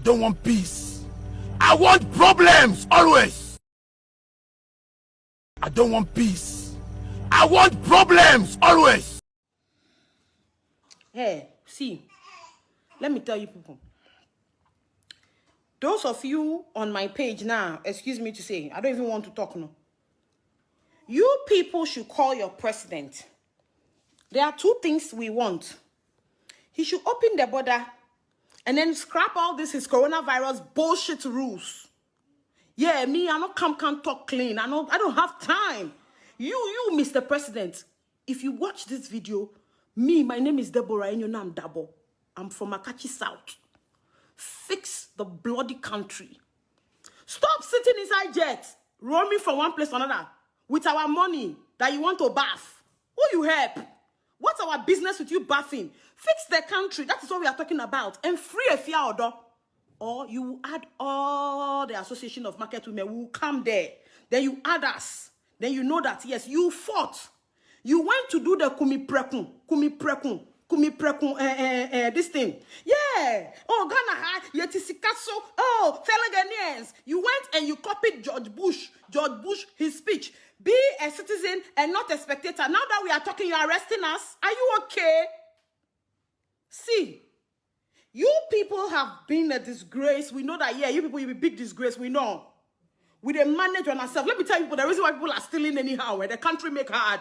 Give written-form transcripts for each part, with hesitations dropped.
don't want peace. I want problems always. I don't want peace. I want problems always. Hey, see, let me tell you people. Those of you on my page now, excuse me to say, I don't even want to talk now. You people should call your president. There are two things we want. He should open the border and then scrap all this his coronavirus bullshit rules. Yeah, me, I can't talk clean. I don't have time. You, Mr. President, if you watch this video, my name is Deborah and your name Dabo. I'm from Akachi South. Fix the bloody country. Stop sitting inside jets, roaming from one place to another with our money that you want to bath. Who you help? What's our business with you bathing? Fix the country. That is what we are talking about. And free a fair order. Or you will add all the Association of Market Women who will come there. Then you add us. Then you know that, yes, you fought. You went to do the kumi prekun, this thing. Yeah. Oh, Ghana, Yetisikaso. Oh, fellow Ghanaians. You went and you copied George Bush, his speech. Be a citizen and not a spectator. Now that we are talking, you are arresting us. Are you okay? See, you people have been a disgrace. We know that, yeah, you people, you'll be big disgrace. We know. We dey manage on ourselves. Let me tell you, the reason why people are stealing anyhow, where the country make hard.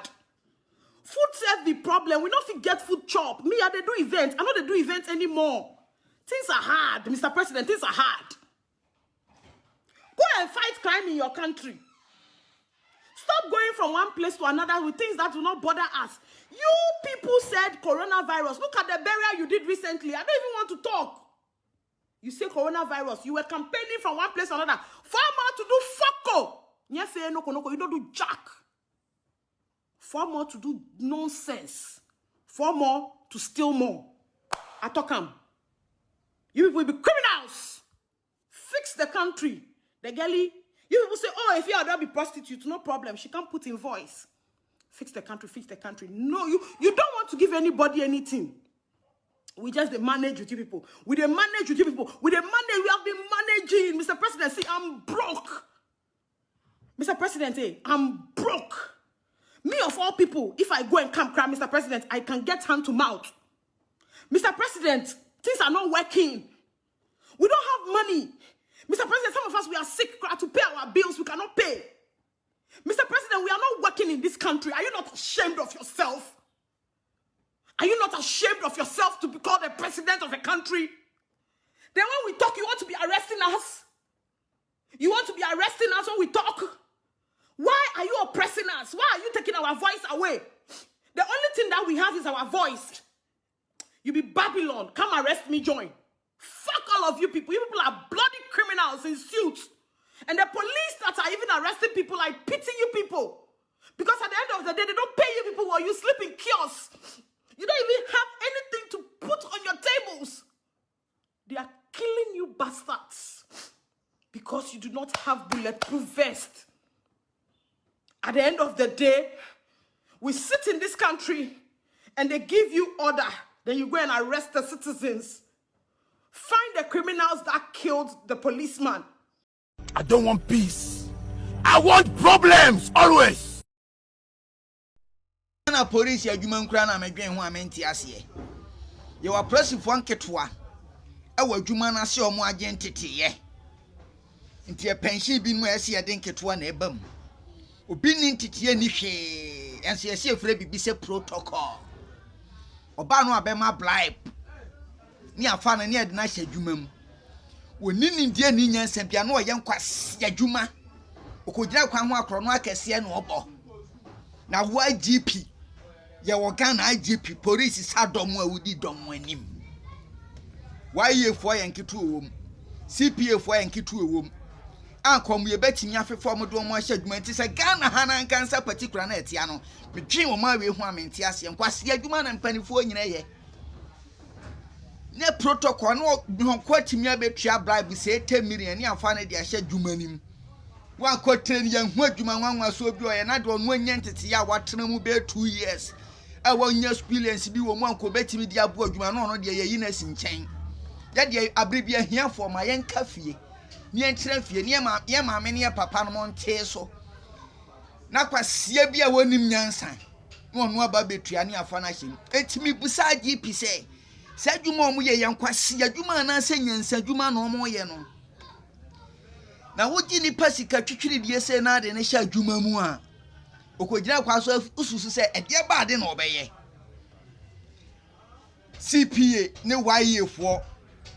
Food serve the problem. We don't get food chop. Me, they do events. I know they do events anymore. Things are hard, Mr. President. Things are hard. Go and fight crime in your country. Stop going from one place to another with things that do not bother us. You people said coronavirus. Look at the burial you did recently. I don't even want to talk. You say coronavirus. You were campaigning from one place to another. Far more to do fucko. You don't do jack. Far more to do nonsense. Far more to steal more. I talk them. You people will be criminals. Fix the country. The girlie. You people say, oh, if you are be prostitute, no problem. She can't put in voice. Fix the country, fix the country. No, you don't want to give anybody anything. We just manage with you people. We manage with you people. We have been managing. Mr. President, see, I'm broke. Mr. President, I'm broke. Me of all people, if I go and camp cry, Mr. President, I can get hand to mouth. Mr. President, things are not working. We don't have money. Mr. President, some of us, we are sick to pay our bills. We cannot pay. Mr. President, we are not working in this country. Are you not ashamed of yourself? Are you not ashamed of yourself to be called the president of a country? Then when we talk, you want to be arresting us? You want to be arresting us when we talk? Why are you oppressing us? Why are you taking our voice away? The only thing that we have is our voice. You be Babylon. Come arrest me, join. Fuck all of you people. You people are bloody criminals in suits. And the police that are even arresting people, I pity you people. Because at the end of the day, they don't pay you people while you sleep in kiosks. You don't even have anything to put on your tables. They are killing you bastards. Because you do not have bulletproof vest. At the end of the day, we sit in this country and they give you order. Then you go and arrest the citizens. Find the criminals that killed the policeman. I don't want peace. I want problems always. Na police ya dwuma nkura na medwen ho amenti ase. Ye wa press fo nketwa. E wa dwuma na se omo agentete. Nti e pension bi mu ase ye den nketwa na ebam. Obi ni ntete ni hwe. Enso ye se efre bibi se protocol. Oba no abema bribe. Ni afa na ni ade na hye dwuma mu. Woni ni die ni nyansa bia na oye nkwase adwuma. Okogira kwan ho akro no akese na obo. Na wo IGP ye wo Ghana IGP police sadom a wudi dom anim. YE fo ye nketu owom. CPA fo ye nketu owom. Ankom ye betimi afefo mo do mo ahye adwuma nti se Ghana hanan kansa particular na etia no. Betwen wo ma we hu amenti ase nkwase adwuma na mpanifo nyina ye. Ne protocol no kwatimi abetua bribe se 10 million ni afa na de ahye adwuma nim. Wa kotre ni yan hu adwuma nwanwa so bi o ye na de onu anya ntete ya watena mu be 2 years. A won nya experience bi wo mu anko betimi di abo adwuma no no de ye yi na si nchen. ya de abribia hia for ma yenka fie ni enkyerɛ fie ni ye ma me ne papa no monte so na kwasia bia wonim nyansa no no aba betua ne afa na hyem etimi busa GP sɛ sɛ adwuma omo ye yankwasia adwuma na sɛ nyansa adwuma na omo ye no na wogi ni pasika twitwiri die sɛ na de ne hya adwuma mu a okogina kwa so ususu sɛ ɛde ba ade na obɛyɛ CPA ne YE fo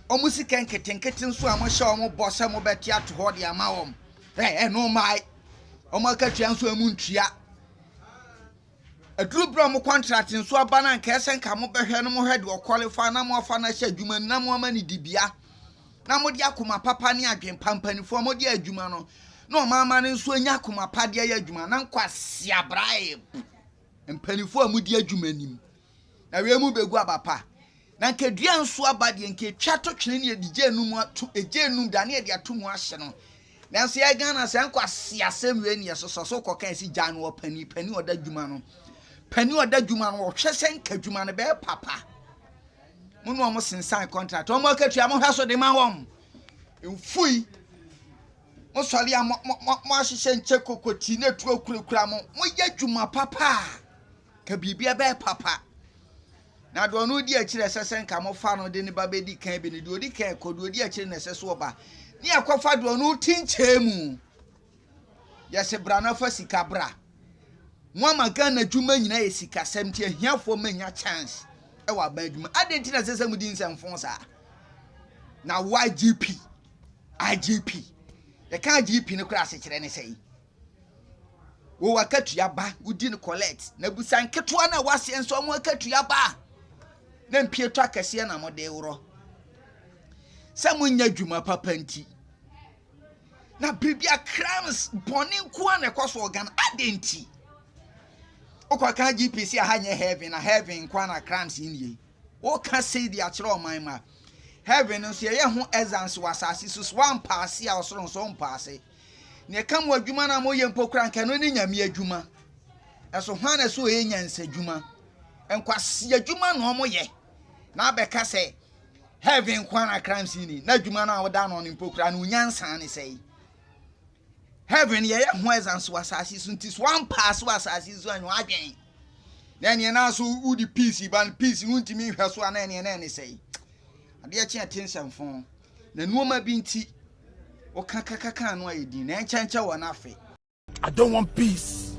omo sika nketenkete nso a mo hya omo bɔ sɛ mo bɛte ato hɔ de ama wom no mai omo akatua nso amu ntua aduru bra mo contract nso aba na nka ese nka mo behwe no mo hwɛ de qualify na mo afa na hye adwuma na mo ama ni dibia na mo de akoma papa ne adwen pampanifo mo de adwuma no na o mama ne nso anya akoma pa de ya adwuma na nkwase abrae mpanifo a mo de adwuma nim na we mu begu abapa na nka dua nso aba de nka twa to twene ne edigye num ato egye num da ne de ato mu ahye no na nso ya Ghana se nkwase asem we ne so kokan si gya no pani oda adwuma no pani oda adwuma no hwe se nka adwuma no be papa mo no mo sensan contract o mo akatua mo hwa so de ma wom mfui mo sɔre a mo ahyehyɛ nche kokoti na tu akurakura mo yɛ adwuma papa ka bibia be papa na do no di akire sese nka mo fa no de ne ba be di kan bi ne do di kan kodo di akire na sese oba ni akofa do no tinche mu yɛse bra na fa sika bra mo amaga na dwuma nyina yɛ sika sɛmti ahiafo manya chance e wa ba dwuma adenti na sese mu di nsɛmfo sa na IGP the kan GP ne kura asekyerɛ ne sɛyi wo wakatua ba udi ne collect na busan ketoa na wase enso mo wakatua ba na mpie to akɛse na mo de woro sɛ mo nya dwuma papa nti na bibia crimes boni nko na ekoso organ adenti okwa GP si ahanye heaven na heaven nko na crimes nie o ka say di akere o man ma heaven nso ye ho exams wasase so one pass ya osoro so pass ne kam adwuma na mo ye mpokura nka no ni nyame adwuma eso hwana so ye nyansa adwuma enkwase adwuma no mo ye na abeka say heaven kwa na crimes ni na adwuma na woda no mpokura no nyansa ne say heaven ye ho exams wasase so ntis one pass wasase so anyo adwen na ne na so udi peace ban peace no ntimi hwe so na ne say ade a chia tension fon na nuoma bi nti o kakaka no ayedi na enchancha wo na afi. I don't want peace.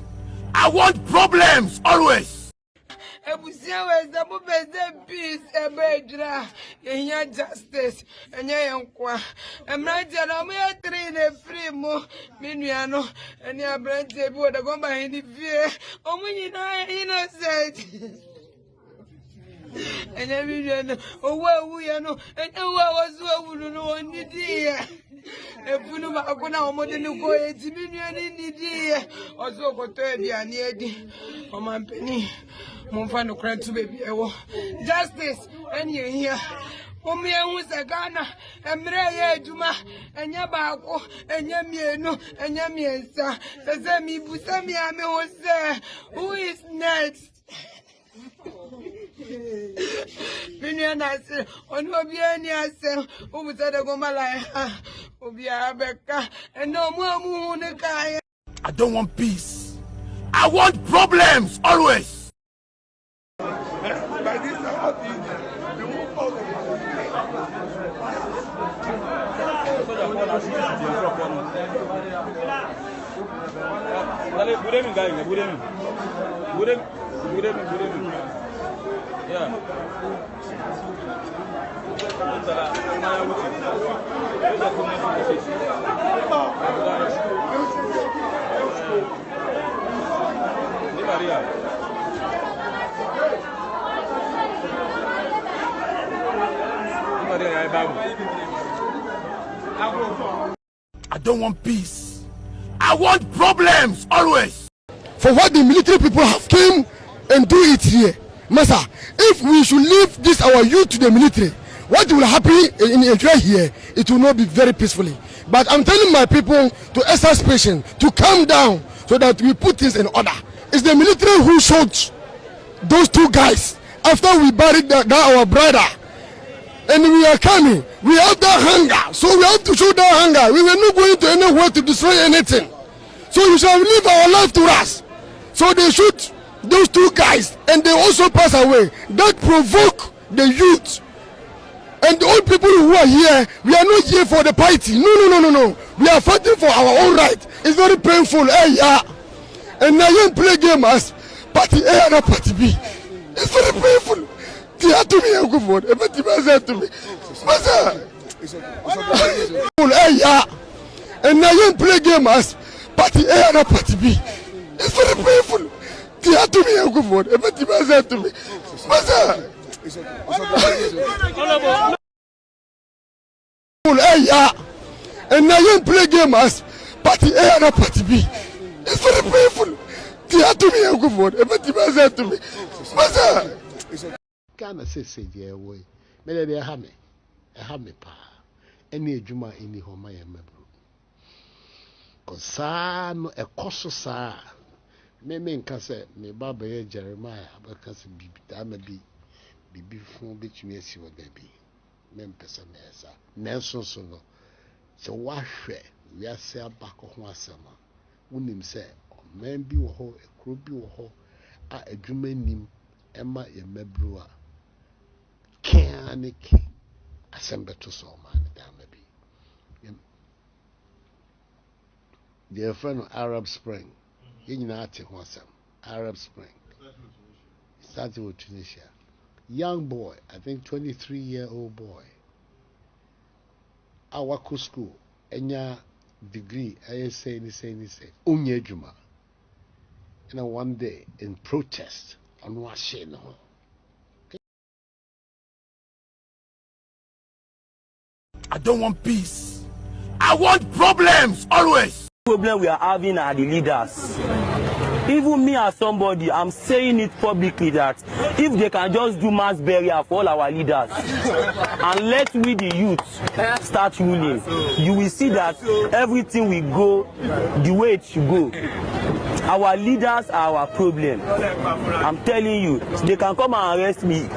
I want problems always. Ebusia we zabu beze peace ebedra enya justice enya yenkwa emraje na mo ye three na free mo menua no eni abrante bi oda gomba hindi fie omunyi na innocent enya menua owu ye no enya wazu owu no onidi ye efunu ma akona omode ni ko eti menua ni nidi ye ozo koto ediani edi omampeni Mumfa no cry to baby ewo justice any here omi ehun se Ghana emre ye aduma enya baako enya mienu enya miensa se mi busa mi ame ho se who is next Minya na se onu obi ani ase obuta de goma la obi abeka eno mu amu ne kai. I don't want peace. I want problems always. By this time, the move out of I don't want peace. I want problems always. For what the military people have came and do it here, Master, if we should leave this our youth to the military, what will happen in Nigeria here? It will not be very peacefully. But I'm telling my people to exercise patience, to calm down, so that we put things in order. It's the military who shot those two guys after we buried our brother. and we are coming. We have that hunger, so we have to show that hunger. We were not going to anywhere to destroy anything. So you shall leave our life to us. So they shoot those two guys, and they also pass away. That provoke the youth. And the old people who are here, we are not here for the party. No. We are fighting for our own right. It's very painful. Hey, yeah. And now you play game as party A and party B. It's very painful. Tia to me, I'm good for it. But you to me. Hey, yeah. And now you play game as party A and party B. It's very painful. Tia to me, I'm good for it. But you to me. Hey, yeah. And now you play game as party A and party B. It's very painful. Tia to me, I'm good for it. But you to me. Ghana says, "Dear way, maybe they have me, pa. Any juma in the home I am a Cosano, a cososa. Me mean cassette, me Baba Jeremiah, because be before bitch me as you would be. Memphis and Mesa, Nelson Sono. So wash we are say back of one summer. Wouldn't say, man be a ho, a crew be a ho, a dreaming nim, Emma a mebrewer. Can't assemble to so man, damn maybe. Dear friend of Arab Spring, in Arab Spring, started with Tunisia. Young boy, I think 23-year-old boy. Awako school, enya degree, I say, unye juma. And one day in protest on Washington. I don't want peace. I want problems always. Problem we are having are the leaders. Even me as somebody, I'm saying it publicly that if they can just do mass burial for all our leaders and let we the youth start ruling, you will see that everything will go the way it should go. Our leaders are our problem. I'm telling you, they can come and arrest me.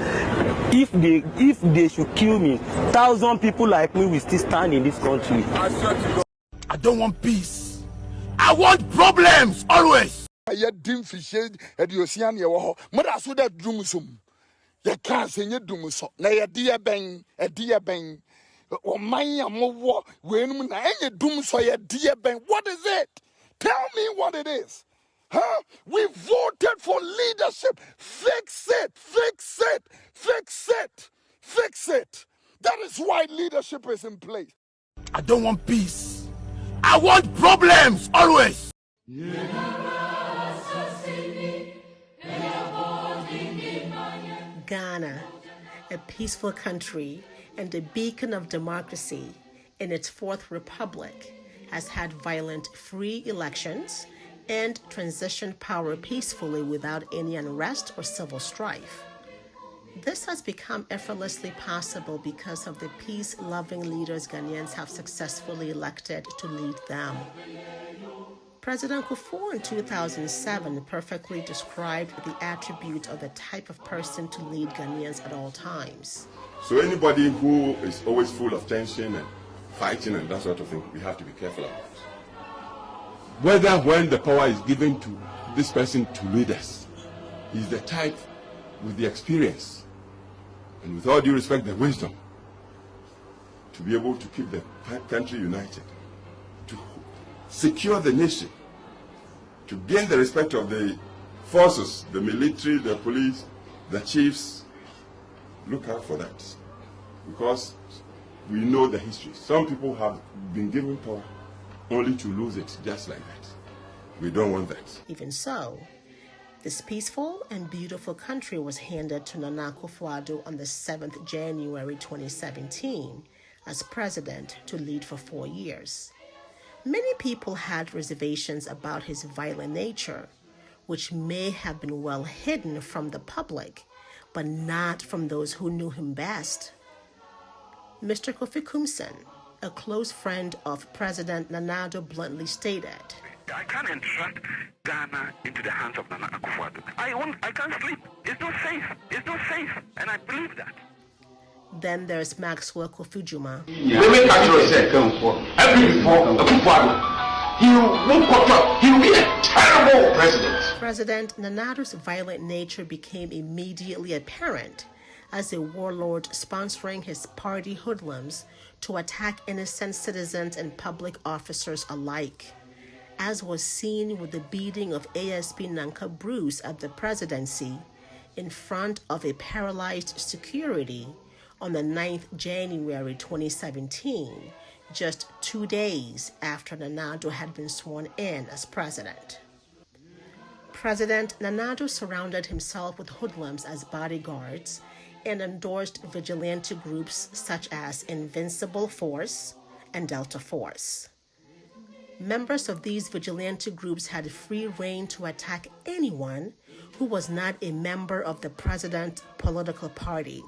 If they should kill me, 1,000 people like me will still stand in this country. I don't want peace. I want problems always. I dim fishes at the ocean. Mother, so that doomsum. You can't say you doomso. Now, a dear bang, or my more when I doom so a dear bang. What is it? Tell me what it is. Huh? We voted for leadership. Fix it. That is why leadership is in place. I don't want peace. I want problems always. Ghana, a peaceful country and a beacon of democracy in its fourth republic, has had violent free elections and transitioned power peacefully without any unrest or civil strife. This has become effortlessly possible because of the peace-loving leaders Ghanaians have successfully elected to lead them. President Kufuor in 2007 perfectly described the attribute of the type of person to lead Ghanaians at all times. So anybody who is always full of tension and fighting and that sort of thing, we have to be careful about. Whether when the power is given to this person to lead us, he's the type with the experience and with all due respect, the wisdom to be able to keep the country united, to secure the nation, to gain the respect of the forces, the military, the police, the chiefs. Look out for that, because we know the history. Some people have been given power only to lose it just like that. We don't want that. Even so, this peaceful and beautiful country was handed to Nana Akufo-Addo on the 7th January 2017 as president to lead for 4 years. Many people had reservations about his violent nature, which may have been well hidden from the public, but not from those who knew him best. Mr. Kofi Kumsen, a close friend of President Nana Addo, bluntly stated, I can't entrust Ghana into the hands of Nana Akufo-Addo. I can't sleep. It's not safe. And I believe that. Then there's Maxwell Kofijuma. He will be a terrible president. President Nanado's violent nature became immediately apparent as a warlord sponsoring his party hoodlums to attack innocent citizens and public officers alike, as was seen with the beating of ASP Nanka Bruce at the presidency in front of a paralyzed security on the 9th January 2017, just 2 days after Nanado had been sworn in as president. President Nanado surrounded himself with hoodlums as bodyguards and endorsed vigilante groups such as Invincible Force and Delta Force. Members of these vigilante groups had free rein to attack anyone who was not a member of the president's political party.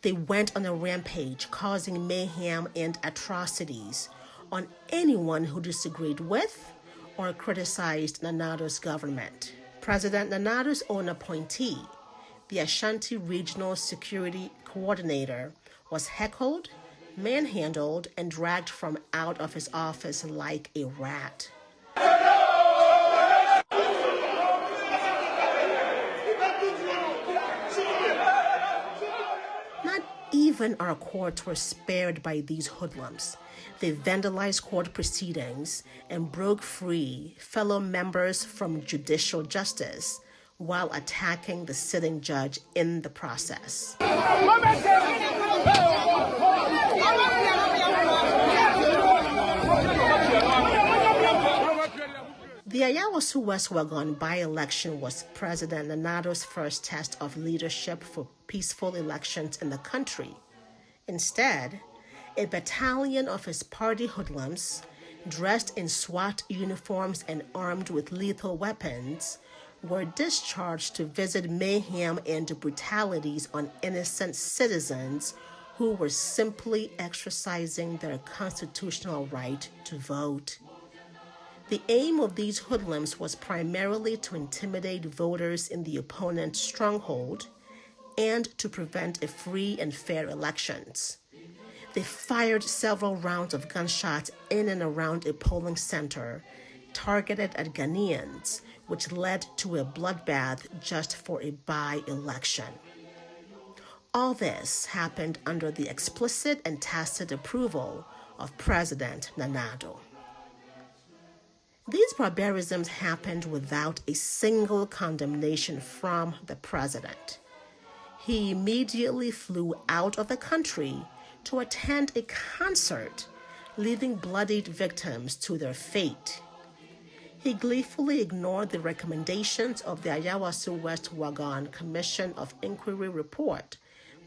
They went on a rampage, causing mayhem and atrocities on anyone who disagreed with or criticized Nanado's government. President Nanado's own appointee, the Ashanti Regional Security Coordinator, was heckled, manhandled, and dragged from out of his office like a rat. Not even our courts were spared by these hoodlums. They vandalized court proceedings and broke free fellow members from judicial justice while attacking the sitting judge in the process. The Ayawaso West Wagon by-election was President Nanado's first test of leadership for peaceful elections in the country. Instead, a battalion of his party hoodlums, dressed in SWAT uniforms and armed with lethal weapons, were discharged to visit mayhem and brutalities on innocent citizens who were simply exercising their constitutional right to vote. The aim of these hoodlums was primarily to intimidate voters in the opponent's stronghold and to prevent a free and fair elections. They fired several rounds of gunshots in and around a polling center targeted at Ghanaians, which led to a bloodbath just for a by-election. All this happened under the explicit and tacit approval of President Nanado. These barbarisms happened without a single condemnation from the president. He immediately flew out of the country to attend a concert, leaving bloodied victims to their fate. He gleefully ignored the recommendations of the Ayawaso West Wagon Commission of Inquiry report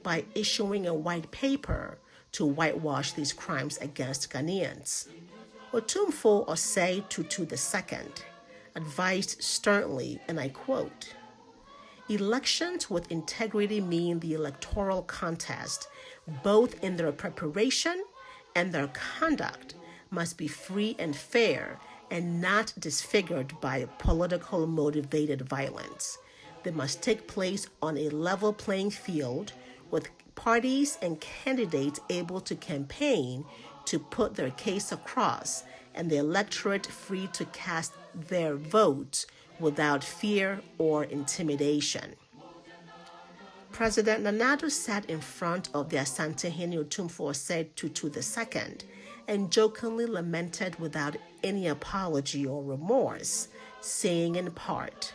by issuing a white paper to whitewash these crimes against Ghanaians. Otumfuo Osei Tutu II advised sternly, and I quote, "Elections with integrity mean the electoral contest, both in their preparation and their conduct, must be free and fair and not disfigured by political motivated violence. They must take place on a level playing field with parties and candidates able to campaign to put their case across and the electorate free to cast their votes without fear or intimidation." President Nanado sat in front of the Asantehene Otumfuo Osei Tutu II and jokingly lamented without any apology or remorse, saying in part,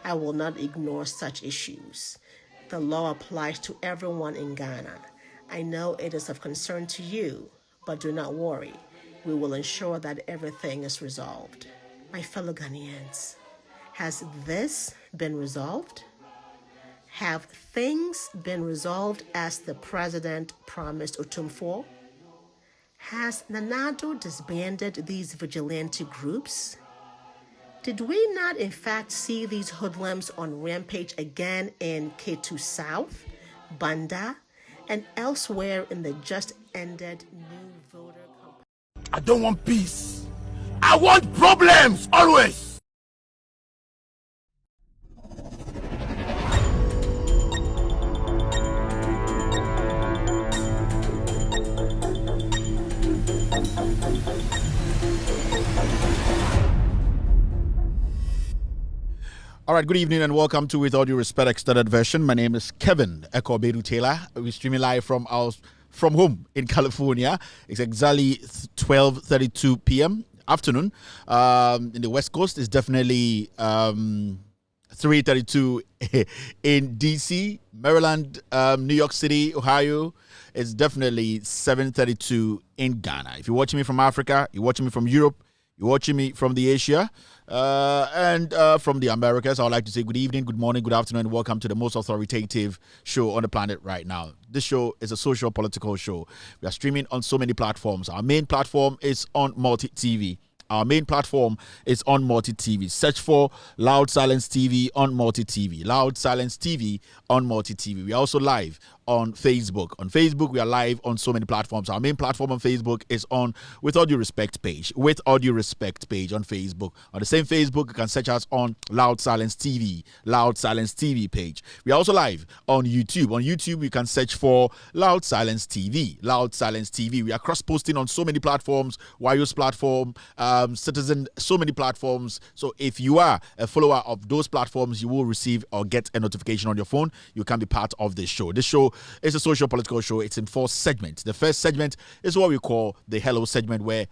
"I will not ignore such issues. The law applies to everyone in Ghana. I know it is of concern to you, but do not worry. We will ensure that everything is resolved." My fellow Ghanaians, has this been resolved? Have things been resolved as the president promised Otumfuo? Has Nanado disbanded these vigilante groups? Did we not in fact see these hoodlums on rampage again in Ketu South, Banda, and elsewhere in the just ended new voter campaign? I don't want peace. I want problems always. All right, good evening and welcome to With All Due Respect Extended Version. My name is Kevin Ekobedu Taylor. We're streaming live from home in California. It's exactly 12:32 p.m. afternoon. In the West Coast, it's definitely 3:32 in DC, Maryland, New York City, Ohio. It's definitely 7:32 in Ghana. If you're watching me from Africa, you're watching me from Europe, you're watching me from the Asia, and from the Americas, I would like to say good evening, good morning, good afternoon, and welcome to the most authoritative show on the planet right now. This show is a social political show. We are streaming on so many platforms. Our main platform is on Multi-TV. Our main platform is on Multi-TV. Search for Loud Silence TV on Multi-TV. Loud Silence TV on Multi-TV. We are also live on Facebook. On Facebook, we are live on so many platforms. Our main platform on Facebook is on With All Due Respect page. With All Due Respect page on Facebook. On the same Facebook, you can search us on Loud Silence TV. Loud Silence TV page. We are also live on YouTube. On YouTube, you can search for Loud Silence TV. Loud Silence TV. We are cross-posting on so many platforms. Wires platform, Citizen, so many platforms. So if you are a follower of those platforms, you will receive or get a notification on your phone. You can be part of this show. This show is a social political show. It's in 4 segments. The first segment is what we call the hello segment, where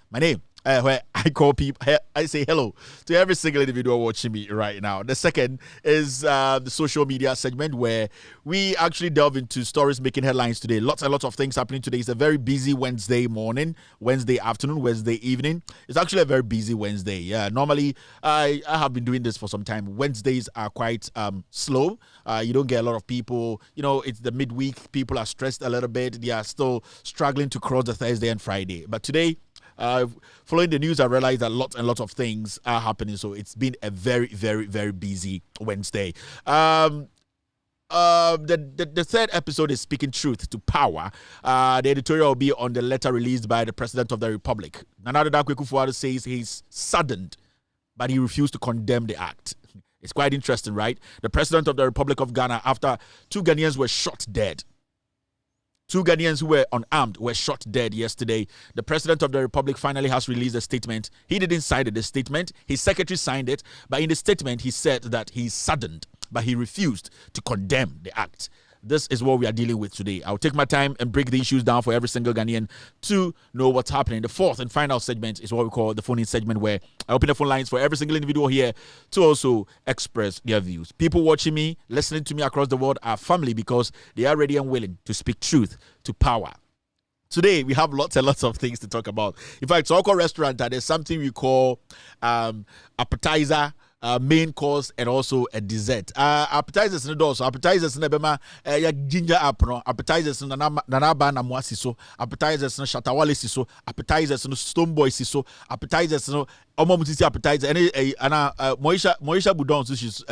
where I call people, I say hello to every single individual watching me right now. The second is the social media segment, where we actually delve into stories making headlines today. Lots and lots of things happening today. It's a very busy Wednesday morning, Wednesday afternoon, Wednesday evening. It's actually a very busy Wednesday. Yeah, normally I have been doing this for some time. Wednesdays are quite slow. You don't get a lot of people. You know, it's the midweek. People are stressed a little bit. They are still struggling to cross the Thursday and Friday. But today, following the news, I realized that lots and lots of things are happening. So it's been a very, very, very busy Wednesday. The third episode is Speaking Truth to Power. The editorial will be on the letter released by the President of the Republic. Nana Addo Dankwa Akufo-Addo says he's saddened, but he refused to condemn the act. It's quite interesting, right? The President of the Republic of Ghana, after 2 Ghanaians were shot dead. 2 Ghanaians who were unarmed were shot dead yesterday. The President of the Republic finally has released a statement. He didn't sign the statement. His secretary signed it. But in the statement, he said that he's saddened, but he refused to condemn the act. This is what we are dealing with today. I'll take my time and break the issues down for every single Ghanaian to know what's happening. The fourth and final segment is what we call the phone-in segment, where I open the phone lines for every single individual here to also express their views. People watching me, listening to me across the world are family, because they are ready and willing to speak truth to power. Today, we have lots and lots of things to talk about. In fact, Soko Restaurant, there's something we call appetizer, main course, and also a dessert. Appetizers in the door. So appetizers in the bema ginger up, no. Appetizers in the nanaba na mwasi so. Appetizers in Shatta Wale so. Appetizers in Stone Boy so. Appetizers in Omomutisi appetizer. Any Moisha Budon so she's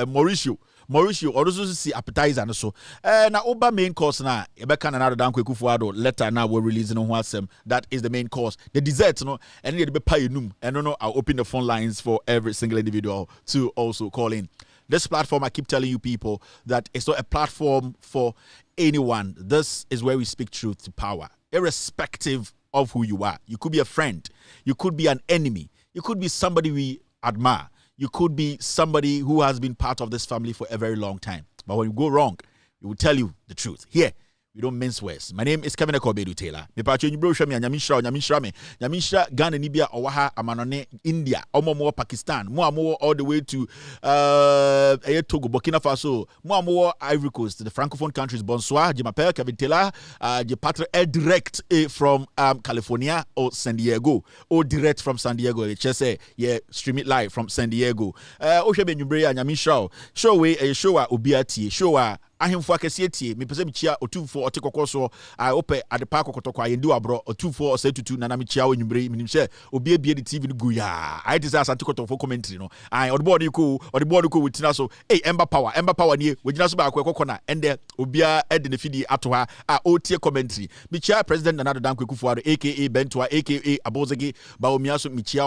Mauricio also see appetizer and so. Na oba main course na Ebeka na Nana Addo Dankwa Akufo-Addo letter now we're releasing on WhatsApp. That is the main course. The dessert, no, and the be pay num. And no, I'll open the phone lines for every single individual to also call in. This platform, I keep telling you people that it's not a platform for anyone. This is where we speak truth to power, irrespective of who you are. You could be a friend, you could be an enemy, you could be somebody we admire. You could be somebody who has been part of this family for a very long time. But when you go wrong, we will tell you the truth. Here, we don't mince words. My name is Kevin Ekobedu Taylor. Me pacho nyibro hwɛ me nyamisra me. Nyamisra Ghana ni bia owaha amanone India, omo Pakistan, mo amowo all the way to Togo, Burkina Faso, mo amowo Ivory Coast, the francophone countries. Bonsoir, je m'appelle Kevin Taylor. Je patre direct from California or San Diego, or direct from San Diego. Just say yeah, stream it live from San Diego. O hwɛ me nyibro nyamisra. Show we show a obiati, show a ahemfo akese tie me pese me chia otufo otekokko so I ope adepa kokotoko ayendi abro otufo osetutu na me chia onwumbre minim se obi ebie the TV no gu ya I dey say asante kotofo commentary no I odeboard ko wetina so ember power nie wegina so ba akokko na ende obia ede ne fidi ato ha a otie commentary me chia President Nana Addo Dankwa Akufo-Addo aka Bentoa aka Abozegi ba omia so me chia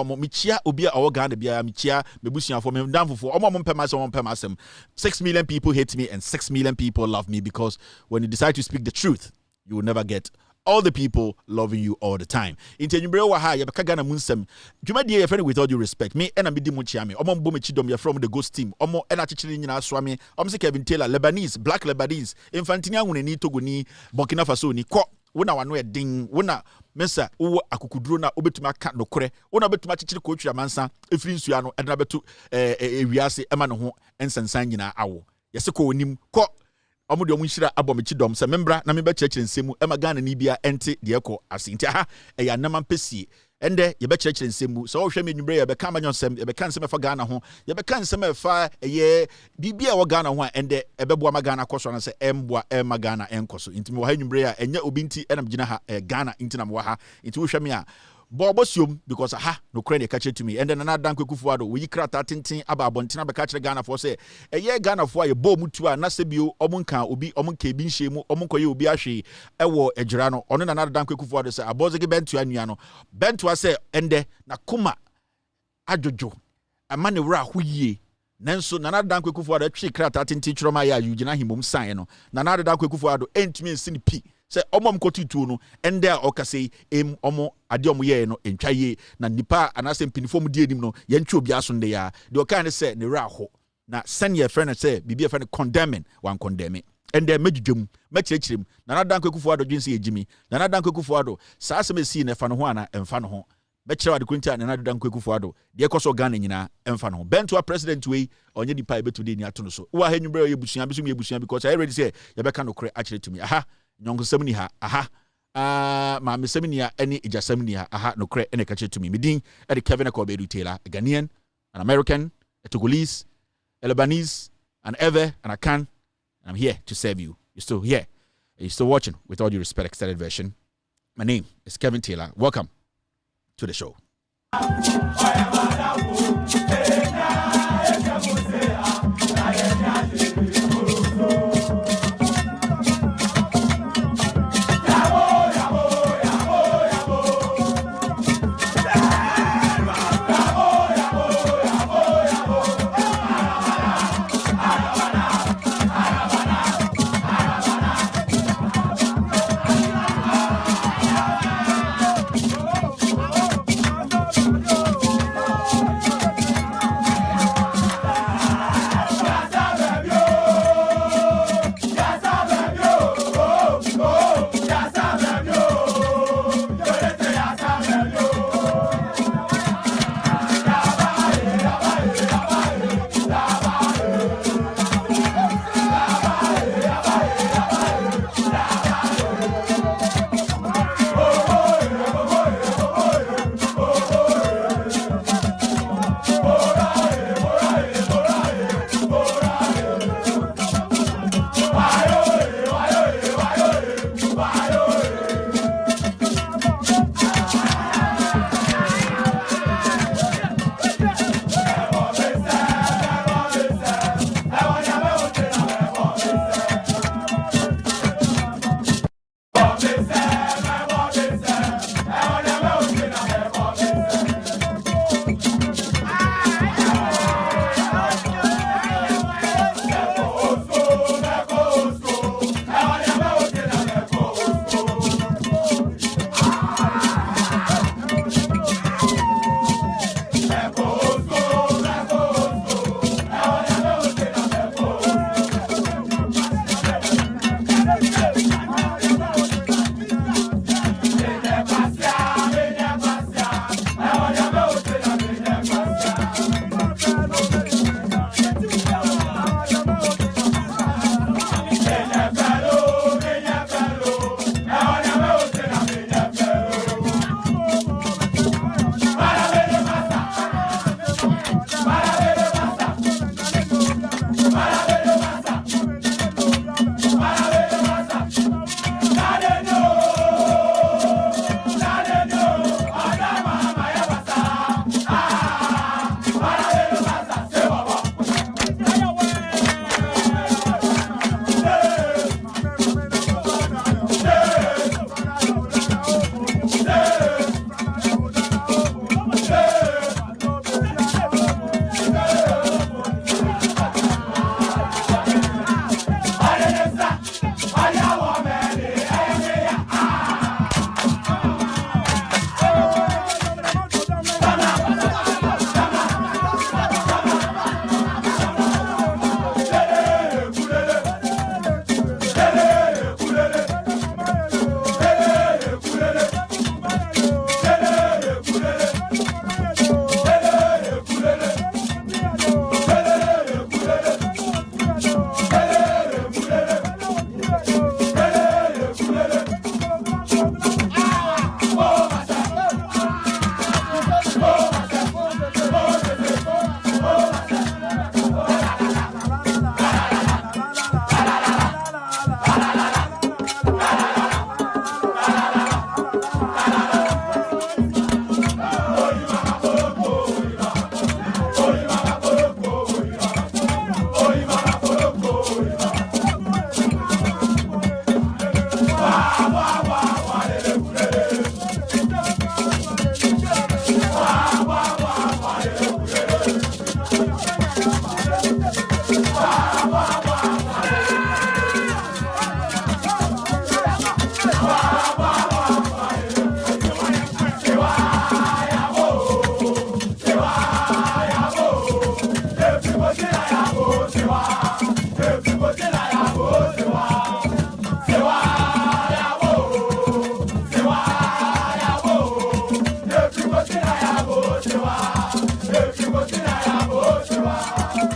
obia Uganda bia me chia mebusuafo me damfofo omo mpema 6 million people hate me and 6 million people love me, because when you decide to speak the truth, you will never get all the people loving you all the time. Into Nyumbre wa ha yebeka Ghana munsem. Dwuma die friend with all due respect. Me ena medi mu chia me. Omo mbo me chidom ya from the Ghost team. Omo ena chichiri nyina so me. Omo se Kevin Taylor, Lebanese, black Lebanese. Infantini angu ni Togo ni Burkina Faso ni ko wona wano e ding wona mesa wo akukuduro na obetuma ka nokore wona obetuma chichiri ko twia mansa efiri nsua no edna betu ewiase ema no ho ensansan nyina awo. Yese ko onim ko omo de omo nhira abomechi dom se membra na me be kyerkyere nsemu ema Ghana ni bia ente de ekọ asinti aha eya nam pesi ende ye be kyerkyere nsemu so wo hwe me nwumre ye be ka manyonsem ye be kan nsem fa Ghana ho ye be kan nsem fa ye bibia wo Ghana ho a ende ebeboa ma Ghana koso na se emboa ema Ghana enkoso intimi wo ha nwumre a enya obi nti enam gina ha Ghana intina mo ha inti wo hwe me a Bobosium because no credit catch it to me and then another dank kufuado we krata tintin aba abontina be catch Ghana for say a year Ghana for ye bo mutu a na sebio omunka obi omunka bi nhye mu omunkoye obi ahwe ewo ejira no ono na another dank kufuado say abozege bentu anua no bentu say ende na kuma adjojo ama ne wura hoyie nanso na another dank kufuado atwe krata tintin chiroma ya yugina himom san no na another dank kufuado entumi nsini pi se omom kotitu no ende a okase omo ade omo ye no entwaye na nipa anase mpinifo mu die nim no ye ntwe obi aso nde ya de okan ne se ne ra ho na send your friend say bibi friend condemning one condemning ende medwudwum mekirekirem na nadan kwekufo ado dwense ejimi na nadan kwekufo ado saa asem si ne fa no ho ana emfa no ho bekire wade kuntia na nadan kwekufo ado de ekoso Ghana nyina emfa no ho bento president we onye dipa ebetu de ni ato no so wo ha nwumbre ye busuan bisu ye busuan because I already say ye beka no kore akire to me aha nyonko samni ha aha ma mesamni ya eni ijasamni ha aha no kre ene kache to me midin e de Kevin Akobedu Taylor a Ghanaian, an American, a Togolese, a Lebanese, an ever and I can. I'm here to serve you. You're still here. You're still watching with all due respect extended version. My name is Kevin Taylor. Welcome to the show.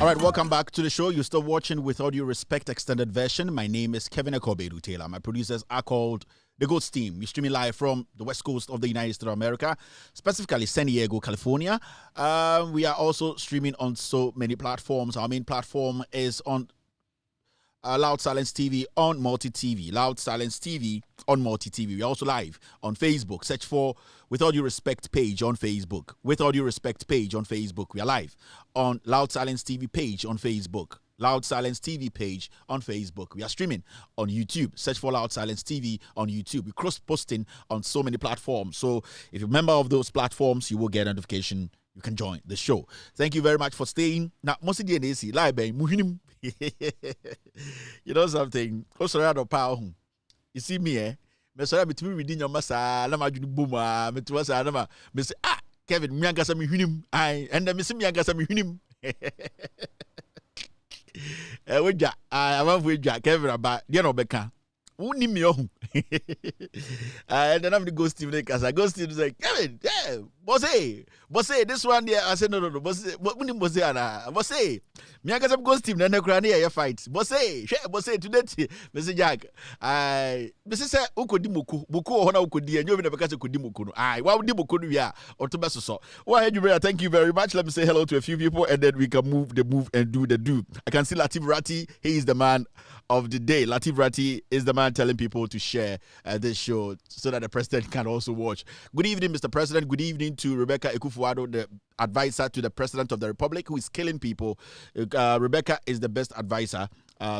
All right, welcome back to the show. You're still watching With All Due Respect extended version. My name is Kevin Ekobedu Taylor. My producers are called The Ghost Team. We're streaming live from the west coast of the United States of America, specifically San Diego, California. We are also streaming on so many platforms. Our main platform is on Loud Silence TV on Multi TV. Loud Silence TV on Multi TV. We're also live on Facebook. Search for With All Due Respect page on Facebook. With All Due Respect page on Facebook. We are live on Loud Silence TV page on Facebook. Loud Silence TV page on Facebook. We are streaming on YouTube. Search for Loud Silence TV on YouTube. We cross-posting on so many platforms. So if you're a member of those platforms, you will get a notification. You can join the show. Thank you very much for staying. Now, most of the NAC live by Muhinim. You know something? You see me, eh? Me sorry between reading your massa, na ma judu boom me to say na me say Kevin, me angasa me hwinim. Ai, and me say me angasa me hwinim. Weja, I want weja Kevin about dey no beka. Woni me ohun. And then I'm the ghost team like as I ghost team like Kevin, yeah, boss, this one there. I said no, boss, woni boss ana. Boss, me angasa ghost team na kura na ya fight. Boss, today me say Jack. Me say ukodi muku ho na ukodi enyo bi na beka say ukodi muku no. Wa udi muku no wi a otobeso so. Thank you very much. Let me say hello to a few people and then we can move and do the do. I can see Latif Rati. He is the man of the day. Latif Rati is the man telling people to share this show so that the president can also watch. Good evening, Mr. President. Good evening to Rebecca Ekufuado, the advisor to the President of the Republic, who is killing people. Rebecca is the best advisor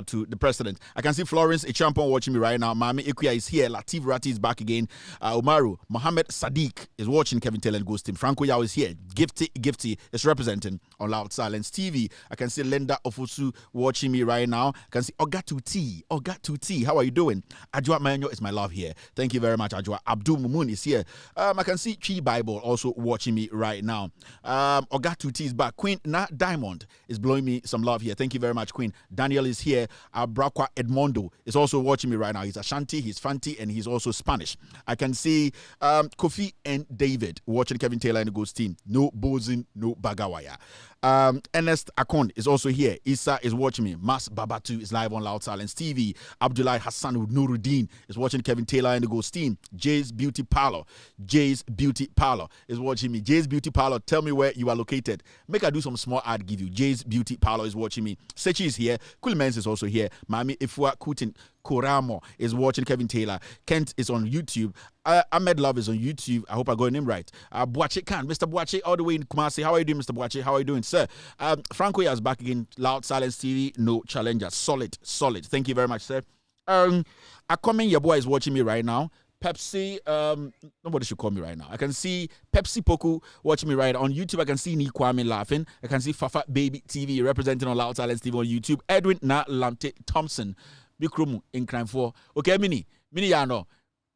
to the president. I can see Florence Echampon watching me right now. Mami Ikuya is here. Latif Rati is back again. Umaru Mohammed Sadiq is watching Kevin Taylor and Ghost Team. Franco Yao is here. Gifty is representing on Loud Silence TV. I can see Linda Ofusu watching me right now. I can see Ogatu T. How are you doing? Ajwa Manyo is my love here. Thank you very much, Ajwa. Abdul Mumun is here. I can see Chi Bible also watching me right now. Ogatu T is back. Queen Na Diamond is blowing me some love here. Thank you very much, Queen. Daniel is here. Brakwa Edmondo is also watching me right now. He's Ashanti, he's Fanti, and he's also Spanish. I can see Kofi and David watching Kevin Taylor and the Ghost Team. No Bozin, no Bagawaya. Ernest Akon is also here. Issa is watching me. Mas Babatu is live on Loud Silence TV. Abdullah Hassan Nuruddin is watching Kevin Taylor and the Ghost Team. Jay's Beauty Parlor is watching me. Jay's Beauty Parlor, tell me where you are located. Make I do some small ad give you. Jay's Beauty Parlor is watching me. Sechi is here. Coolmans is also here. Mami Ifua Kutin Koramo is watching Kevin Taylor. Kent is on YouTube. Ahmed Love is on YouTube. I hope I got him right. Boache Khan, Mr. Boache, all the way in Kumasi. How are you doing, Mr. Boache? How are you doing, sir? Franco is back again. Loud Silence TV, no challenger. Solid. Thank you very much, sir. Akomen, your boy is watching me right now. Pepsi, nobody should call me right now. I can see Pepsi Poku watching me right now. On YouTube, I can see Ni Kwame laughing. I can see Fafa Baby TV representing on Loud Silence TV on YouTube. Edwin Na Lante Thompson. Bikrumu in crime for. Okay, mini yano.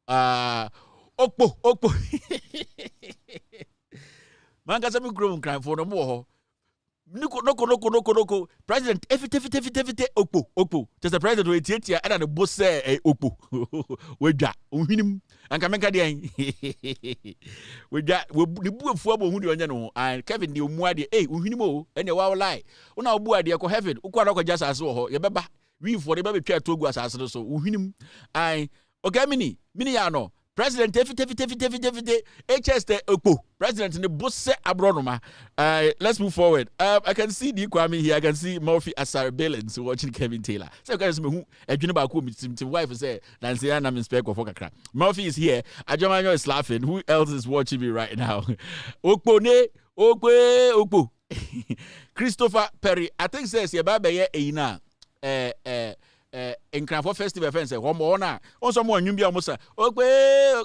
Okpo. Man got some grown crime for no more. Noko. President, efite, okpo. Just the president wait here, and the boss say, okpo. Weja, uhinim, and Kameka de. Weja, we bu for who and Kevin, the Muadi, uhinimo, and the wow lie. Una buadi, ko heaven, Uquaroko just as well, Yababa. We for the baby chair to go as so uhinim. Okay, mini yano. President efite HS okpo. President in the boss abronoma. Let's move forward. I can see the Kwame here. I can see Murphy Asar Balance watching Kevin Taylor. So guys, who wife say Nancy Anna inspect for kakra. Murphy is here. Ajamanyo is laughing. Who else is watching me right now? Okpo. Christopher Perry. I think says your baba ye ina. enkranfo festival friends homo na onso mo anwum bia mo sa okpe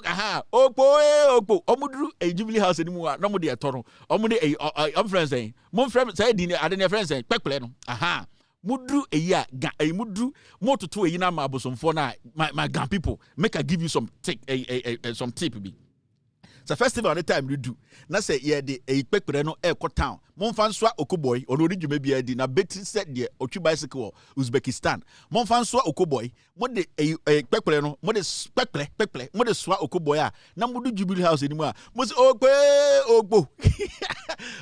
aha okpo omuduru Jubilee House ni mu a no mo de etoro omo de friends mo friend say di ade ne friends pekpele no aha mudru eyi a mudru mototo eyi na ma abosomfo na my gang people make I give you some some tip bi. It's a festival at the time you do. Na say yeah the pekpere no airport town. Monfanswa Okoboy or original maybe di na betting set the Ochu bicycle Uzbekistan. Monfanswa Okoboy, what the pekpere no, what is pekpere, what is swa Okoboya. Na mudu Jubilee House anymore. Must okpo.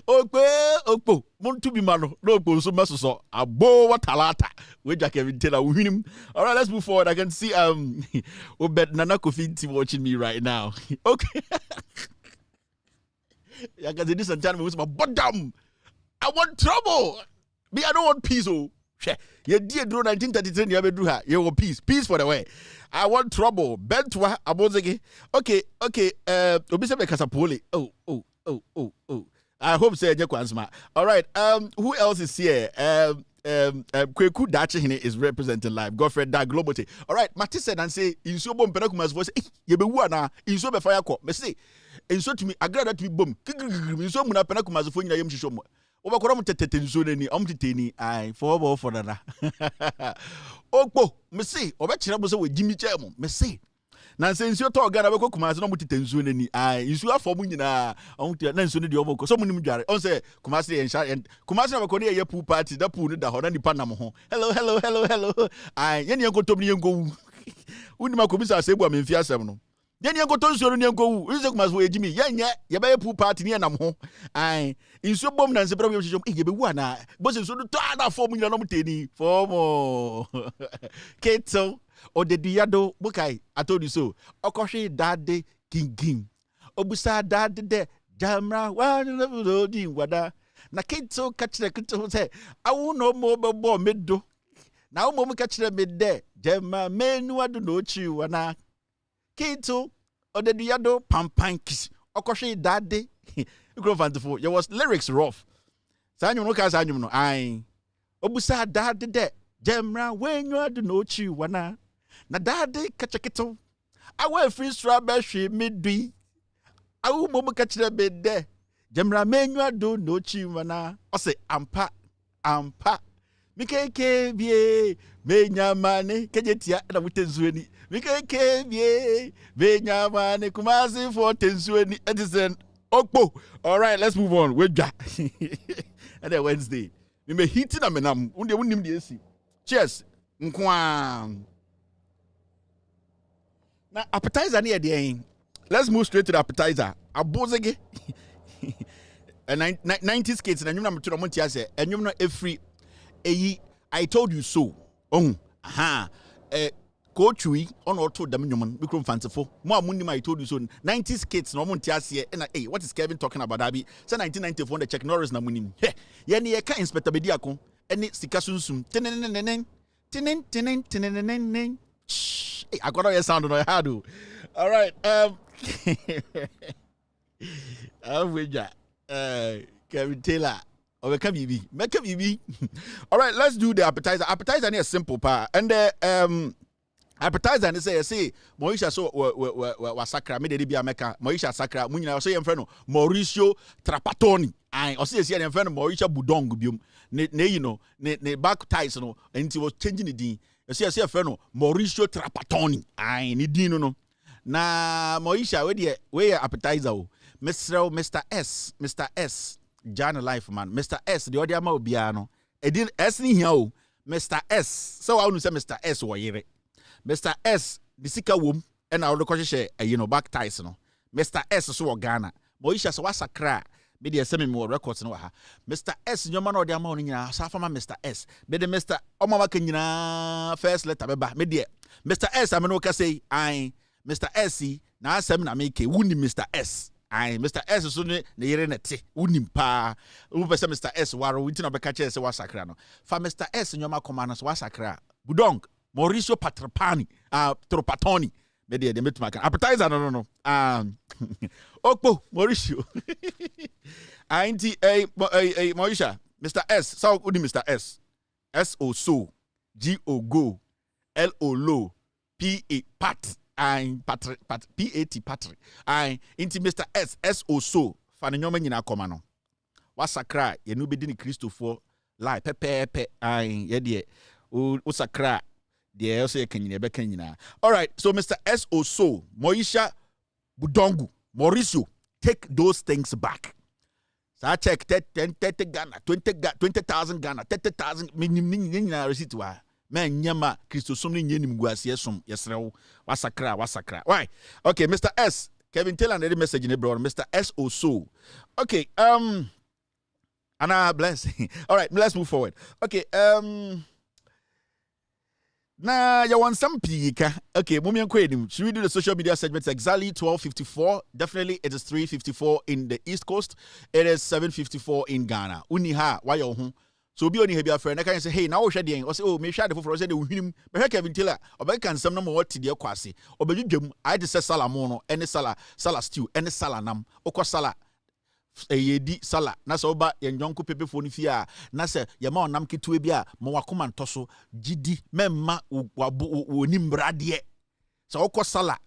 Okpo. Montu bi mano. No okpo so maso so. Abo watalata. We Jack Kevin Taylor win him. All right, let's move forward. I can see Obed Nana Kofi watching me right now. Okay. I can see this and tell me what's my bottom. I want trouble. Me, I don't want peace. Oh, you did do 1933. You ever do her? You want peace. Peace for the way. I want trouble. Bentwa abozege. Okay. Obisebe kasapoli. Oh. I hope say je kwansma. All right. Who else is here? Kweku Dachihine is representing live. Godfrey Da Globote. All right. Mati said and say in so bom penakumas voice. Ye be wana in so be fire ko. Me say in so to me agree that we boom. In so muna penakumas fo nyina yem shishomo. Obakora mutete nso nani omtete ai for na. Okpo me say obekire bo say we jimi chemo. Me say na nse nsuo to Uganda be Kumasi no mutete nsuo nani ai nsuo afọ mu nyina onte na nsuo ne de omoko so munim dware on say Kumasi en sha Kumasi na be ko ne ye pool party da pool no da ho na nipa nam ho hello ai ye ne enkotom ne enko uni makobisa asebu amemfi asem no ye ne enkotom nsuo no ne enko wu nse Kumasi wo ejimi ye nye ye be pool party ne nam ho ai nsuo bom na nse problem hihom ye be wu ana bo se nsuo to ada fo mu nyina no muteni fo mo keto o de diado bukai I told you so okohwe dade king obusa dade de jamra wa no di wada na keto kachire keto say awu no mo bebo medo na wo mo kachire me de jama menu ado no chi wana keto o de diado pampan okohwe dade fantasy there was lyrics rough sanyu no ka sanyu no ai obusa dade de jamra wenyu ado no chi wana na dade kachakito awa free strawberry midwi awu momu kachira bede jamra menyu ado no chiwana ose ampa mikeke bie menyamane kejetia na mutenzueni mikeke bie menyamane Kumasi for tenzueni edisen okpo. All right, let's move on. Weja and then Wednesday we may hit na menam unde unim de esi cheers nkwa. Now, appetizer near the end. Let's move straight to the appetizer. Abozege. 90s kids and you know to the say and you know every I told you so. Coach we on or told them human become fanciful. More money I told you so. 90s kids no montias and hey, what is Kevin talking about? Abi say 1994 the check Norris na munim. Hey, yani ka inspector bediako any sikasunsun. Tenen. I got all your sound on my head. All right. Kevin Taylor. All right, let's do the appetizer. Appetizer is simple, pa. And the appetizer and say Moisha so wa sakra me de bia meka Moisha sakra munyina so yem frɛ no Mauricio Trapattoni I o say yem frɛ no Moisha Budong biom ne you know ne back ties no nti was changing the din o say frɛ no Mauricio Trapattoni I ne din no na Moisha we appetizer o Mr. S John Life man Mr. S the other ma obia no e din S ni hia o Mr. S so I want to say Mr. S wo yere Mr. S, the sika wom, and I will share, back ties, no. Mr. S, so Ghana. Moisha, so what's a cry? Maybe a semi more records, no. Mr. S, your man or their morning, Safama, Mr. S. Maybe Mr. Omama Kenya, first letter, maybe Mr. S, I'm no say, Mr. S, now seminar make a wounding Mr. S. Mr. S, so near it, wouldn't pa. Mr. S, war, we didn't catch us, was a crano. For Mr. S, and your commanders was a cry. Budong. Mauricio Trapattoni. Maybe they met my appetizer. No. Okpo Mauricio. Mauricio. Mr. S. So good, Mr. S. S O so G O go. L-O-L-O, P-A, Pat, and Pat, P-A-T, Patrick, and into Mr. S, S-O-So, Fannyoma Nina Komano. Wasakra, ye no be dini Christopher, lie, pepe, and ye Usakra, the also Kenyan. All right, so Mr. S-O-So, Moisha Budongu, Mauricio, take those things back. So I check 30 Ghana, 20,000 Ghana, 30,000 minimum receipt. Man, nyama, Christo, something yenim guas, yes, wasakra. Why? Okay, Mr. S. Kevin Taylor and the message in the broad, Mr. S. So. Okay, Anna bless. All right, let's move forward. Okay, Nah, you want some pika. Okay, Mumian Quadim. Should we do the social media segments exactly 12:54? Definitely it is 3:54 in the East Coast. It is 7:54 in Ghana. Uniha, why you home? So be only a friend. I can say, hey, now we're shedding. Or say, oh, me share the for say the him. But Kevin Taylor, or I can some number what to dear quasi. Or be you I just say salamono, any sala stew, any salanam, oko sala. Yedi sala na so ba yenjonko pepe fo ni fia na se ye ma onam ketu bia mo wakoma ntoso gidi memma wo ni mbrade so okọ sala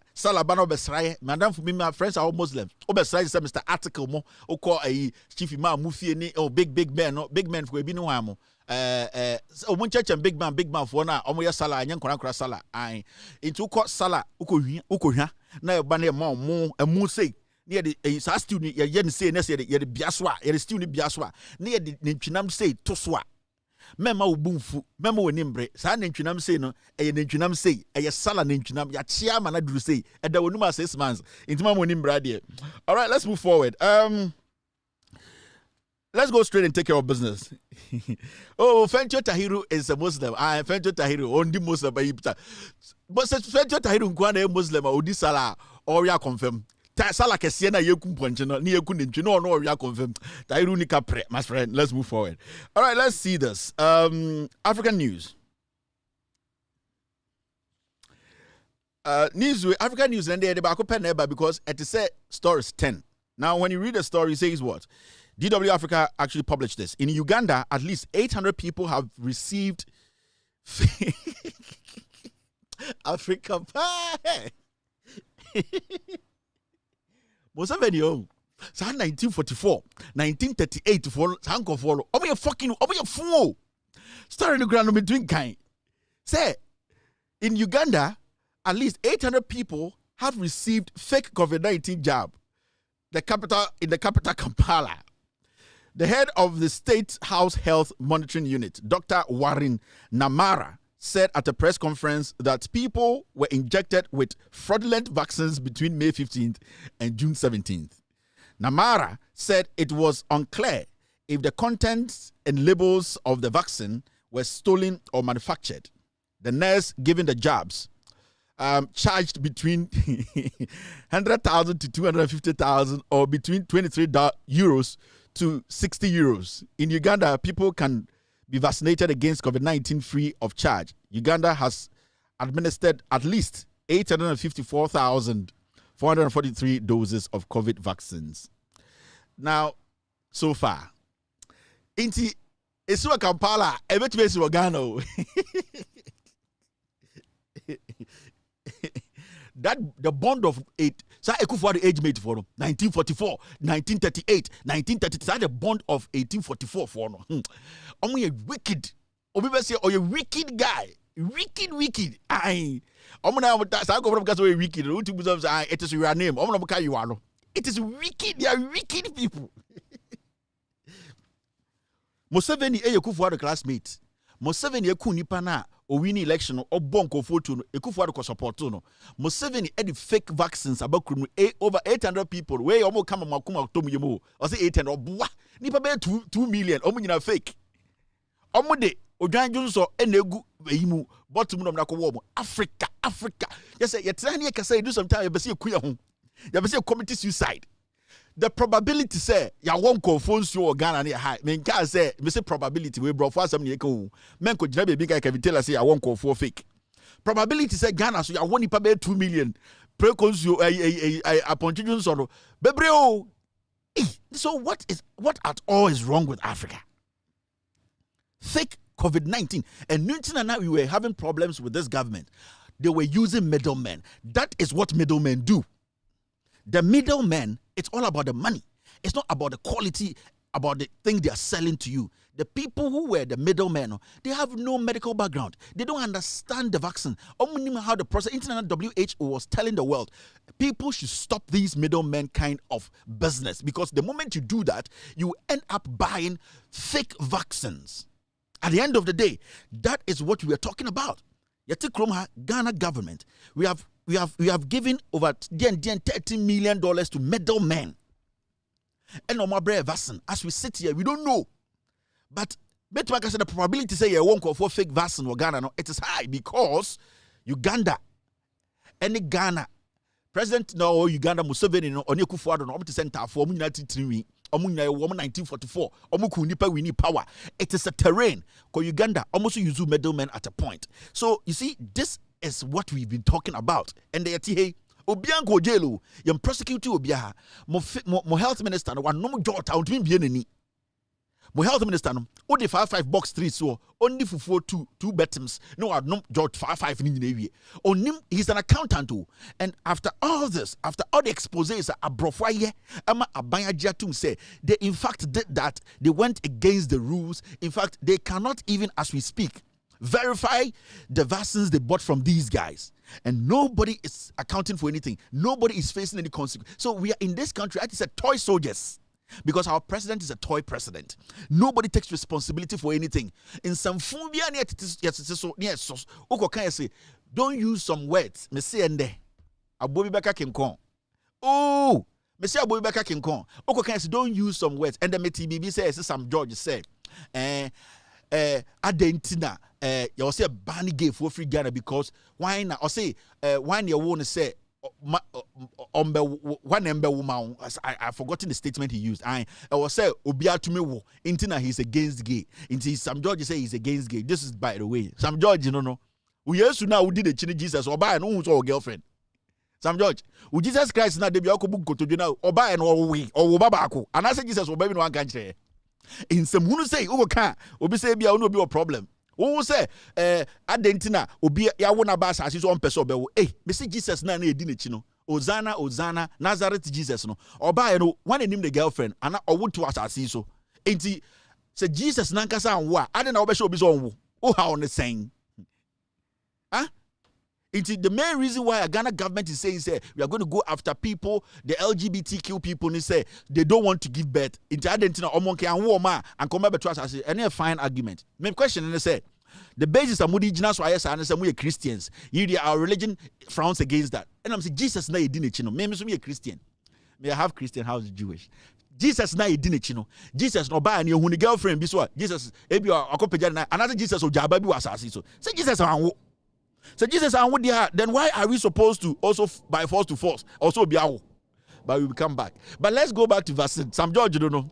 ba no besraye madam for me my friends are all Muslims obesraye say Mr. Article mo okọ chief imam mu fie ni big man no big man for ebi ni wan mo omun church and big man for na omo ye sala anyen korakora sala an into okọ sala ukọhwa na e ba na ma mo emu sei near the stew ni ye say na say ye biaswa ye stew ni biaswa near the nintwinam say toswa mema obumfu mema wonimbre sa nintwinam say no nintwinam say sala nintwinam ya chia ma na duru say da wonum as 6 months intima wonimbre there. All right, let's move forward. Let's go straight and take care of business. Oh, Fencho Tahiru is a Muslim. Fencho Tahiru only Muslim but Fencho Tahiru nkwana Muslim odi sala or ya confirm Sala kesiye na yeku ponche no ni yeku nintwi no no we are confirmed. Tairu ni kapre, my friend. Let's move forward. All right, let's see this. African news. African news and they back up because it says stories 10. Now when you read the story it says what? DW Africa actually published this. In Uganda, at least 800 people have received Africa pie. Museveni o. Sa 1944, 1938 for Sanko follow. Omo you fool. Story the ground between kind. Say in Uganda, at least 800 people have received fake COVID-19 jab. In the capital Kampala. The head of the State House Health Monitoring Unit, Dr. Warren Namara, said at a press conference that people were injected with fraudulent vaccines between May 15th and June 17th. Namara said it was unclear if the contents and labels of the vaccine were stolen or manufactured. The nurse giving the jabs charged between 100,000 to 250,000 or between 23 euros to 60 euros. In Uganda, people can be vaccinated against COVID-19 free of charge. Uganda has administered at least 854,443 doses of COVID vaccines. Now, so far, Inti Esua Kampala, Ebetibesi Wagano. That the bond of 8. So I could for the age mate for 1944, 1938, 1930. That's the bond of 1844 for no. Only a wicked. Obi say, oh, you wicked guy. Wicked. Aye. Omuna that's I go from because we wicked. It is your name. Omuna you are. It is wicked. They are wicked people. Museveni Kufuor the classmate. Museveni nipa na o win election o bonko photo no Kufuor ko support no. Museveni the fake vaccines about over 800 people where omo come makuma to mu o say 800 oboa nipa be 2 million omo nyina fake. Omo de odwanju so enegu eyimu bottom no na ko wo Africa. Yes say yetra na say do sometimes you be say kuya ho. You be say committee suicide. The probability say ya won ko phone so Ghana na high. Men can say me say probability we bro for asem na eko. Men ko jina be guy Kevin Taylor say ya won ko for fake. Probability say Ghana so ya won nipa be 2 million. Pre consu aponjun so no. Bebreo. So what at all is wrong with Africa? Fake COVID-19. And now we were having problems with this government. They were using middlemen. That is what middlemen do. The middlemen, it's all about the money. It's not about the quality, about the thing they are selling to you. The people who were the middlemen, they have no medical background. They don't understand the vaccine. How the process, International WHO was telling the world, people should stop these middlemen kind of business, because the moment you do that, you end up buying fake vaccines. At the end of the day, that is what we are talking about. Ghana government, we have given over $30 million to middlemen. And no more vaccine. As we sit here, we don't know. But I said the probability say you won't go for fake vaccine or Ghana, no, it is high, because Uganda, any Ghana, President no Uganda Museveni no Oni Akufo-Addo no to center for United Trinity. 1944, we need power. It is a terrain. Because Uganda almost use middlemen at a point. So you see, this is what we've been talking about. And they are Obianko Jelu, you prosecute Obia, mo health minister, one no jot out to be mo health minister no only 5 box 3 so only for two bottoms no no jot 5 ni onim. He's an accountant too. And after all this, after all the exposés abrofwaye ama abanyajatum say they in fact did that. They went against the rules. In fact, they cannot even, as we speak, verify the vaccines they bought from these guys. And nobody is accounting for anything. Nobody is facing any consequence. So we are in this country, I said, toy soldiers. Because our president is a toy president. Nobody takes responsibility for anything. In some phobia, don't use some words. Me say ende. Abobi beka kinkon. Oh, me say abobi beka kinkon. Oko can say don't use some words. And the TBB says some George say, adentina you say ban gay for free Ghana because why na or say why you want to say I've forgotten the statement he used. I was say Obia to me intina he's against gay. Into some George say he's against gay. This is by the way. Some George, no. We used to now who did the chini Jesus or buy and who's our girlfriend. Some George, who Jesus Christ now they be book to do now or buy and or we or babako. And I say Jesus or baby no one country. In some who say obi say bia no be a problem. Who say adentina obi ya wona ba asase so on person be wo me say Jesus na e di nechi no Hosanna Nazareth Jesus no oba e no one enim the girlfriend ana owo to asase so enti say Jesus na nkasa anwo a ade na obe show obi so onwo o ha on the saying the main reason why a Ghana government is saying we are going to go after people, the LGBTQ people, and say they don't want to give birth. Into identity and woman and come back to us as any fine argument. My question and say the basis of Moody Jinas why and say we are Christians. Our religion frowns against that. And I'm saying Jesus na edine chino. Me me a Christian. May I have Christian house Jewish. Jesus na edine chino. Jesus no buy and your girlfriend be so. Jesus ebi akopeja na another Jesus o jaba bi wasasi so. Say Jesus anwo. So Jesus and what they are, then why are we supposed to also by force to force also be out? But we will come back. But let's go back to vaccine. Some George, you don't know.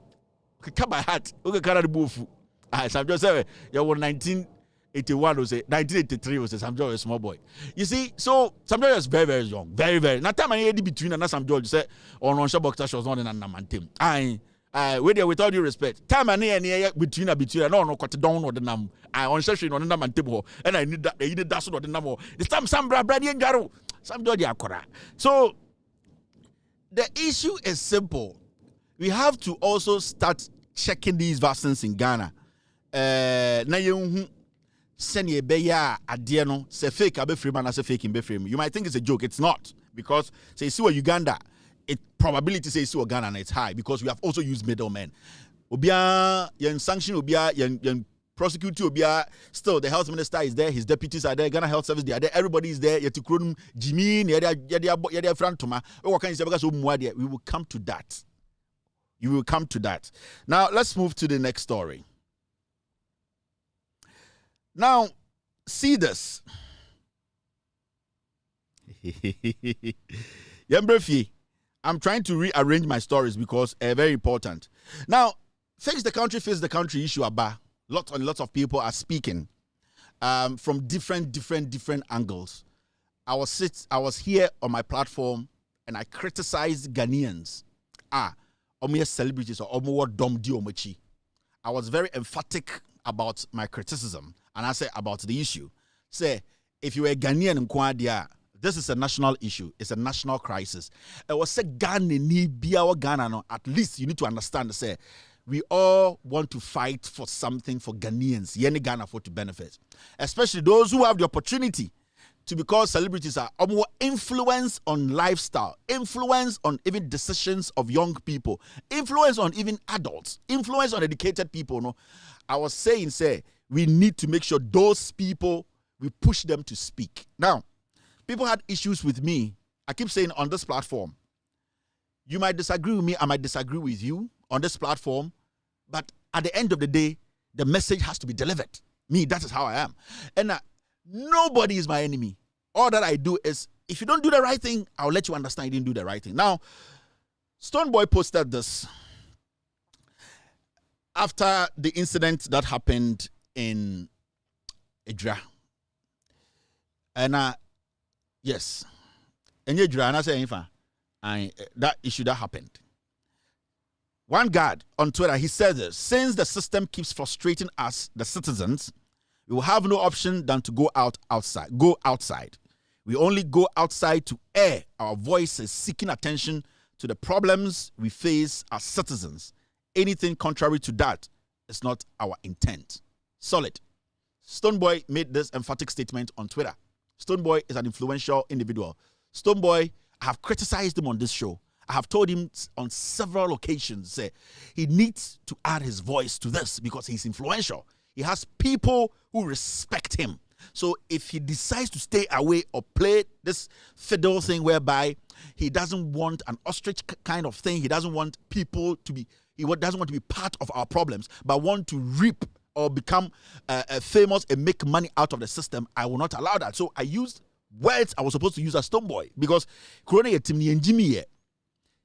Come by heart. Okay, carry the bufu. Some George say you were 1981 or say 1983 was some George a small boy. You see, so some George is very, very young. Very, very. Now time I had between and some George say on boxer was not in an team. With all due respect, time and near between no cut down or the num. I on session on the number table, and I need that they did that or the number. This time some brady and Garo, some Georgia Akora. So the issue is simple. We have to also start checking these vaccines in Ghana. Na you send ye beya adiano say fake abe free man as a fake in be free. You might think it's a joke. It's not, because say see what Uganda. It probability says to Ghana and it's high because we have also used middlemen. Obia yen sanction obia yen prosecute obia, still the health minister is there, his deputies are there, Ghana Health Service they are there, everybody is there. Yetikronum Jimmy yede frantoma. We will come to that. You will come to that. Now let's move to the next story. Now see this. Yembrefi. I'm trying to rearrange my stories because very important. Now, face the country issue about lots and lots of people are speaking from different angles. I was here on my platform and I criticized Ghanaians. Omo celebrities or omo dom di omochi. I was very emphatic about my criticism, and I say about the issue. Say, if you are Ghanaian in Kwadia, this is a national issue. It's a national crisis. It was say Ghana ni biawa Ghana no. At least you need to understand. Say, we all want to fight for something for Ghanaians. Yeni Ghana for to benefit, especially those who have the opportunity to become celebrities are more influence on lifestyle, influence on even decisions of young people, influence on even adults, influence on educated people. No, I was saying, say, we need to make sure those people, we push them to speak. Now, people had issues with me. I keep saying on this platform, you might disagree with me, I might disagree with you on this platform, but at the end of the day, the message has to be delivered. Me, that is how I am. And nobody is my enemy. All that I do is, if you don't do the right thing, I'll let you understand you didn't do the right thing. Now, Stoneboy posted this after the incident that happened in Idra. And yes, in Idra, and I say, that issue that happened. One guard on Twitter, he said this: since the system keeps frustrating us, the citizens, we will have no option than to go outside. We only go outside to air our voices, seeking attention to the problems we face as citizens. Anything contrary to that is not our intent. Solid. Stoneboy made this emphatic statement on Twitter. Stoneboy is an influential individual. Stoneboy, I have criticized him on this show. I have told him on several occasions, he needs to add his voice to this because he's influential. He has people who respect him. So if he decides to stay away or play this fiddle thing whereby he doesn't want an ostrich kind of thing, he doesn't want people to be, he doesn't want to be part of our problems, but want to reap or become famous and make money out of the system, I will not allow that. So I used words I was supposed to use as Stoneboy because Corona yetimni enjimi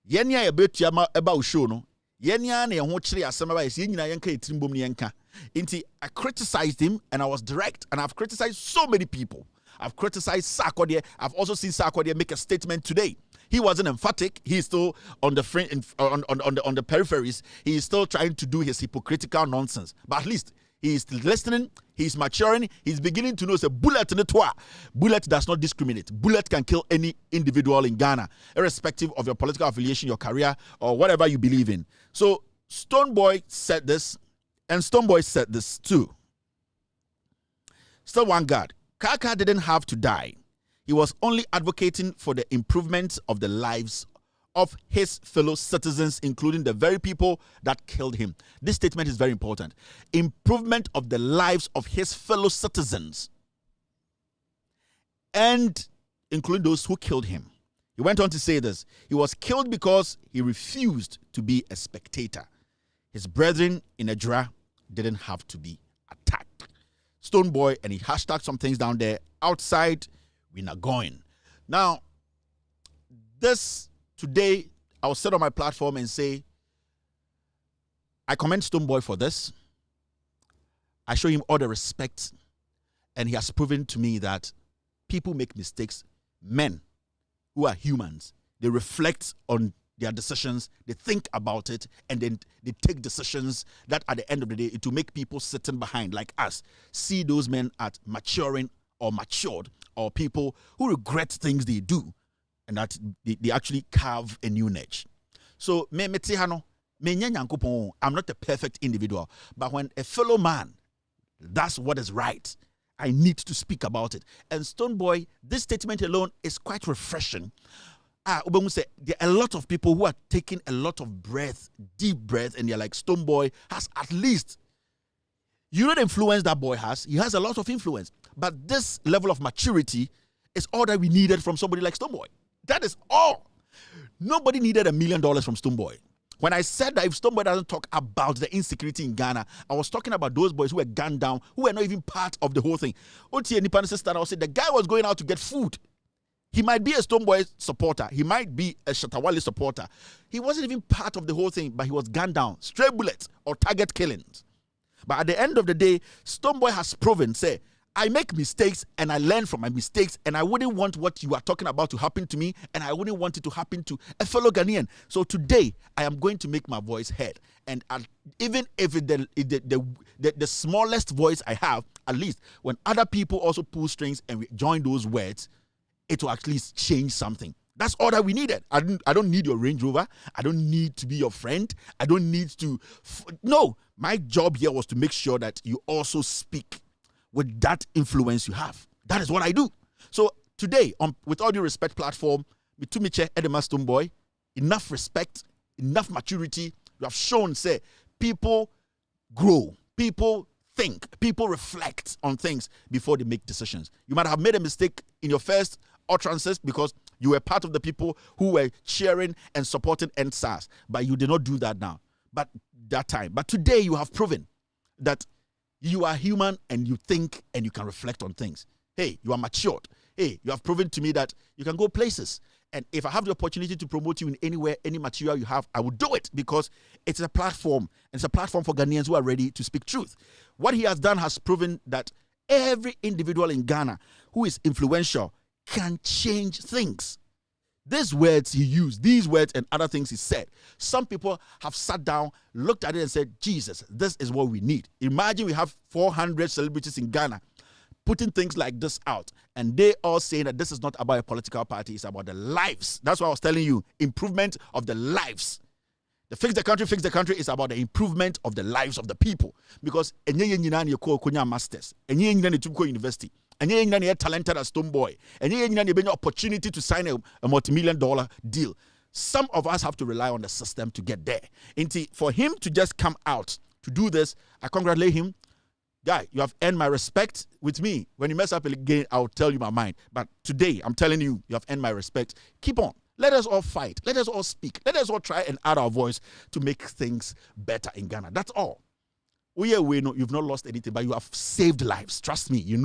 yenya yebetua eba show no yenya na ho kire asem ba yesi nyina yenka etirimbom ne yenka. Inti, I criticized him and I was direct, and I've criticized so many people. I've criticized Sarkodie. I've also seen Sarkodie make a statement today. He wasn't emphatic. He's still on the on the peripheries. He is still trying to do his hypocritical nonsense. But at least he is still listening. He's maturing. He's beginning to know it's a bullet in the toit. Bullet does not discriminate. Bullet can kill any individual in Ghana, irrespective of your political affiliation, your career, or whatever you believe in. So Stoneboy said this. And Stoneboy said this too. Still one guard. Kaka didn't have to die. He was only advocating for the improvement of the lives of his fellow citizens, including the very people that killed him. This statement is very important. Improvement of the lives of his fellow citizens, and including those who killed him. He went on to say this: he was killed because he refused to be a spectator. His brethren in Idra didn't have to be attacked. Stoneboy, and he hashtagged some things down there. Outside, we're not going. Now, this today, I will sit on my platform and say, I commend Stoneboy for this. I show him all the respect, and he has proven to me that people make mistakes. Men who are humans, they reflect on their decisions, they think about it, and then they take decisions that at the end of the day, it will make people sitting behind like us see those men at maturing or matured, or people who regret things they do, and that they actually carve a new niche. So, I'm not a perfect individual, but when a fellow man, that's what is right, I need to speak about it. And Stoneboy, this statement alone is quite refreshing. There are a lot of people who are taking a lot of breath, deep breath, and they're like, Stoneboy has at least, you know the influence that boy has? He has a lot of influence. But this level of maturity is all that we needed from somebody like Stoneboy. That is all. Nobody needed $1 million from Stoneboy. When I said that if Stoneboy doesn't talk about the insecurity in Ghana, I was talking about those boys who were gunned down, who were not even part of the whole thing. I said the guy was going out to get food. He might be a Stoneboy supporter. He might be a Shatta Wale supporter. He wasn't even part of the whole thing, but he was gunned down. Stray bullets or target killings. But at the end of the day, Stoneboy has proven, say, I make mistakes and I learn from my mistakes, and I wouldn't want what you are talking about to happen to me, and I wouldn't want it to happen to a fellow Ghanaian. So today, I am going to make my voice heard. And even if the smallest voice I have, at least when other people also pull strings and we join those words, it will at least change something. That's all that we needed. I don't need your Range Rover. I don't need to be your friend. I don't need to. No, my job here was to make sure that you also speak with that influence you have. That is what I do. So today, with all due respect platform, Mitumiche Edema Stoneboy, enough respect, enough maturity. You have shown, say, people grow, people think, people reflect on things before they make decisions. You might have made a mistake in your first utterances because you were part of the people who were cheering and supporting NSAS, but you did not do that now. But that time. But today you have proven that you are human and you think and you can reflect on things. Hey, you are matured. Hey, you have proven to me that you can go places. And if I have the opportunity to promote you in anywhere, any material you have, I will do it because it's a platform. And it's a platform for Ghanaians who are ready to speak truth. What he has done has proven that every individual in Ghana who is influential can change things. These words he used, these words and other things he said, some people have sat down, looked at it and said, Jesus, this is what we need. Imagine we have 400 celebrities in Ghana putting things like this out, and they all saying that this is not about a political party, it's about the lives. That's why I was telling you, improvement of the lives. The Fix the Country is about the improvement of the lives of the people. Because masters, university, and you're talented as Stoneboy, and you're an opportunity to sign a multi-million-dollar deal. Some of us have to rely on the system to get there. And for him to just come out to do this, I congratulate him. Guy, you have earned my respect with me. When you mess up again, I'll tell you my mind. But today, I'm telling you, you have earned my respect. Keep on. Let us all fight. Let us all speak. Let us all try and add our voice to make things better in Ghana. That's all. We know you've not lost anything, but you have saved lives. Trust me, you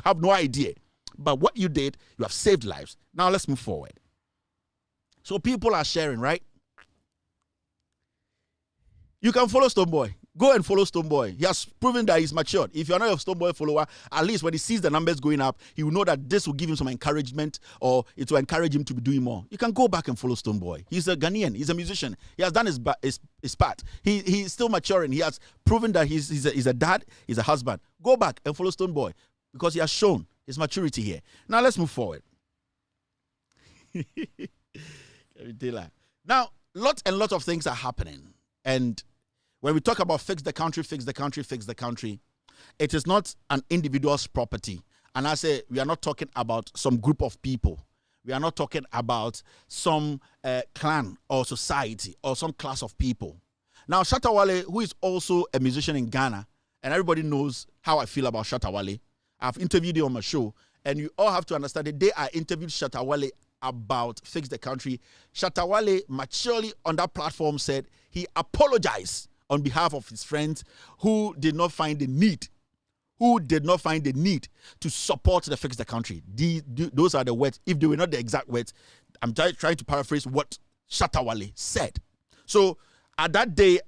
have no idea. But what you did, you have saved lives. Now let's move forward. So people are sharing, right? You can follow Stoneboy. Go and follow Stoneboy. He has proven that he's matured. If you're not a Stoneboy follower, at least when he sees the numbers going up, he will know that this will give him some encouragement or it will encourage him to be doing more. You can go back and follow Stoneboy. He's a Ghanaian. He's a musician. He has done his part. He's still maturing. He has proven that he's a dad, he's a husband. Go back and follow Stoneboy because he has shown his maturity here. Now let's move forward. Now, lots and lots of things are happening. And when we talk about fix the country, it is not an individual's property. And I say we are not talking about some group of people. We are not talking about some clan or society or some class of people. Now, Shatta Wale, who is also a musician in Ghana, and everybody knows how I feel about Shatta Wale. I've interviewed him on my show, and you all have to understand the day I interviewed Shatta Wale about Fix the Country, Shatta Wale maturely on that platform said he apologized on behalf of his friends who did not find the need to support the Fix the Country. Those are the words. If they were not the exact words, I'm trying to paraphrase what Shatta Wale said. So at that day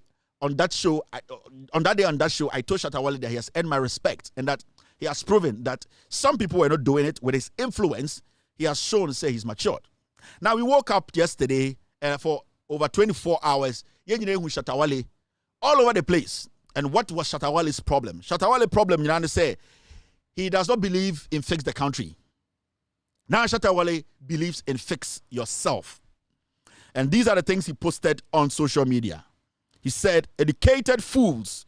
on that show, I told Shatta Wale that he has earned my respect and that he has proven that some people were not doing it with his influence. He has shown, say, he's matured. Now, we woke up yesterday for over 24 hours, Shatta Wale all over the place. And what was Shatta Wale's problem? Shatta Wale's problem, say, he does not believe in Fix the Country. Now, Shatta Wale believes in Fix Yourself. And these are the things he posted on social media. He said, educated fools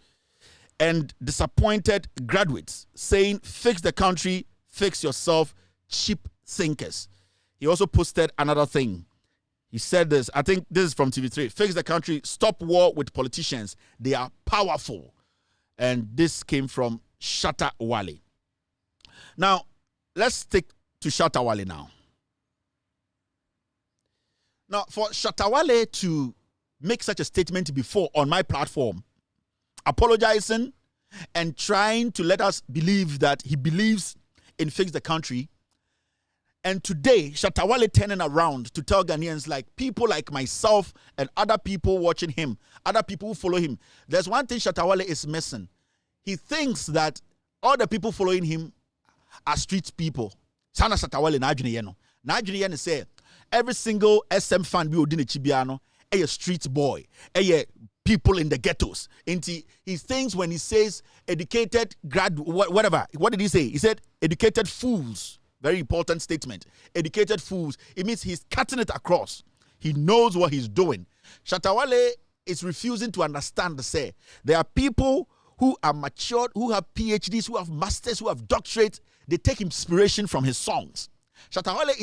and disappointed graduates saying, fix the country, fix yourself, cheap thinkers. He also posted another thing. He said this, I think this is from TV3. Fix the country, stop war with politicians. They are powerful. And this came from Shatta Wale. Now, let's stick to Shatta Wale now. Now, for Shatta Wale to make such a statement before on my platform, apologizing and trying to let us believe that he believes in Fix the Country, and today, Shatta Wale turning around to tell Ghanaians, like people like myself and other people watching him, other people who follow him, there's one thing Shatta Wale is missing. He thinks that all the people following him are street people. Sana Shatta Wale na adwene ye no. Na adwene ye ne say every single SM fan bi odi ne chibiano a street boy, a people in the ghettos. And he thinks when he says educated whatever, what did he say? He said educated fools. Very important statement. Educated fools. It means he's cutting it across. He knows what he's doing. Shatta Wale is refusing to understand say there are people who are matured, who have PhDs, who have masters, who have doctorates. They take inspiration from his songs. Shatta Wale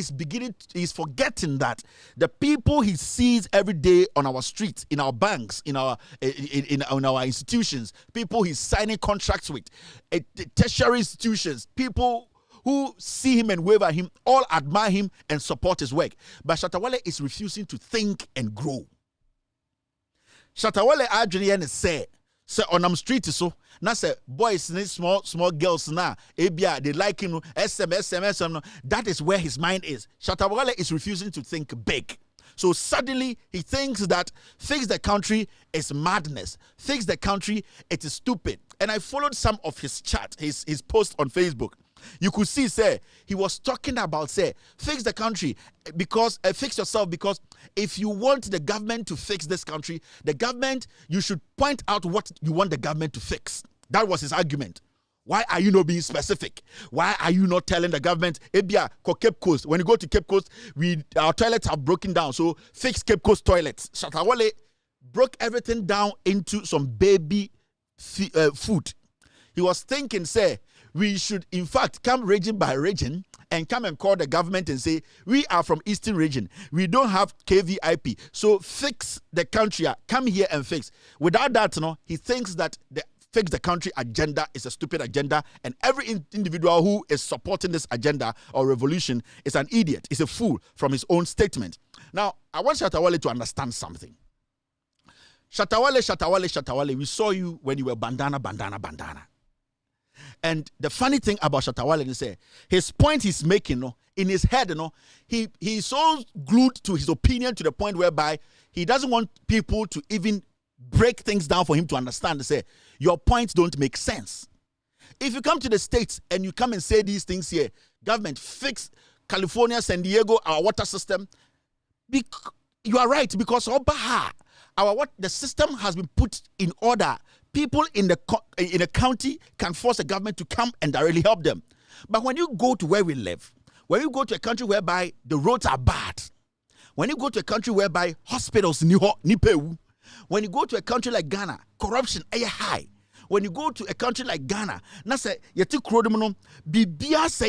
is forgetting that the people he sees every day on our streets, in our banks, in our institutions, people he's signing contracts with, tertiary institutions, people who see him and wave at him, all admire him and support his work. But Shatta Wale is refusing to think and grow. Shatta Wale adwene say on am street so na say boys small girls na ebia they like him SMS that is where his mind is. Shatta Wale is refusing to think big. So suddenly he thinks that fix the country is madness. Fix the country, it is stupid. And I followed some of his chat, his post on Facebook. You could see, he was talking about, fix the country because, fix yourself, because if you want the government to fix this country, you should point out what you want the government to fix. That was his argument. Why are you not being specific? Why are you not telling the government, Ebia, Cape Coast, when you go to Cape Coast, our toilets have broken down, so fix Cape Coast toilets. Shatta Wale broke everything down into some baby food. He was thinking, we should, in fact, come region by region and come and call the government and say, we are from Eastern region. We don't have KVIP. So fix the country. Come here and fix. Without that, he thinks that the fix the country agenda is a stupid agenda, and every individual who is supporting this agenda or revolution is an idiot, is a fool from his own statement. Now, I want Shatta Wale to understand something. Shatta Wale, we saw you when you were bandana. And the funny thing about Shatta Wale is his point he's making, in his head, he's so glued to his opinion to the point whereby he doesn't want people to even break things down for him to understand. Your points don't make sense. If you come to the States and you come and say these things here, government, fix California, San Diego, our water system, you are right, because the system has been put in order. People in the county can force the government to come and directly help them. But when you go to where we live, when you go to a country whereby the roads are bad, when you go to a country whereby hospitals nipewu, when you go to a country like Ghana, corruption is high. When you go to a country like Ghana,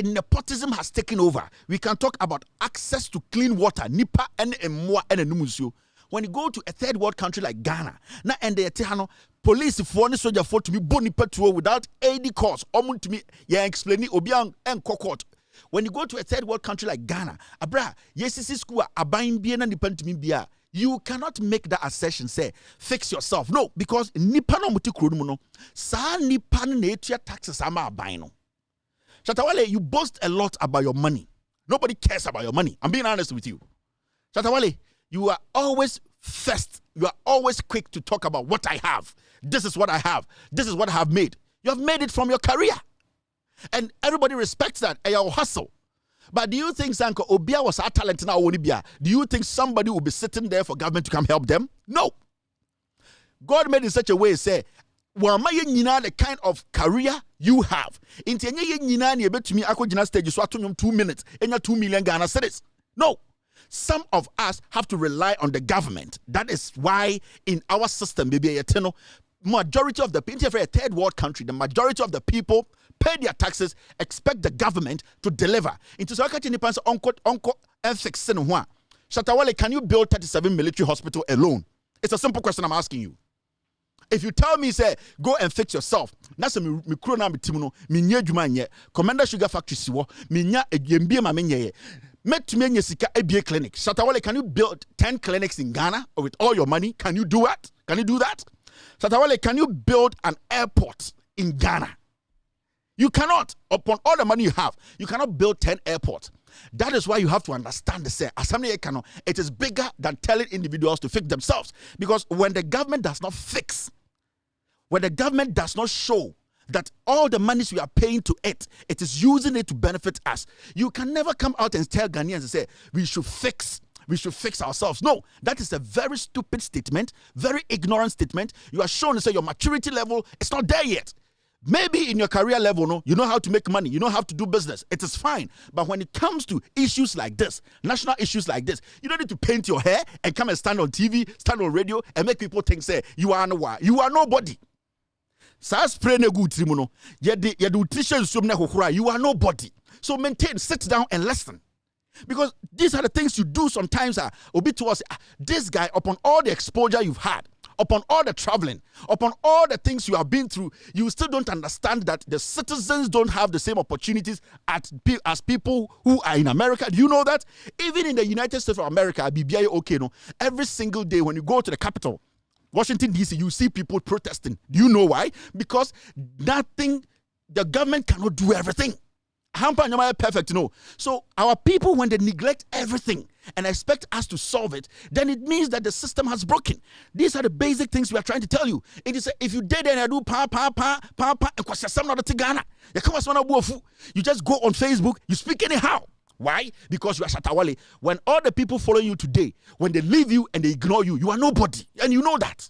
nepotism has taken over. We can talk about access to clean water, nipa and mwa and numusio. When you go to a third world country like Ghana, na and the police for any soldier for to be boni petrol without AD cost, to me, explain obiang and court. When you go to a third world country like Ghana, abra, yes, school abayin bien and depend to me bia. You cannot make that assertion, fix yourself. No, because nipa no muti krudumo sa nipa ne etua taxes ama abayin. Shatta Wale, you boast a lot about your money. Nobody cares about your money. I'm being honest with you. Shatta Wale, you are always first. You are always quick to talk about what I have. This is what I have. This is what I have made. You have made it from your career. And everybody respects that. And your hustle. But do you think Sanko Obia was a talent now? Do you think somebody will be sitting there for government to come help them? No. God made in such a way, the kind of career you have. In 2 minutes, and 2 million Ghana cedis. No. Some of us have to rely on the government. That is why in our system, majority of the people, for a third world country, the majority of the people pay their taxes, expect the government to deliver. Into uncle and fix. Shatta Wale, can you build 37 military hospital alone? It's a simple question I'm asking you. If you tell me, go and fix yourself. That's a Commander Sugar Factory siwo. Minya ejembie ma menye. Met me sika ebie clinic. Shatta Wale, can you build 10 clinics in Ghana with all your money? Can you do that? Can you do that? Shatta Wale, can you build an airport in Ghana? You cannot. Upon all the money you have, you cannot build 10 airports. That is why you have to understand it is bigger than telling individuals to fix themselves. Because when the government does not fix, when the government does not show that all the monies we are paying to it is using it to benefit us. You can never come out and tell Ghanaians and say, we should fix ourselves. No, that is a very stupid statement, very ignorant statement. You are shown to say your maturity level is not there yet. Maybe in your career level, no, you know how to make money, you know how to do business. It is fine. But when it comes to issues like this, national issues like this, you don't need to paint your hair and come and stand on TV, stand on radio, and make people think, say, you are nobody. You are nobody. So maintain, sit down and listen. Because these are the things you do sometimes. This guy, upon all the exposure you've had, upon all the traveling, upon all the things you have been through, you still don't understand that the citizens don't have the same opportunities as people who are in America. Do you know that? Even in the United States of America, every single day when you go to the Capitol, Washington, D.C., you see people protesting. Do you know why? Because the government cannot do everything. Perfect, no. So our people, when they neglect everything and expect us to solve it, then it means that the system has broken. These are the basic things we are trying to tell you. It is if you did and do you just go on Facebook, you speak anyhow. Why? Because you are Shatta Wale. When all the people following you today, when they leave you and they ignore you, you are nobody. And you know that.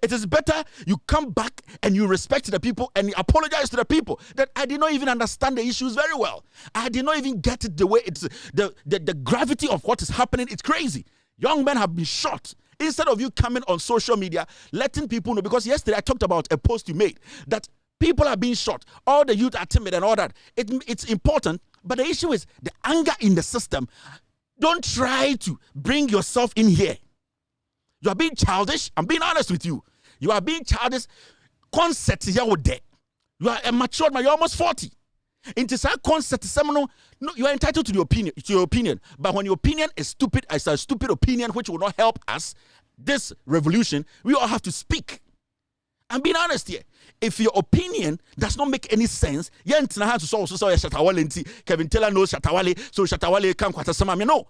It is better you come back and you respect the people and you apologize to the people that I did not even understand the issues very well. I did not even get it the way it's the gravity of what is happening. It's crazy. Young men have been shot. Instead of you coming on social media, letting people know, because yesterday I talked about a post you made that people are being shot. All the youth are timid and all that. It's important. But the issue is the anger in the system. Don't try to bring yourself in here. You are being childish. I'm being honest with you. You are being childish. Concept is your day. You are a matured man. You're almost 40. Into that concept, no, you are entitled to your opinion. But when your opinion is stupid, it's a stupid opinion which will not help us, this revolution, we all have to speak. I'm being honest here. If your opinion does not make any sense, Kevin Taylor knows Shatta Wale, so Shatta Wale can't quite some. No,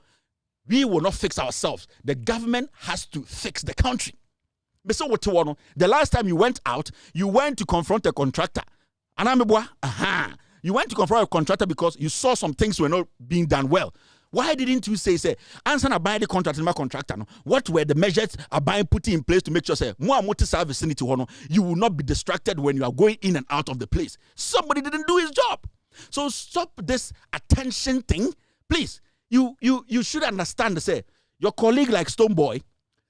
we will not fix ourselves. The government has to fix the country. The last time you went out, you went to confront a contractor. You went to confront a contractor because you saw some things were not being done well. Why didn't you say, answer na buy the contract in my contractor? No? What were the measures buying put in place to make sure, you will not be distracted when you are going in and out of the place? Somebody didn't do his job. So stop this attention thing. Please, you should understand, your colleague like Stoneboy,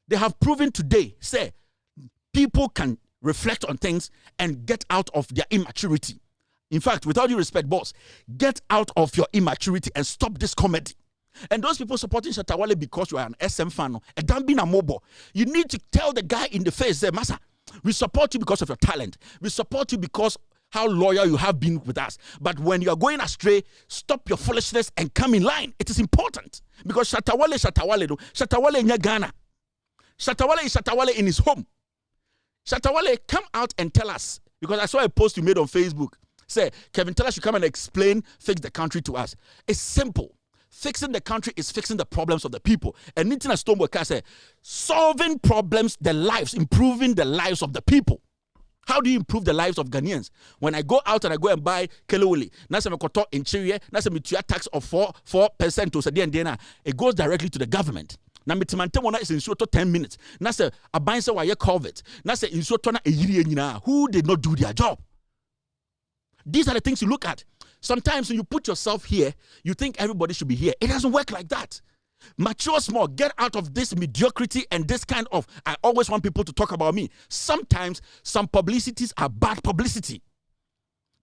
they have proven today, people can reflect on things and get out of their immaturity. In fact, with all due respect, boss, get out of your immaturity and stop this comedy. And those people supporting Shatta Wale because you are an SM fan, and don't be a mobile. You need to tell the guy in the face, say, Massa, we support you because of your talent. We support you because how loyal you have been with us. But when you are going astray, stop your foolishness and come in line. It is important. Because Shatta Wale in Ghana. Shatta Wale is Shatta Wale in his home. Shatta Wale, come out and tell us. Because I saw a post you made on Facebook. Say, Kevin Taylor should come and explain, fix the country to us. It's simple. Fixing the country is fixing the problems of the people. And Nitina Stoneboy say, solving problems, improving the lives of the people. How do you improve the lives of Ghanaians? When I go out and I go and buy kelewele, nasemekoto in Chile, nasemetua tax of 4% to Sadiana, it goes directly to the government. Na mitimante wona is in 10 minutes. Nase abanse wa ye COVID. Nase in na eyiri nyina. Who did not do their job? These are the things you look at. Sometimes when you put yourself here, you think everybody should be here. It doesn't work like that. Mature small. Get out of this mediocrity and this kind of, I always want people to talk about me. Sometimes some publicities are bad publicity.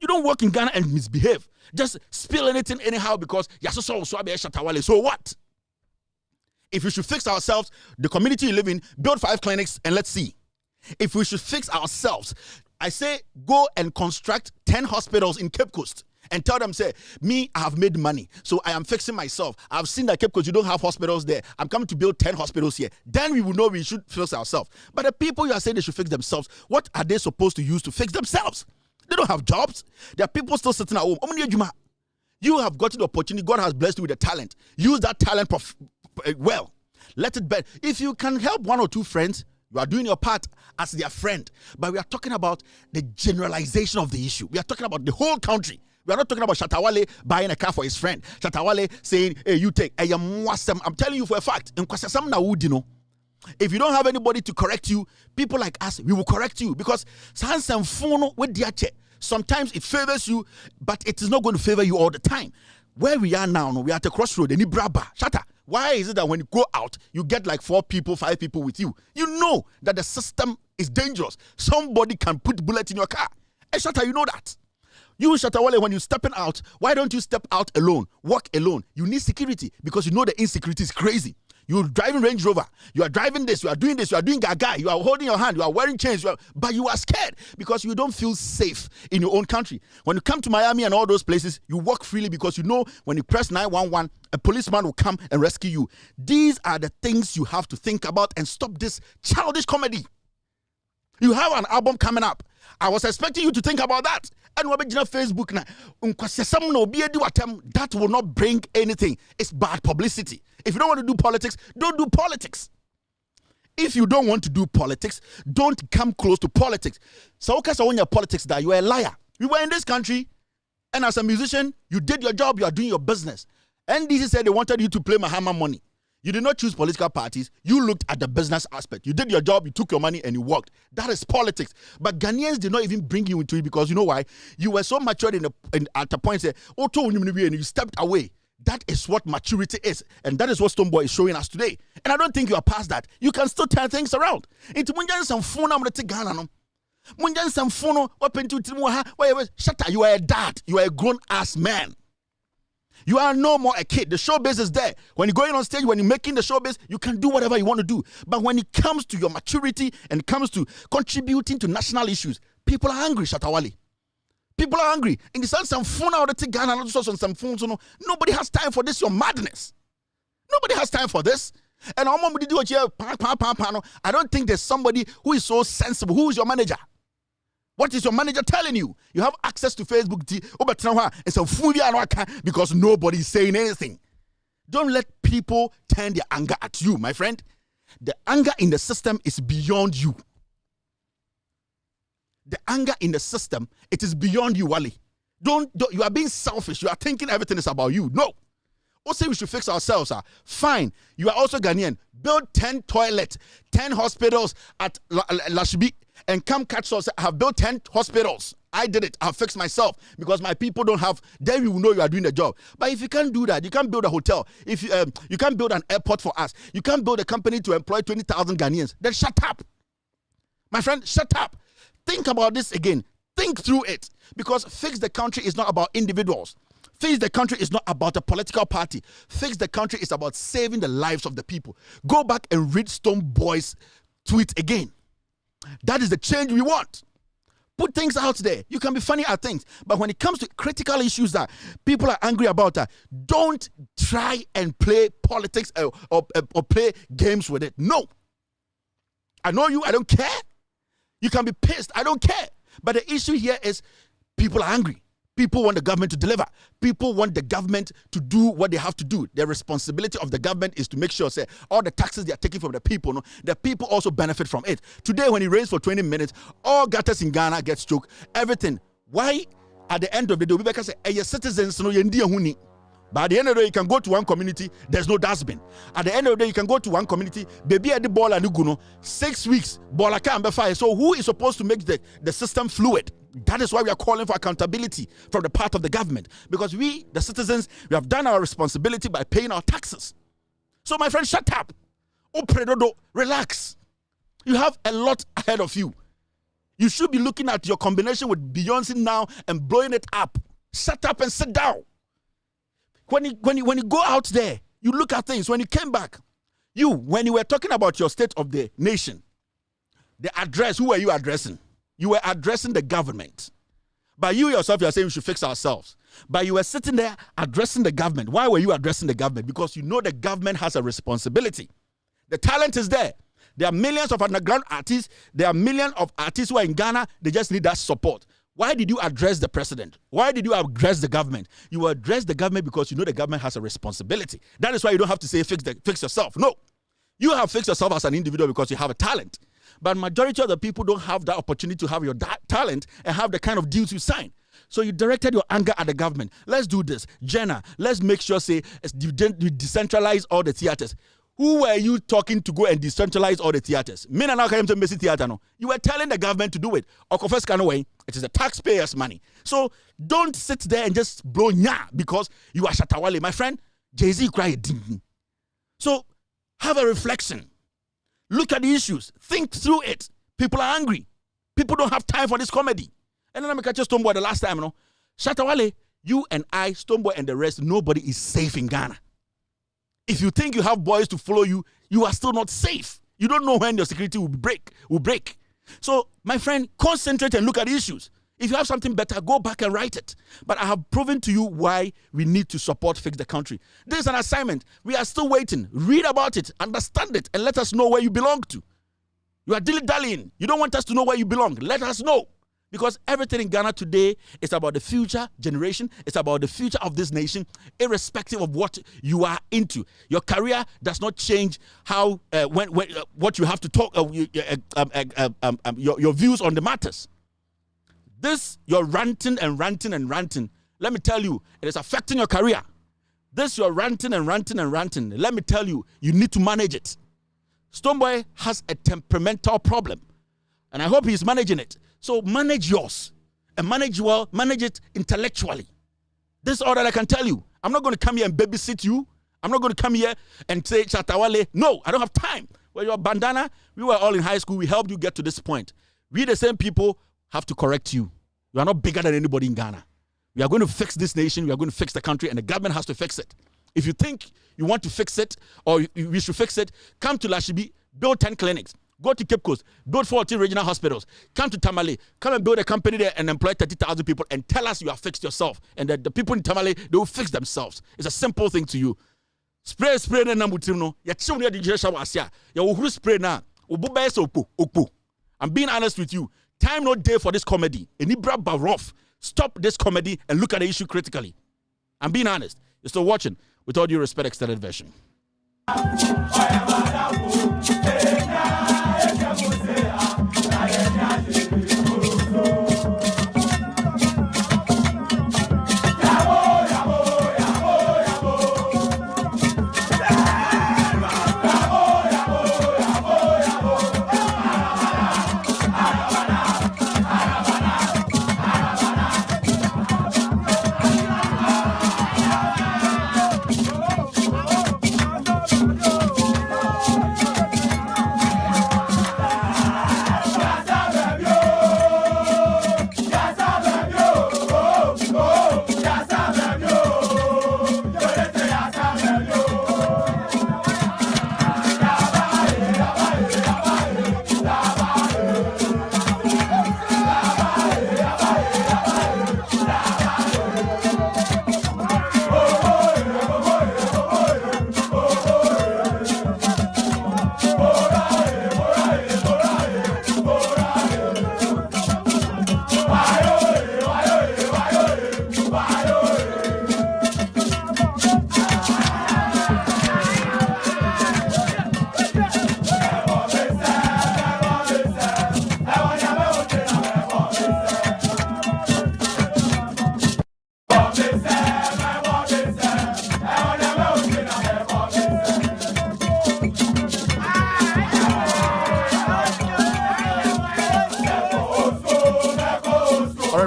You don't work in Ghana and misbehave. Just spill anything anyhow because so what? If we should fix ourselves, the community you live in, build 5 clinics and let's see. If we should fix ourselves, I say go and construct 10 hospitals in Cape Coast and tell them, say, me, I have made money, so I am fixing myself. I've seen that Cape Coast, you don't have hospitals there. I'm coming to build 10 hospitals here. Then we will know we should fix ourselves. But the people you are saying they should fix themselves, what are they supposed to use to fix themselves? They don't have jobs. There are people still sitting at home. You have gotten the opportunity. God has blessed you with a talent. Use that talent well. Let it be. If you can help 1 or 2 friends, You are doing your part as their friend. But we are talking about the generalization of the issue. We are talking about the whole country. We are not talking about Shatta Wale buying a car for his friend. Shatta Wale saying, hey, you take. I'm telling you for a fact. If you don't have anybody to correct you, people like us, we will correct you. Because sometimes it favors you, but it is not going to favor you all the time. Where we are now, we are at a crossroad. Shatta, why is it that when you go out, you get like 4 people, 5 people with you? You know that the system is dangerous. Somebody can put bullet in your car. Hey, Shatta, you know that. You, Shatta Wale, when you're stepping out, why don't you step out alone? Walk alone. You need security because you know the insecurity is crazy. You're driving Range Rover. You are driving this. You are doing this. You are doing gaga. You are holding your hand. You are wearing chains. But you are scared because you don't feel safe in your own country. When you come to Miami and all those places, you walk freely because you know when you press 911, a policeman will come and rescue you. These are the things you have to think about and stop this childish comedy. You have an album coming up. I was expecting you to think about that. And we're on Facebook now. That will not bring anything. It's bad publicity. If you don't want to do politics, don't do politics. If you don't want to do politics, don't come close to politics. So when you're politics, that you are a liar. You were in this country, and as a musician, you did your job. You are doing your business. NDC said they wanted you to play Mahama money. You did not choose political parties. You looked at the business aspect. You did your job, you took your money, and you worked. That is politics. But Ghanaians did not even bring you into it because you know why? You were so matured at the point that you stepped away. That is what maturity is. And that is what Stonebwoy is showing us today. And I don't think you are past that. You can still turn things around. Shatta, you are a dad. You are a grown-ass man. You are no more a kid. The showbiz is there. When you're going on stage, when you're making the showbiz, you can do whatever you want to do. But when it comes to your maturity and it comes to contributing to national issues, people are angry, Shatta Wale. People are angry. In the sense, some phone out of Ghana and also some phones. Nobody has time for this. Your madness. Nobody has time for this. And I don't think there's somebody who is so sensible. Who is your manager? What is your manager telling you? You have access to Facebook because nobody is saying anything. Don't let people turn their anger at you, my friend. The anger in the system is beyond you. The anger in the system, it is beyond you, Wale. Don't you are being selfish. You are thinking everything is about you. No. Also, we should fix ourselves. Fine. You are also Ghanaian. Build 10 toilets, 10 hospitals at Lashibi, and come catch us. I have built 10 hospitals. I did it. I've fixed myself because my people don't have. Then you will know you are doing the job. But if you can't do that, you can't build a hotel. If you can't build an airport for us, you can't build a company to employ 20,000 Ghanaians. Then shut up, my friend. Shut up. Think about this again. Think through it. Because fix the country is not about individuals. Fix the country is not about a political party. Fix the country is about saving the lives of the people. Go back and read Stonebwoy's tweet again. That is the change we want. Put things out there. You can be funny at things. But when it comes to critical issues that people are angry about, don't try and play politics or play games with it. No. I know you. I don't care. You can be pissed. I don't care. But the issue here is people are angry. People want the government to deliver. People want the government to do what they have to do. The responsibility of the government is to make sure, say, all the taxes they are taking from the people, the people also benefit from it. Today, when it rains for 20 minutes, all gutters in Ghana get choked. Everything. Why? At the end of the day, we say, hey, your citizens, but at the end of the day, you can go to one community, there's no dustbin. At the end of the day, you can go to one community, baby at the ball and you 6 weeks, ball can't be fire. So who is supposed to make the system fluid? That is why we are calling for accountability from the part of the government. Because we, the citizens, we have done our responsibility by paying our taxes. So my friend, shut up. Relax. You have a lot ahead of you. You should be looking at your combination with Beyonce now and blowing it up. Shut up and sit down. When you go out there, you look at things. When you came back, when you were talking about your state of the nation, the address, who were you addressing? You were addressing the government. But you yourself, you are saying we should fix ourselves. But you were sitting there addressing the government. Why were you addressing the government? Because you know the government has a responsibility. The talent is there. There are millions of underground artists. There are millions of artists who are in Ghana. They just need that support. Why did you address the president? Why did you address the government? You address the government because you know the government has a responsibility. That is why you don't have to say fix yourself. No. You have fixed yourself as an individual because you have a talent. But majority of the people don't have that opportunity to have your talent and have the kind of deals you sign. So you directed your anger at the government. Let's do this. Jenna, let's make sure, say, you decentralize all the theaters. Who were you talking to go and decentralize all the theaters? Me and I came to Messi Theater. No, you were telling the government to do it. It is the taxpayers' money. So don't sit there and just blow nya because you are Shatta Wale, my friend. Jay-Z cried. So have a reflection. Look at the issues. Think through it. People are angry. People don't have time for this comedy. And then I catch Stoneboy the last time, you know. Shatta Wale, you and I, Stoneboy and the rest, nobody is safe in Ghana. If you think you have boys to follow you, you are still not safe. You don't know when your security will break. So, my friend, concentrate and look at the issues. If you have something better, go back and write it. But I have proven to you why we need to support Fix the Country. This is an assignment. We are still waiting. Read about it, understand it, and let us know where you belong to. You are dilly-dallying. You don't want us to know where you belong. Let us know. Because everything in Ghana today is about the future generation. It's about the future of this nation, irrespective of what you are into. Your career does not change how what you have to talk, your views on the matters. This, you're ranting and ranting and ranting. Let me tell you, it is affecting your career. This, you're ranting and ranting and ranting. Let me tell you, you need to manage it. Stoneboy has a temperamental problem, and I hope he's managing it. So manage yours and manage well, manage it intellectually. This is all that I can tell you. I'm not going to come here and babysit you. I'm not going to come here and say, Shatta Wale. No, I don't have time. Well, your bandana, we were all in high school. We helped you get to this point. We, the same people, have to correct you. You are not bigger than anybody in Ghana. We are going to fix this nation. We are going to fix the country, and the government has to fix it. If you think you want to fix it or we should fix it, come to Lashibi, build 10 clinics. Go to Cape Coast, build 14 regional hospitals. Come to Tamale, come and build a company there and employ 30,000 people and tell us you have fixed yourself. And that the people in Tamale, they will fix themselves. It's a simple thing to you. Spray na namutino. Ya chimney di jesha wasia. Ya uhuru spray na. Ububa eso opo. I'm being honest with you. Time no day for this comedy. Enibra Baroff. Stop this comedy and look at the issue critically. I'm being honest. You're still watching. With all due respect, extended version.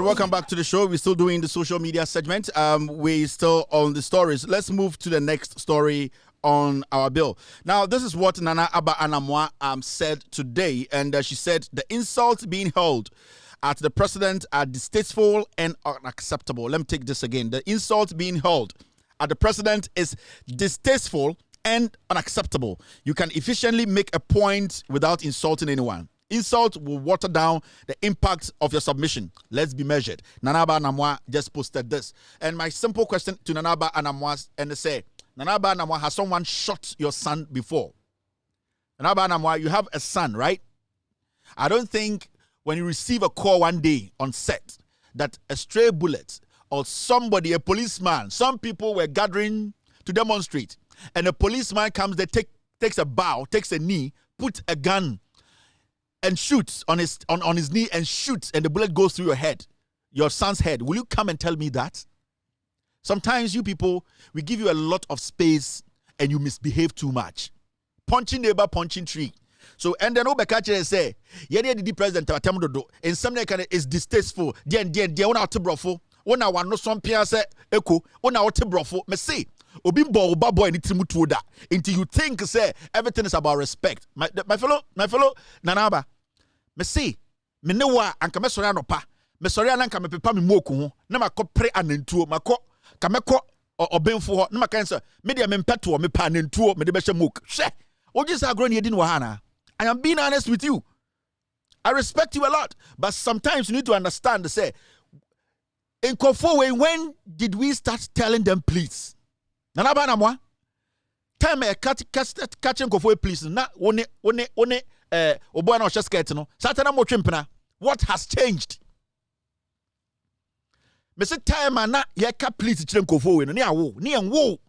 Welcome back to the show. We're still doing the social media segment. We're still on the stories. Let's move to the next story on our bill. Now, this is what Nana Aba Anamwa said today, and she said the insults being hurled at the president are distasteful and unacceptable. Let me take this again. The insults being hurled at the president is distasteful and unacceptable. You can efficiently make a point without insulting anyone. Insult will water down the impact of your submission. Let's be measured. Nanaba Anamwa just posted this. And my simple question to Nanaba Anamwa and they say, Nanaba Anamwa, has someone shot your son before? Nanaba Anamwa, you have a son, right? I don't think when you receive a call one day on set that a stray bullet or somebody, a policeman, some people were gathering to demonstrate, and a policeman comes, they takes a bow, takes a knee, put a gun and shoots on his knee and shoots and the bullet goes through your head, your son's head, will you come and tell me that? Sometimes you people, we give you a lot of space and you misbehave too much. Punching neighbor, punching tree. So, and then Obekache say, the president in some kind is distasteful. One out brofo. One hour no some say echo. 1 hour brofo. Me say, Obimbo Oba ni timutu da. Until you think say everything is about respect. My fellow Nanaba. Me say, me ne wa anka me sori anopa. Me sori anka me pepa me moku ho. Na makọ pre anentuo makọ kameko obenfo ho. Na makanse me dia me mpeto me pa anentuo me de be hye moku. Hwe. Oji sa agro ni edi no hana. I am being honest with you. I respect you a lot, but sometimes you need to understand. Say, in Kofowe, when did we start telling them please? Nanaba na mwa. Time catching Kofowe please. Na one obo na oshesket no. Satana mo twimpena. What has changed? Me say time na yeka please chire Kofowe no. Ni awo, ni enwo.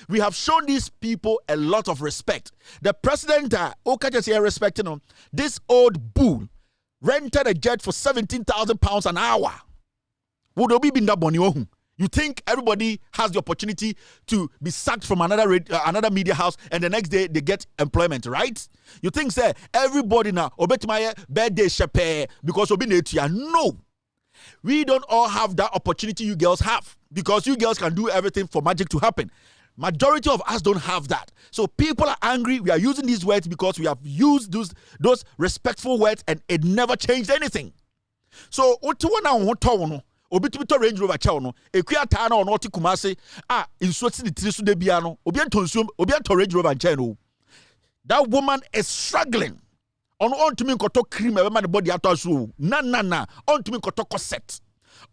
We have shown these people a lot of respect. The president, Okaja say respecting him. This old bull rented a jet for £17,000 an hour. Would Obi be that? You think everybody has the opportunity to be sacked from another media house and the next day they get employment, right? You think, say, everybody now, Obetmaya birthday shepe because Obi Netia. No. We don't all have that opportunity you girls have because you girls can do everything for magic to happen. Majority of us don't have that. So people are angry. We are using these words because we have used those respectful words and it never changed anything. So Obitubito Range Rover Chauno, Equiatana or Naughty Kumase, in Switzerland, Trisu de Biano, Obianto Range Rover Channel. That woman is struggling. On to me koto cream, every body at us. Na. On to me koto corset.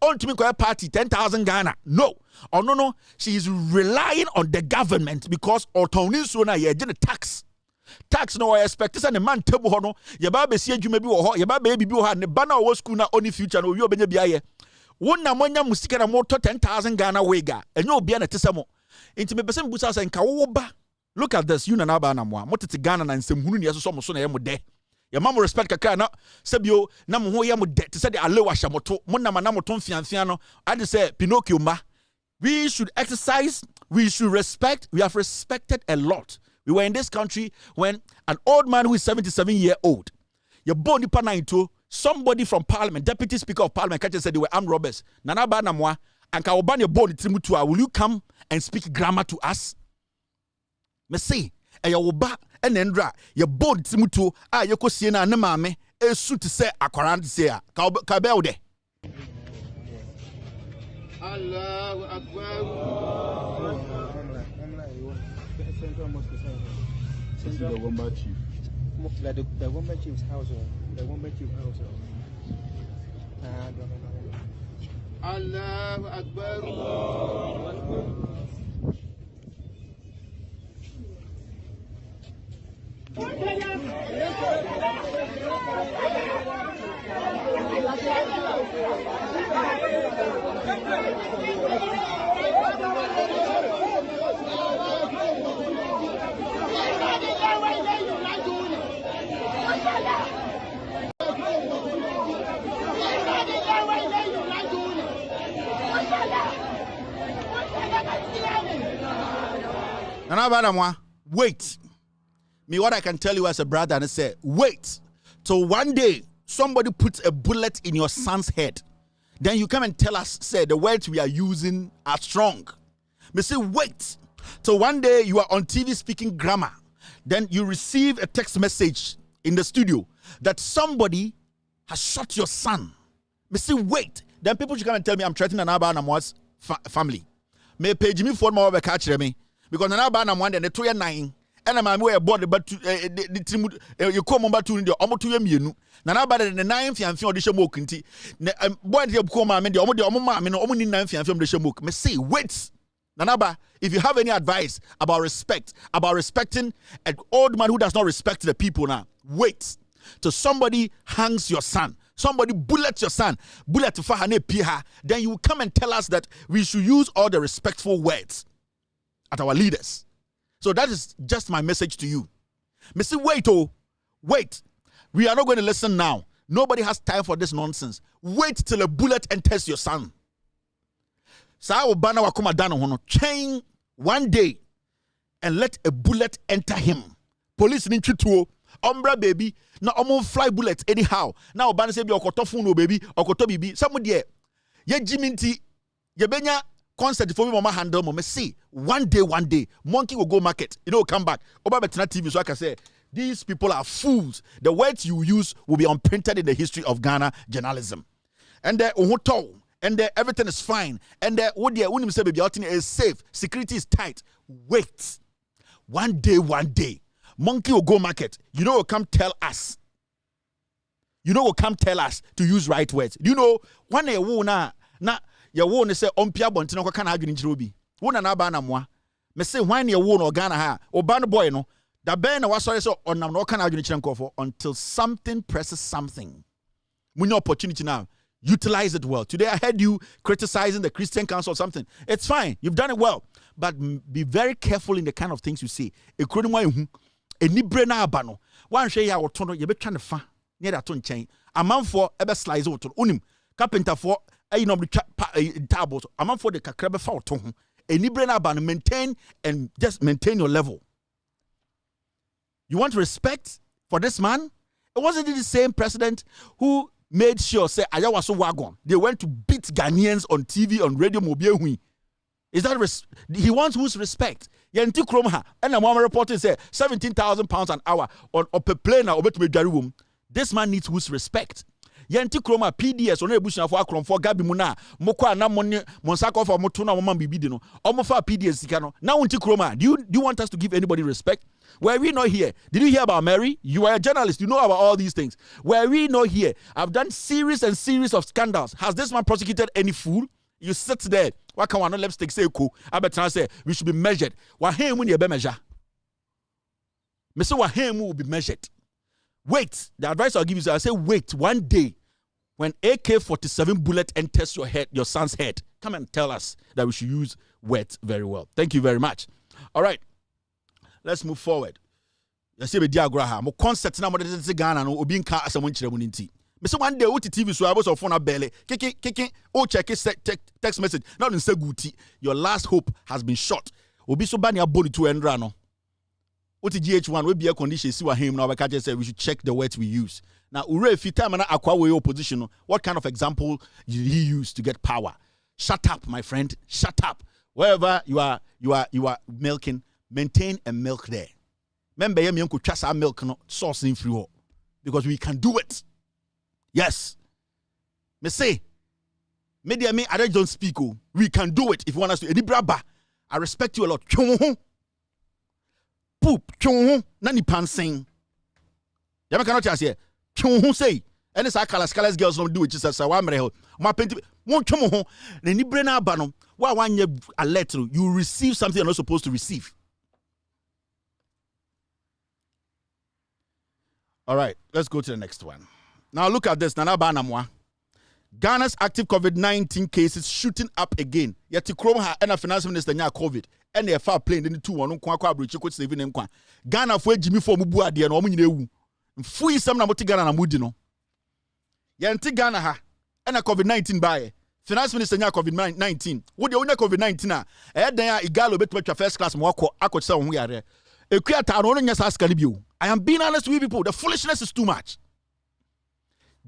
On to me ko party 10,000 Ghana. No. Oh no. She is relying on the government because autonomy so na ye tax. Tax no I expect this and the man table hono. Ye ba be sie dwuma bi wo ho. Ye ba baby bi wo ha ne ba na wo school na only future no wi obenya biaye. Won na monya musika na moto 10,000 Ghana wega. Enyo obi na tesamo. Inti me pese mbusa say nka wo ba. Look at this, you na na ba na mo. Motete Ghana na nsem ne so so na ye mo de. Your mama respect kakra na sebio na mo ho ye mo de te se de alewa hyamoto mo na moto mfianfia no I say Pinocchio ma. We should exercise, we should respect. We have respected a lot. We were in this country when an old man who is 77-year-old, your boni panaito, somebody from parliament, deputy speaker of parliament, said they were armed robbers. Nana ba na moa anka oba ne boni trimutua. Will you come and speak grammar to us? Me say oba enendra ye bold timuto a yekosie na ne maame esu te se akwara se a ka be wo de Allahu Akbar. The Wombat Chief. The Wombat Chief's house. The Wombat Chief's house. Allahu Akbar. Allahu Akbar. Wait. Me, what I can tell you as a brother, and I say, wait till one day somebody puts a bullet in your son's head. Then you come and tell us, say, the words we are using are strong. Me say, wait till one day you are on TV speaking grammar. Then you receive a text message in the studio that somebody has shot your son. Me say, wait. Then people should come and tell me I'm threatening an Abba Namwa's family. Me page me for more catch me because an Abba Namwan and the 2 and 9. And I'm aware about but you come on back to the almost 2 years. Nana bad the 9th and film the Shamok. Boy, you come, I mean, the only 9th and film the Shamok. Me say, wait, Nanaba, if you have any advice about respect, about respecting an old man who does not respect the people now, wait till somebody hangs your son. Somebody bullets your son, bullet to Fahane Piha, then you will come and tell us that we should use all the respectful words at our leaders. So that is just my message to you. Mr. Wait. We are not going to listen now. Nobody has time for this nonsense. Wait till a bullet enters your son. Sa obana wakoma dano hono chain one day and let a bullet enter him. Police in chituo, umbra baby, na omo fly bullets anyhow. Now obana say be okoto phone baby, okoto bibi. Somebody ye jiminti ye benya concert for me mama handle mama say one day monkey will go market. You know come back. Oba betena TV so I can say these people are fools. The words you use will be unprinted in the history of Ghana journalism. And everything is fine. And when say baby is safe, security is tight. Wait. One day, monkey will go market. You know will come tell us. You know will come tell us to use right words. You know when a na ya wo say ompia bontino kwa kana adwene nchiro bi. Wo na ba na moa. Me say when ya wo no Ghana ha, oba no boy no. Da ben na wasori so onam no kana adwene nchire nkofo until something presses something. When your opportunity now, utilize it well. Today I heard you criticizing the Christian Council or something. It's fine. You've done it well. But be very careful in the kind of things you say. Ekroni wa ehu enibre na aba no. Wan hwe ya woto no ye betwa ne fa. Ne da to nchen. Amanfo ebe slice woto. Unim carpenter for no tables. Amanfo de kakra be fa woto ho. Enibre na aba no maintain and just maintain your level. You want respect for this man? It wasn't the same president who made sure say Ayawaso wagon. They went to beat Ghanaians on TV, on radio, mobile. Is that he wants whose respect? Yanti Kromha and a mama reporter say £17,000 an hour on per plane or to be room. This man needs whose respect. Yanti Kroma PDS on a bush for Akron for Gabi Muna, Mokwa na Monsako for Motuna Woman Bibidino, Omofa PDS Sikano. Now Unti Kroma, do you want us to give anybody respect? Were we not here? Did you hear about Mary? You are a journalist. You know about all these things. Were we not here? I've done series and series of scandals. Has this man prosecuted any fool? You sit there. Why can't one lipstick say cool? I better say we should be measured. Why him when you be measure? Mr. Wahim will be measured. Wait. The advice I'll give you is I say wait one day when AK-47 bullet enters your head, your son's head. Come and tell us that we should use words very well. Thank you very much. All right. Let's move forward. Let's see the diagram. Mo concept na mo de Ghana no obi nka asemo nkyere mu nti. Me say one day wo TV so I was on phone belly. Kiki o check text message. Now in say guti. Your last hope has been shot. Obi so ba ne aboli to endra no. What GH1 we be a condition see what him now we say we should check the words we use. Now ure if time na akwa we opposition. What kind of example did he use to get power? Shut up, my friend. Shut up. Wherever you are milking, maintain a milk there. Remember, you could trust our milk source in free because we can do it. Yes. Me say, media me I don't speak. We can do it if you want us to. Edi braba, I respect you a lot. Poop, nani pansing. Yama cannot just here. Say, and it's like colors girls don't do it. Just as I want my paint. Won't chomo. Then you bring up banom. Why one year a letter you receive something you're not supposed to receive. All right, let's go to the next one. Now look at this. Ghana's active COVID-19 cases shooting up again. Yet to Chrome and a finance minister nya COVID. And they far plane in the 2-1 kwa bridge could save in kwa. Ghana for Jimmy for Mubu adi and omu Fui some na moti Ghana na mudi no. Yanti Ghana ha and a COVID-19 by finance minister nya COVID-19. What the only COVID-19 na? Dan igalo betu first class mwako akot sa hu yare. Ekwata no nya sa skalibio. I am being honest with you people. The foolishness is too much.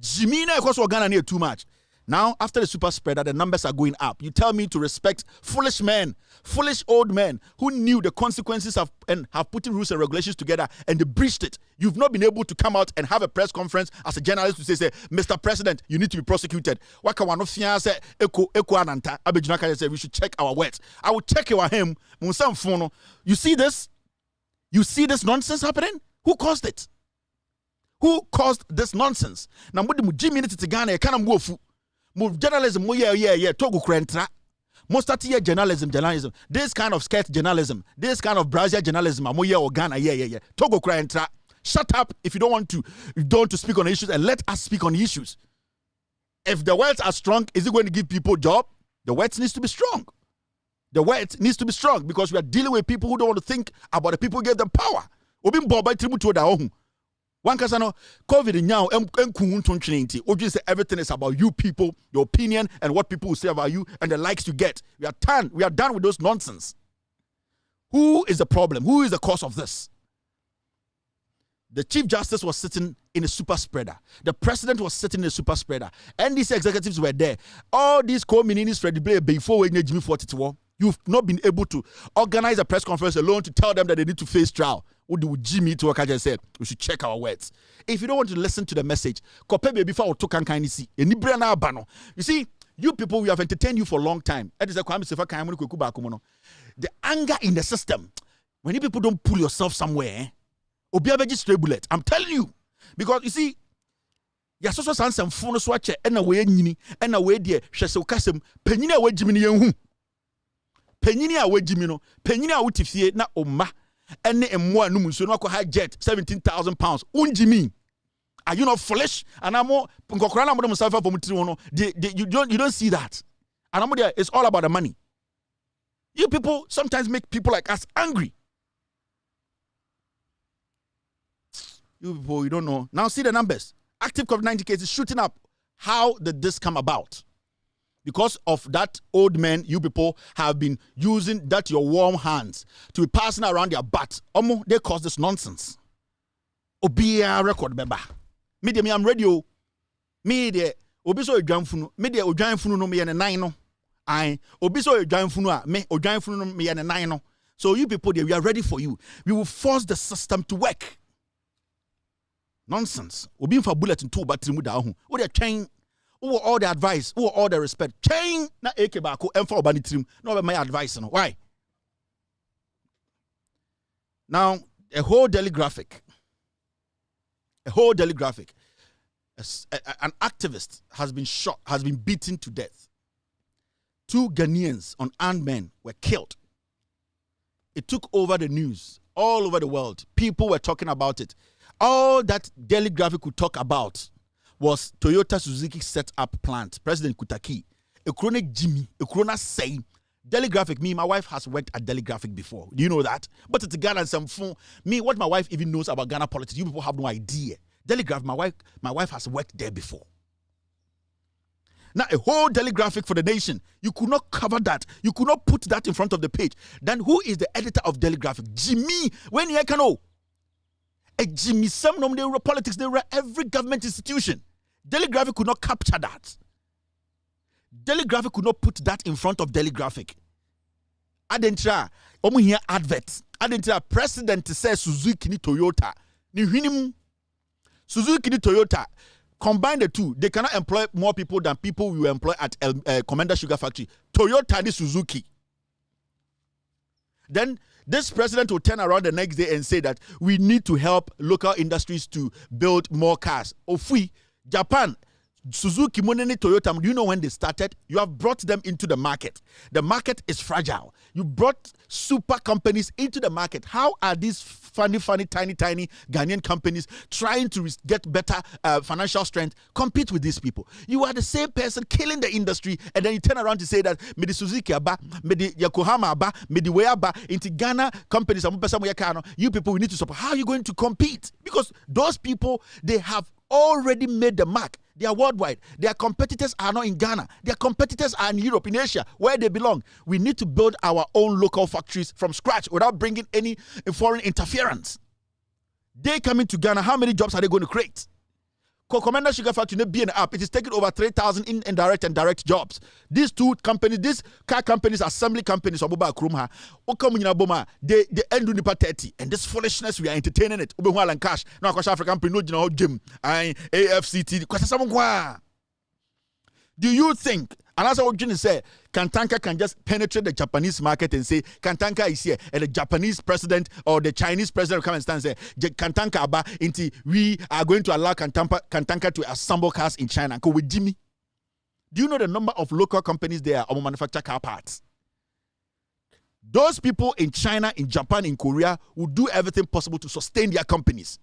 Jimina because Ghana near too much. Now, after the super spreader, the numbers are going up. You tell me to respect foolish men, foolish old men who knew the consequences of and have put rules and regulations together and they breached it. You've not been able to come out and have a press conference as a journalist to say, Mr. President, you need to be prosecuted. We should check our words. I will check our him. You see this? You see this nonsense happening? Who caused it? Who caused this nonsense? Now, what do Jimmy to Ghana? Can I move? Move journalism, Togo Krentra. Most of the journalism. This kind of sketch journalism, this kind of Brazil journalism, or Ghana, Togo Krentra. Shut up if you don't want to speak on issues and let us speak on issues. If the words are strong, is it going to give people job? The words needs to be strong. The words needs to be strong because we are dealing with people who don't want to think about the people who gave them power. One casano, COVID now, say everything is about you people, your opinion, and what people will say about you, and the likes you get. We are done with those nonsense. Who is the problem? Who is the cause of this? The Chief Justice was sitting in a super spreader. The President was sitting in a super spreader. And these executives were there. All these co-ministers before Jimmy 42. You've not been able to organize a press conference alone to tell them that they need to face trial. What do Jimmy to work? I just said we should check our words. If you don't want to listen to the message, before see. You see, you people, we have entertained you for a long time. The anger in the system. When you people don't pull yourself somewhere, bullet. I'm telling you. Because you see, ya so sans some phone swatch and away nyini and away dear Shesel Cassim, Penina away Jimmy Yahu. Penina away Jimmy no, Penina out if ye na oma, and more numus, no high jet, 17,000 pounds. Jimmy. Are you not foolish? And I'm more myself from you don't see that. And I'm there, it's all about the money. You people sometimes make people like us angry. You people, you don't know. Now see the numbers. Active COVID-19 cases shooting up. How did this come about? Because of that old man, you people have been using that your warm hands to be passing around their butt. They cause this nonsense. Obia record member. Me I'm radio. Me de obiso odwanfunu. Me de odwanfunu no me ye ne nan no. I obiso odwanfunu a me odwanfunu no me ye ne nan no. So you people there, we are ready for you. We will force the system to work. Nonsense. Obi for bulletin 2 battery mu da ho. Wo de train. Wo all the advice. Wo all the respect. Train na AK ba ko emfa obani trim. No be my advice no. Why? Now a whole daily graphic. An activist has been shot, has been beaten to death. 2 Ghanaians, unarmed men, were killed. It took over the news all over the world. People were talking about it. All that daily graphic could talk about was Toyota Suzuki set up plant. President Kutaki, a chronic Jimmy, a chronic say. Daily graphic, me, my wife has worked at daily graphic before. Do you know that? But it's Ghana and some phone. Me, what my wife even knows about Ghana politics, you people have no idea. Daily graphic, my wife has worked there before. Now, a whole daily graphic for the nation. You could not cover that. You could not put that in front of the page. Then who is the editor of daily graphic? Jimmy. When you can know. A Jimmy, some of them, they were politics. They were every government institution. Daily graphic could not capture that. Daily graphic could not put that in front of daily graphic. Adentra, omu here adverts. Adentra, president says Suzuki ni Toyota. Ni hinimu. Suzuki ni Toyota. Combine the two, they cannot employ more people than people we employ at Commander Sugar Factory. Toyota ni Suzuki. Then this president will turn around the next day and say that we need to help local industries to build more cars. Ofui, Japan, Suzuki, Monene, Toyota, do you know when they started? You have brought them into the market. The market is fragile. You brought super companies into the market. How are these funny, tiny Ghanaian companies trying to get better financial strength, compete with these people? You are the same person killing the industry, and then you turn around to say that me the Suzuki aba, me the Yokohama aba, me the way aba, into Ghana companies, you people, we need to support. How are you going to compete? Because those people, they have already made the mark. They are worldwide. Their competitors are not in Ghana. Their competitors are in Europe, in Asia, where they belong. We need to build our own local factories from scratch without bringing any foreign interference. They coming to Ghana, how many jobs are they going to create? Commander Sugar Factory, be an app. It is taking over 3,000 in indirect and direct jobs. These two companies, these car companies, assembly companies, they end on 30. And this foolishness, we are entertaining it. Cash. Now, African no gym. AFCT. Do you think, and as I was going to say, Kantanka can just penetrate the Japanese market and say, Kantanka is here, and the Japanese president or the Chinese president will come and stand and say, Kantanka aba, we are going to allow Kantanka to assemble cars in China. Go with Jimmy. Do you know the number of local companies there are manufacture car parts? Those people in China, in Japan, in Korea will do everything possible to sustain their companies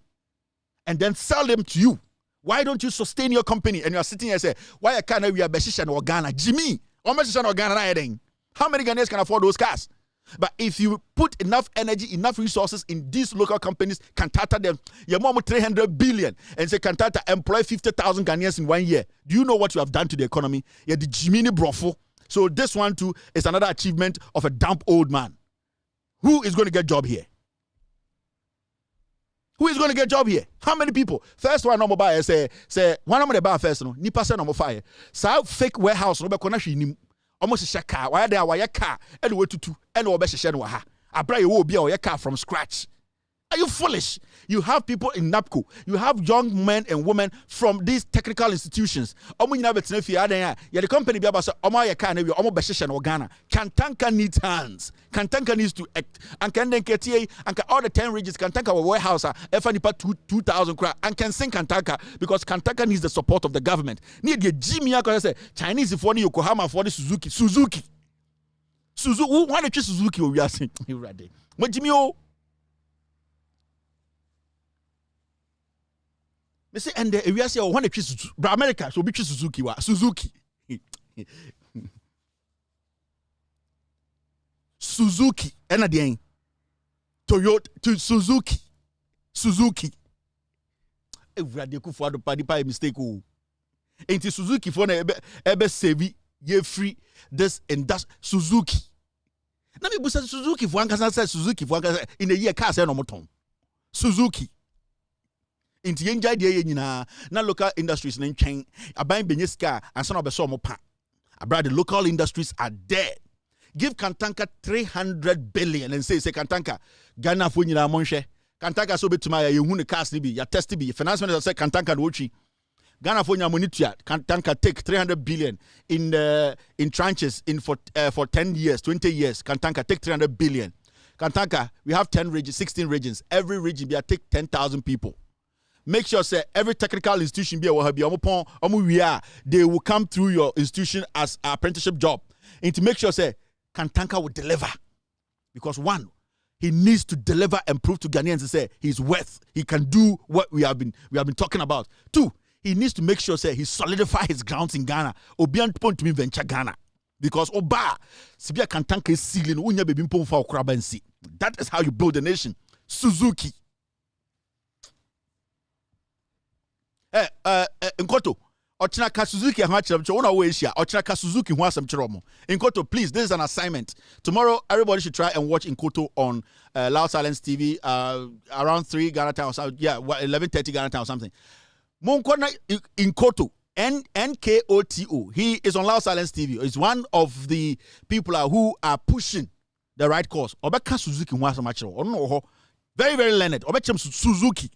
and then sell them to you. Why don't you sustain your company? And you are sitting here and say, why can't we have Beshishan or Ghana? Jimmy, how much is Ghana? How many Ghanaians can afford those cars? But if you put enough energy, enough resources in these local companies, Cantata them, your mom 300 billion, and say Cantata employ 50,000 Ghanaians in 1 year. Do you know what you have done to the economy? Yeah, the Jiminy Brofo. So this one too is another achievement of a dumb old man. Who is going to get job here? Who is going to get job here? How many people? First one, no buy say one of the buy first no. Nipa say no fire. So fake warehouse no be kona hwe almost a car. Why there why car and we tutu and we be no ha. Abra you will be a car from scratch. Are you foolish? You have people in NAPCO. You have young men and women from these technical institutions. The company be about Ghana. Kantanka needs hands. Kantanka needs to act. And can then get and all the 10 regions Kantanka warehouse F 2,000 crap and can sing Kantanka because Kantanka needs the support of the government. Need the Jimmy say Chinese for the Yokohama for the Suzuki. Suzuki. Why don't you Suzuki we are saying ready? What Jimmy me say and we are say oh when the America so be Suzuki wa Suzuki Suzuki and again Toyota to Suzuki every ku for the party by mistake oh enti Suzuki for na ebe save ye free this and that Suzuki na me busa Suzuki for anka say Suzuki for anka in a year car say no moton Suzuki inti yenja de ye nyina na local industries na ntwen aban benyeska ansa na obeso mo pa abra the local industries are there. Give Kantanka 300 billion and say Kantanka Ghana fo nyina mo nhwe Kantanka so betuma ya yehu ne cars ni bi ya test bi finance minister say Kantanka no chi Ghana for nyamonitua Kantanka take 300 billion in tranches in for 10 years 20 years Kantanka take 300 billion. Kantanka we have 10 regions 16 regions, every region be take 10,000 people. Make sure say every technical institution be they will come through your institution as an apprenticeship job. And to make sure say Kantanka will deliver. Because one, he needs to deliver and prove to Ghanaians to say he's worth. He can do what we have been talking about. Two, he needs to make sure say he solidify his grounds in Ghana. Obian point to me venture Ghana. Because Oba, Sibia Kantanka is sealing unya baby for Krabansi. That is how you build a nation. Suzuki. Nkoto Ochinaka Suzuki ona we share Ochinaka Suzuki ho asem chiromo. Nkoto, please, this is an assignment. Tomorrow everybody should try and watch Nkoto on Loud Silence TV around 3 Ghana time or so, 11:30 Ghana time or something. Monkona Nkoto NKOTO. He is on Loud Silence TV. He's one of the people who are pushing the right cause. Obeka Suzuki ho asem chiro. Ono very very learned. Obechem Suzuki.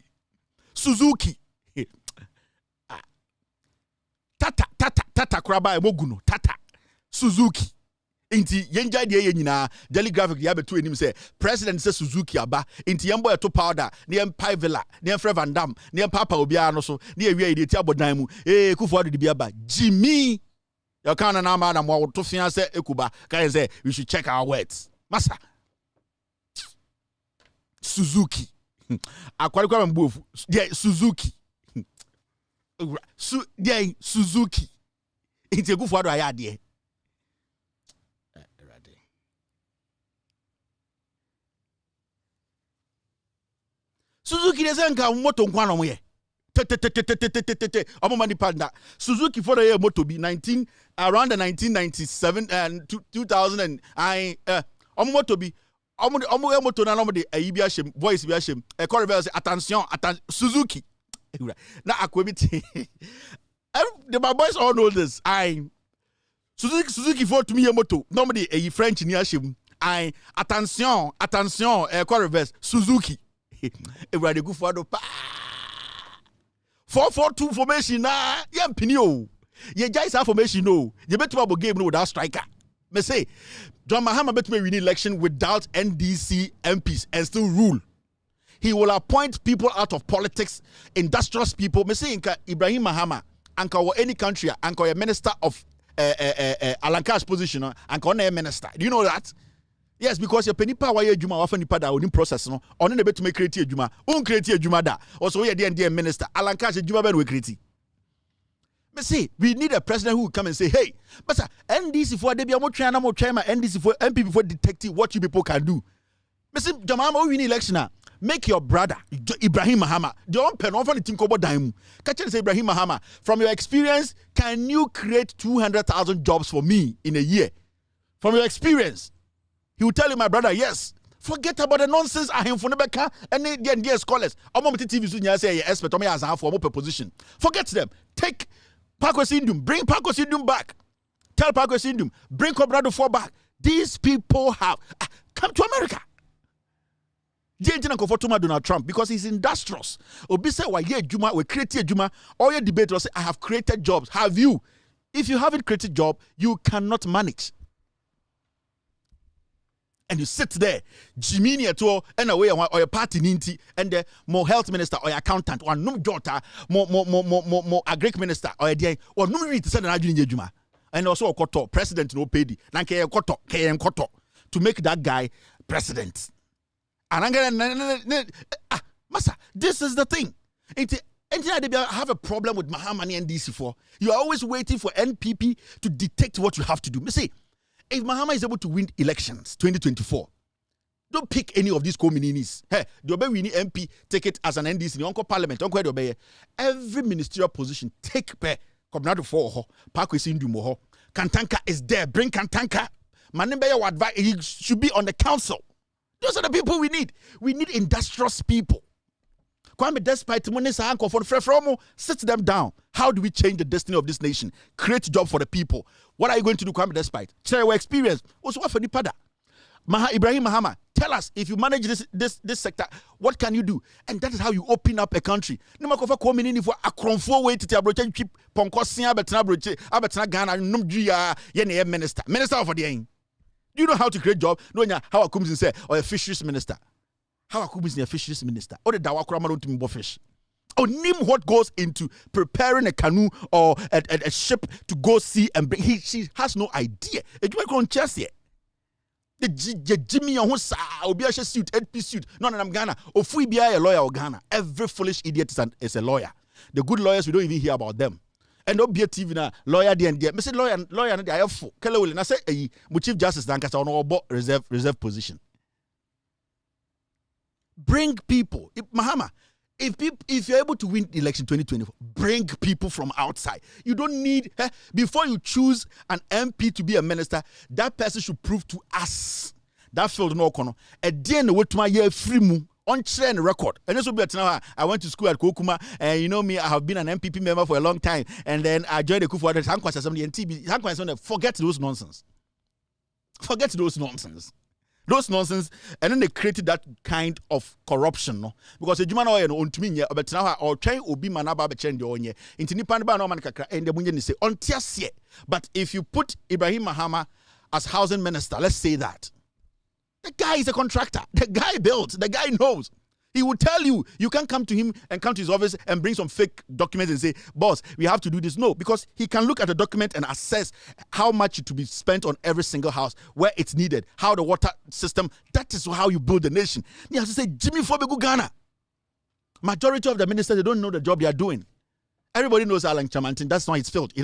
Tata kraba emoguno Tata Suzuki inti yenja de ye nyina daily graphic ya beto enim say president say Suzuki aba inti yembo eto powder ne empire villa ne Fred Van Dam ne papa obia no so ne ewie ide ti abodan mu Kufuor de bia ba Jimmy your kind na ma na mo to fia say ekuba can say we should check our words massa Suzuki akwari mbuofu Suzuki Suzuki. It's a good for the idea. Suzuki doesn't come moto nkwano mo ye. Omomani partner. Suzuki for the year moto be around the 1997 and 2000 and moto be omo moto na no de ayi bi ahyem voice bi ahyem e correct attention Suzuki. Now my boys all know this. Suzuki for to me a moto. Normally a French in Yashim. Attention, reverse Suzuki. Everybody go for the 4-4-2 formation. Yam pinio. Ye guys have formation no. You bet about game no without striker. Me say John Mahama bet me win election without NDC MPs and still rule. He will appoint people out of politics, industrious people. Me say Ibrahim Mahama, anka or any country, anka a minister of Alanka's position, anka a minister. Do you know that? Yes, because your penny power ye juma often nipa da onim process no. On the bet to make create juma. Un create juma da. Also we dear minister. Alanka's juma ben we create. Me say we need a president who will come and say, hey, but sir, NDC for they be more trying NDC for MPP for detecting what you people can do. Me say Jamama we win election now. Make your brother Ibrahim Mahama. Don't pen off on the Tinkobo Daimu. Catch and say Ibrahim Mahama. From your experience, can you create 200,000 jobs for me in a year? From your experience, he will tell you, my brother, yes. Forget about the nonsense. I am for Nebeka and the scholars. I'm on TV soon. Say expert me as a for position. Forget them. Take Paco Sindum. Bring Paco Sindum back. Tell Paco Sindum. Bring Cobrado 4 back. These people have come to America. Donald Trump because he's industrious. Obi say why Juma we create Juma. All your debaters say I have created jobs. Have you? If you haven't created job, you cannot manage. And you sit there, Jimmy at all, and away or your party ninti, and the more health minister or your accountant or no daughter, more agric minister or a day or no need to send an adjourn Juma. And also a koto president no pedi. Nanke koto KM koto to make that guy president. And I'm gonna Massa, this is the thing. And I have a problem with Mahamani and DC4. You are always waiting for NPP to detect what you have to do. Me say, if Mahama is able to win elections 2024, don't pick any of these communities. Hey, the we need MP take it as an NDC, the Uncle Parliament, every ministerial position take per Combinado for Parkway Sindumo. Kantanka is there. Bring Kantanka. Manembeya advise he should be on the council. Those are the people we need. We need industrious people. Kwame despite sit them down. How do we change the destiny of this nation? Create job for the people. What are you going to do, Kwame despite? Share your experience. Also, what for the pada? Ibrahim Mahama, tell us if you manage this sector, what can you do? And that is how you open up a country. No matter for coming for a cronfo way to abroach keep Ponkosia, Abetina Ghana, Numdria, Minister of the aim. Do you know how to create job? No, how I come and say, or a fisheries minister. How I come a fisheries minister. Or the Dawakrama don't mean fish. Or name what goes into preparing a canoe or a ship to go see and bring. She has no idea. You can't chess here. The Jimmy Ahosa, Obiasha suit, 8-piece suit. No, I'm Ghana. Or free be a lawyer or Ghana. Every foolish idiot is a lawyer. The good lawyers, we don't even hear about them. And don't be a TV now, lawyer the end. I say lawyer, I have four. And I say, Chief Justice Dankasa on reserve position. Bring people. Mahama, if you're able to win the election 2024, bring people from outside. You don't need, before you choose an MP to be a minister, that person should prove to us that field no kono. At the end of what my year free mu on trend record. And this will be now. I went to school at Kokuma, and you know me, I have been an MPP member for a long time, and then I joined the Kufu Assembly and TB. Forget those nonsense. Forget those nonsense. Those nonsense, and then they created that kind of corruption, no? Because the Jumano and Ontminya, but now or try Obi Manaba Bechen de Onye, into Nipanba no man and the Munyan say on Tiasie. But if you put Ibrahim Mahama as housing minister, let's say that. The guy is a contractor. The guy built. The guy knows. He will tell you, you can't come to him and come to his office and bring some fake documents and say, boss, we have to do this. No, because he can look at the document and assess how much to be spent on every single house, where it's needed, how the water system, that is how you build the nation. You have to say, Jimmy Fobegu Ghana. Majority of the ministers, they don't know the job they are doing. Everybody knows Alan Chamantin. That's not his field.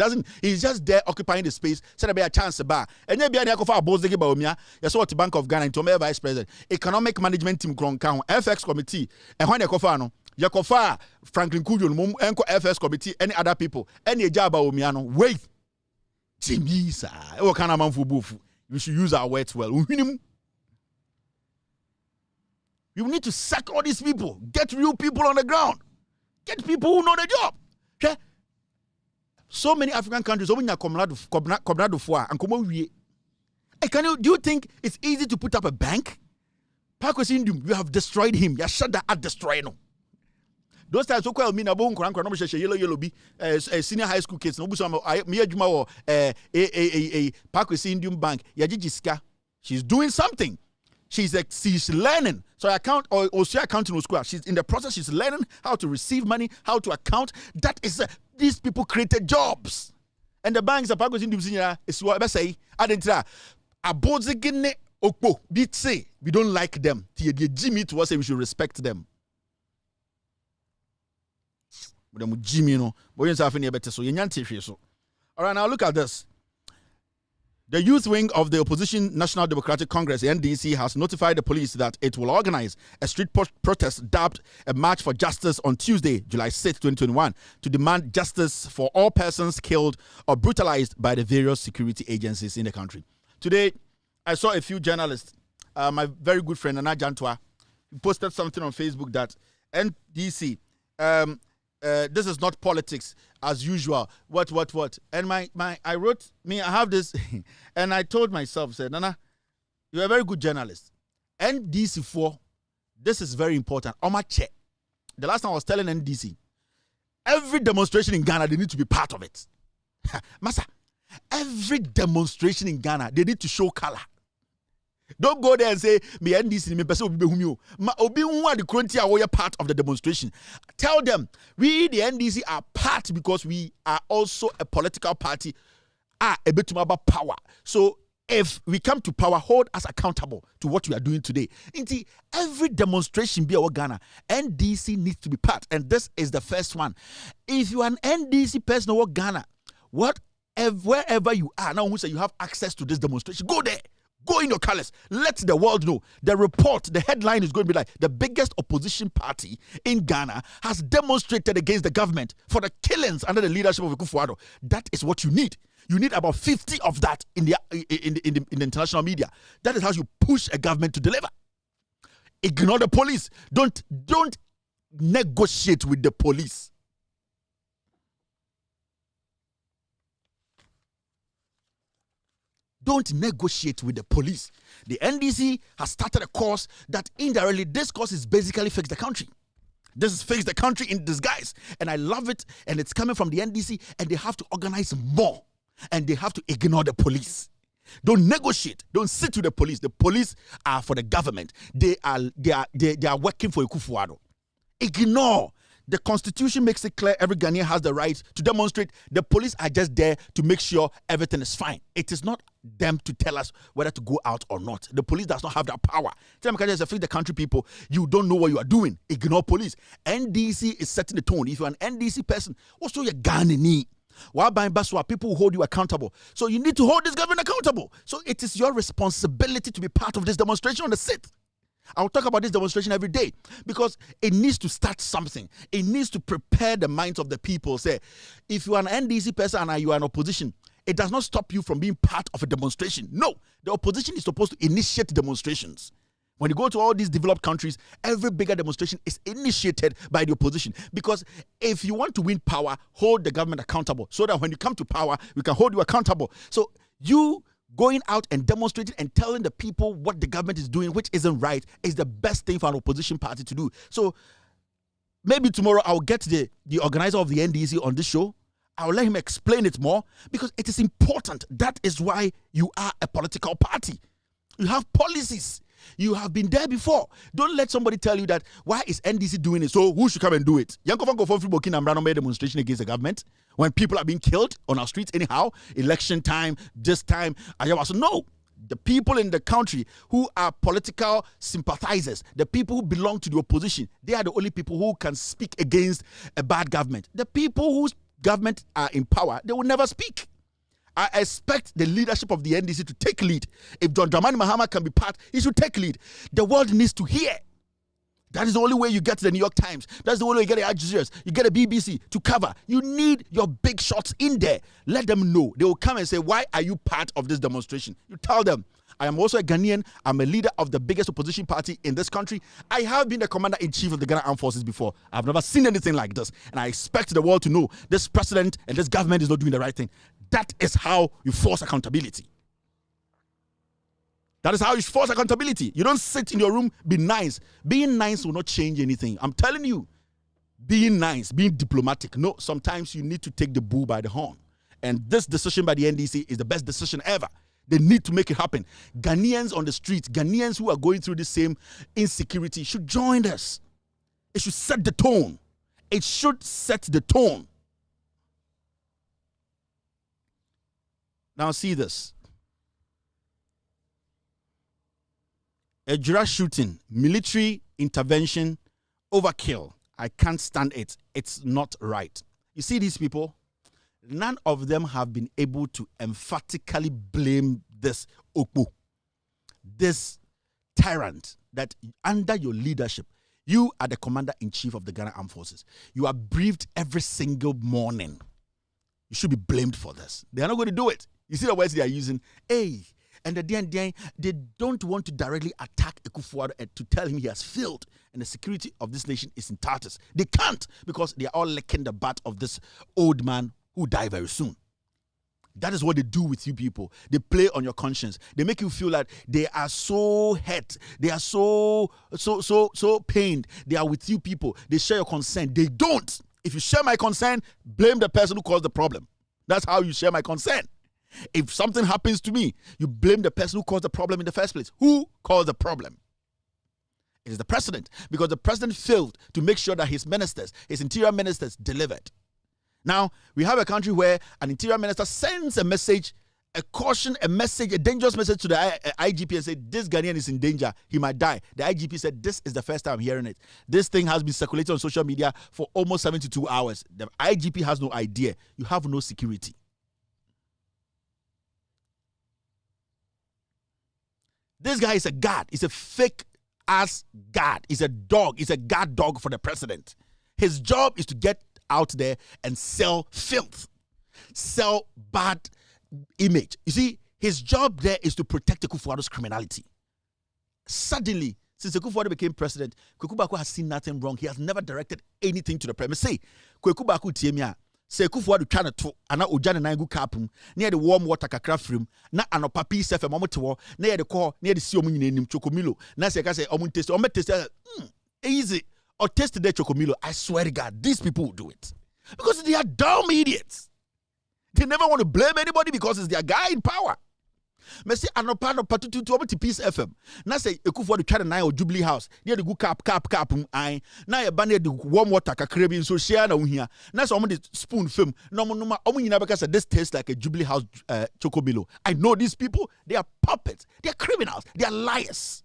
He's just there occupying the space. Said be a chance bar. And then be a kofa bozegi baumia. You saw the Bank of Ghana into my vice president. Economic management team grown count FX committee. And when you kofa no, you kofa Franklin Kujo mum enko FX committee. Any other people. Any job baumiano. Wait, Jimmy sir. What kind of man for bufu? We should use our words well. You need to sack all these people. Get real people on the ground. Get people who know the job. Okay. So many African countries, do you think it's easy to put up a bank? You have destroyed him. You Shatta at destroying him. Those times, so called me na bon kran kran yellow be senior high school kids. No, so me adwuma wo Pakwesi Indian Bank. Yajijiska. She's doing something. She's learning. So she accounting in school. She's in the process. She's learning how to receive money, how to account. That is these people created jobs, and the banks are Pakwesi Indian is what I say. Adentra abozegene okpo bit say we don't like them. Jimmy to us say we should respect them. All right, now look at this. The youth wing of the opposition National Democratic Congress, NDC, has notified the police that it will organize a street protest dubbed a March for Justice on Tuesday, July 6, 2021, to demand justice for all persons killed or brutalized by the various security agencies in the country. Today, I saw a few journalists, my very good friend Nana Jantwa, posted something on Facebook that NDC, this is not politics as usual. What? And I wrote, I have this, and I told myself, said, Nana, you're a very good journalist. NDC4, this is very important. The last time I was telling NDC, every demonstration in Ghana, they need to be part of it. Massa, every demonstration in Ghana, they need to show color. Don't go there and say, me NDC, me person obi behum you. Ma obi hu the currently are part of the demonstration. Tell them, we the NDC are part because we are also a political party, a bit about power. So if we come to power, hold us accountable to what we are doing today. Indeed, every demonstration be our Ghana, NDC needs to be part, and this is the first one. If you are an NDC person or Ghana, wherever you are now, who say you have access to this demonstration, go there. Go in your colors. Let the world know. The report, the headline is going to be like, the biggest opposition party in Ghana has demonstrated against the government for the killings under the leadership of Akufo-Addo. That is what you need. You need about 50 of that in the international media. That is how you push a government to deliver. Ignore the police. Don't negotiate with the police. Don't negotiate with the police. The NDC has started a course that indirectly, this course is basically fix the country. This is fix the country in disguise. And I love it. And it's coming from the NDC. And they have to organize more. And they have to ignore the police. Don't negotiate. Don't sit with the police. The police are for the government. They are working for Akufo-Addo. Ignore. The Constitution makes it clear every Ghanaian has the right to demonstrate. The police are just there to make sure everything is fine. It is not them to tell us whether to go out or not. The police does not have that power. Tell me, affect the country people. You don't know what you are doing. Ignore police. NDC is setting the tone. If you're an NDC person, also you're Ghanaian. While buying Baswa, people will hold you accountable. So you need to hold this government accountable. So it is your responsibility to be part of this demonstration on the 6th. I'll talk about this demonstration every day because it needs to start something. It needs to prepare the minds of the people. Say, if you are an NDC person and you are an opposition, it does not stop you from being part of a demonstration. No, the opposition is supposed to initiate demonstrations. When you go to all these developed countries, every bigger demonstration is initiated by the opposition. Because if you want to win power, hold the government accountable so that when you come to power, we can hold you accountable. So you going out and demonstrating and telling the people what the government is doing, which isn't right, is the best thing for an opposition party to do. So maybe tomorrow I'll get the organizer of the NDC on this show. I'll let him explain it more because it is important. That is why you are a political party. You have policies. You have been there before. Don't let somebody tell you that, why is NDC doing it? So who should come and do it? Demonstration against the government when people are being killed on our streets anyhow, election time, this time. So no, the people in the country who are political sympathizers, the people who belong to the opposition, they are the only people who can speak against a bad government. The people whose government are in power, they will never speak. I expect the leadership of the NDC to take lead. If John Dramani Mahama can be part, he should take lead. The world needs to hear. That is the only way you get to the New York Times. That's the only way you get the Al Jazeera, you get a BBC to cover. You need your big shots in there. Let them know. They will come and say, why are you part of this demonstration? You tell them, I am also a Ghanaian. I'm a leader of the biggest opposition party in this country. I have been the commander-in-chief of the Ghana Armed Forces before. I've never seen anything like this. And I expect the world to know this president and this government is not doing the right thing. That is how you force accountability. That is how you force accountability. You don't sit in your room, be nice. Being nice will not change anything. I'm telling you, being nice, being diplomatic. No, sometimes you need to take the bull by the horn. And this decision by the NDC is the best decision ever. They need to make it happen. Ghanaians on the streets, Ghanaians who are going through the same insecurity should join us. It should set the tone. It should set the tone. Now see this. A Jura shooting, military intervention, overkill, I can't stand it. It's not right. You see these people? None of them have been able to emphatically blame this Okpo, this tyrant that under your leadership, you are the commander-in-chief of the Ghana Armed Forces. You are briefed every single morning. You should be blamed for this. They are not going to do it. You see the words they are using? Hey, and they don't want to directly attack Akufo-Addo and to tell him he has failed and the security of this nation is in tatters. They can't because they are all licking the butt of this old man who die very soon. That is what they do with you people. They play on your conscience. They make you feel like they are so hurt. They are so pained. They are with you people. They share your concern. They don't. If you share my concern, blame the person who caused the problem. That's how you share my concern. If something happens to me, you blame the person who caused the problem in the first place. Who caused the problem? It is the president, because the president failed to make sure that his ministers, his interior ministers, delivered. Now, we have a country where an interior minister sends a message, a caution, a message, a dangerous message to the IGP and said, this Ghanaian is in danger. He might die. The IGP said, this is the first time I'm hearing it. This thing has been circulated on social media for almost 72 hours. The IGP has no idea. You have no security. This guy is a guard. He's a fake-ass guard. He's a dog. He's a guard dog for the president. His job is to get out there and sell filth, sell bad image. You see, his job there is to protect Akufo-Addo's criminality. Suddenly, since Akufo-Addo became president, Kwaku Baako has seen nothing wrong. He has never directed anything to the president. Say, Kwaku Baako tiemia, say Akufo-Addo trying to ana ojane na ngu kapum, near the warm water kakra film, na anopa peace FM omotewo, near the call, near the sea omunye nim chokomilo, na se ka say omun taste, easy. Or taste the chocomilo, I swear to God, these people will do it. Because they are dumb idiots. They never want to blame anybody because it's their guy in power. Messi anopano patutu to peace FM. Na say Akufo-Addo try to nine or Jubilee House. Near the good cap I. Na ya ban the warm water kakrebi so share na uhia. Na so the spoon film. No because this tastes like a Jubilee House chocomilo. I know these people, they are puppets, they are criminals, they are liars.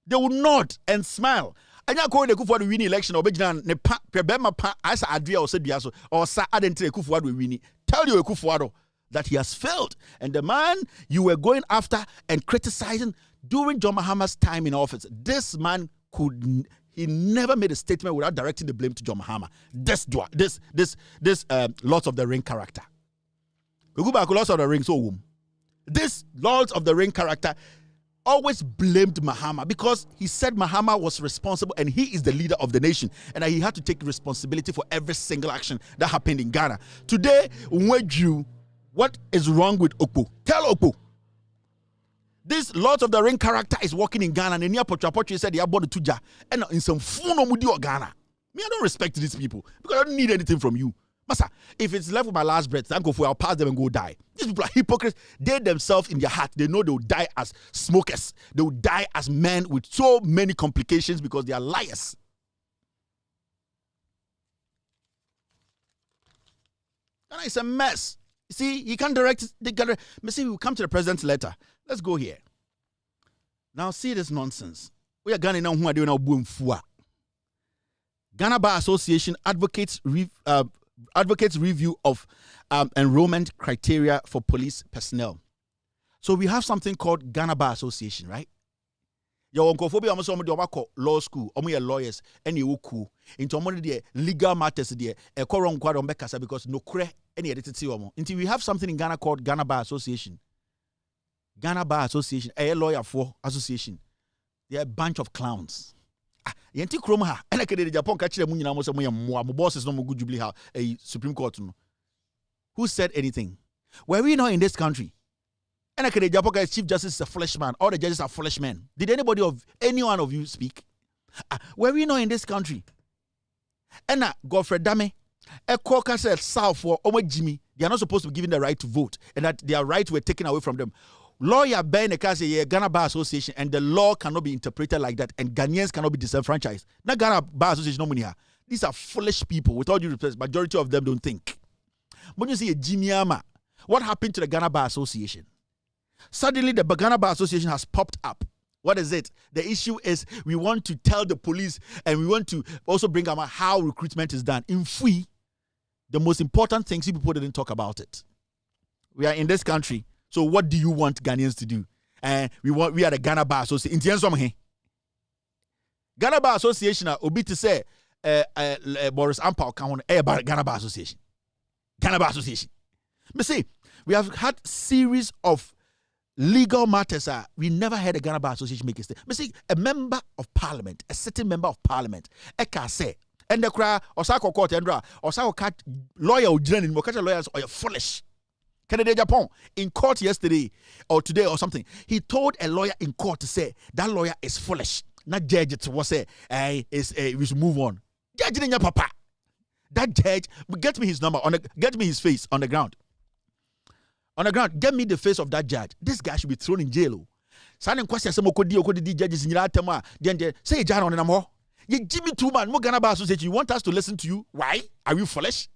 They will nod and smile. And you're going to go for the winning election or ne pa pebema pa as Adria or Sediaso or Sa Adentre Akufo-Addo winning. Tell you Akufo-Addo that he has failed. And the man you were going after and criticizing during John Mahama's time in office, this man he never made a statement without directing the blame to John Mahama. This Lords of the Ring character. We go back to Lords of the Ring, so this Lords of the Ring character always blamed Mahama because he said Mahama was responsible and he is the leader of the nation and that he had to take responsibility for every single action that happened in Ghana. Today, what is wrong with Okpo? Tell Okpo. This Lord of the Ring character is working in Ghana and near Potra said he had bought the tuja and in some funo mudi or Ghana. Me, I don't respect these people because I don't need anything from you. Masa, if it's left with my last breath, thank God for I'll pass them and go die. These people are hypocrites. They themselves in their heart, they know they will die as smokers. They will die as men with so many complications because they are liars. And it's a mess. You see, he can't direct. See, we'll come to the president's letter. Let's go here. Now, see this nonsense. We are Ghana now who are doing our boom fua. Ghana Bar Association advocates review of enrollment criteria for police personnel. So we have something called Ghana Bar Association, right? Your onkophobia almost somebody law school, lawyers, and you cool. Into the legal matters there, a coron quad on Becassa because no cre any edited until we have something in Ghana called Ghana Bar Association. Ghana Bar Association, a lawyer for association. They are a bunch of clowns. Yenti kroma ha ena kede Japan ka kire mu nyina mo se mo yɛ mo bosses no mo good Jubilee House Supreme Court no. Who said anything? Were we not in this country? Ena kede Japan Chief Justice is a foolish man. All the judges are foolish men. Did any one of you speak? Were we not in this country? Ena Godfrey Dame a caucus said South for Omo Jimmy. They are not supposed to be given the right to vote and that their rights were taken away from them. Lawyer Ben Ekase Ghana Bar Association and the law cannot be interpreted like that and Ghanaians cannot be disenfranchised. Now Ghana Bar Association no money here. These are foolish people. With all due respect, majority of them don't think. When you see a Jimmy Ama, what happened to the Ghana Bar Association? Suddenly the Ghana Bar Association has popped up What is it? The issue is we want to tell the police and we want to also bring about how recruitment is done. In Fui, the most important things people didn't talk about it. We are in this country, so what do you want Ghanaians to do? We are the Ghana Bar Association. Ghana Bar Association, obi to say Boris Ampao can Ghana Bar Association. Ghana Bar Association. But see, we have had series of legal matters. We never had a Ghana Bar Association make a statement. But see, a member of parliament, a sitting member of parliament, Eka say, and the cry, or Sako Court, or Sako Cat lawyer, or lawyers, or you're foolish. Canada Japan in court yesterday or today or something. He told a lawyer in court to say that lawyer is foolish. Not judge it was say we should move on. Judge in your papa. That judge, get me his number get me his face on the ground. On the ground, get me the face of that judge. This guy should be thrown in jail. Signing question some okodi judges in your tema. Say John on more. You Jimmy two man, more Ghana Bar Association. You want us to listen to you? Why? Are you foolish?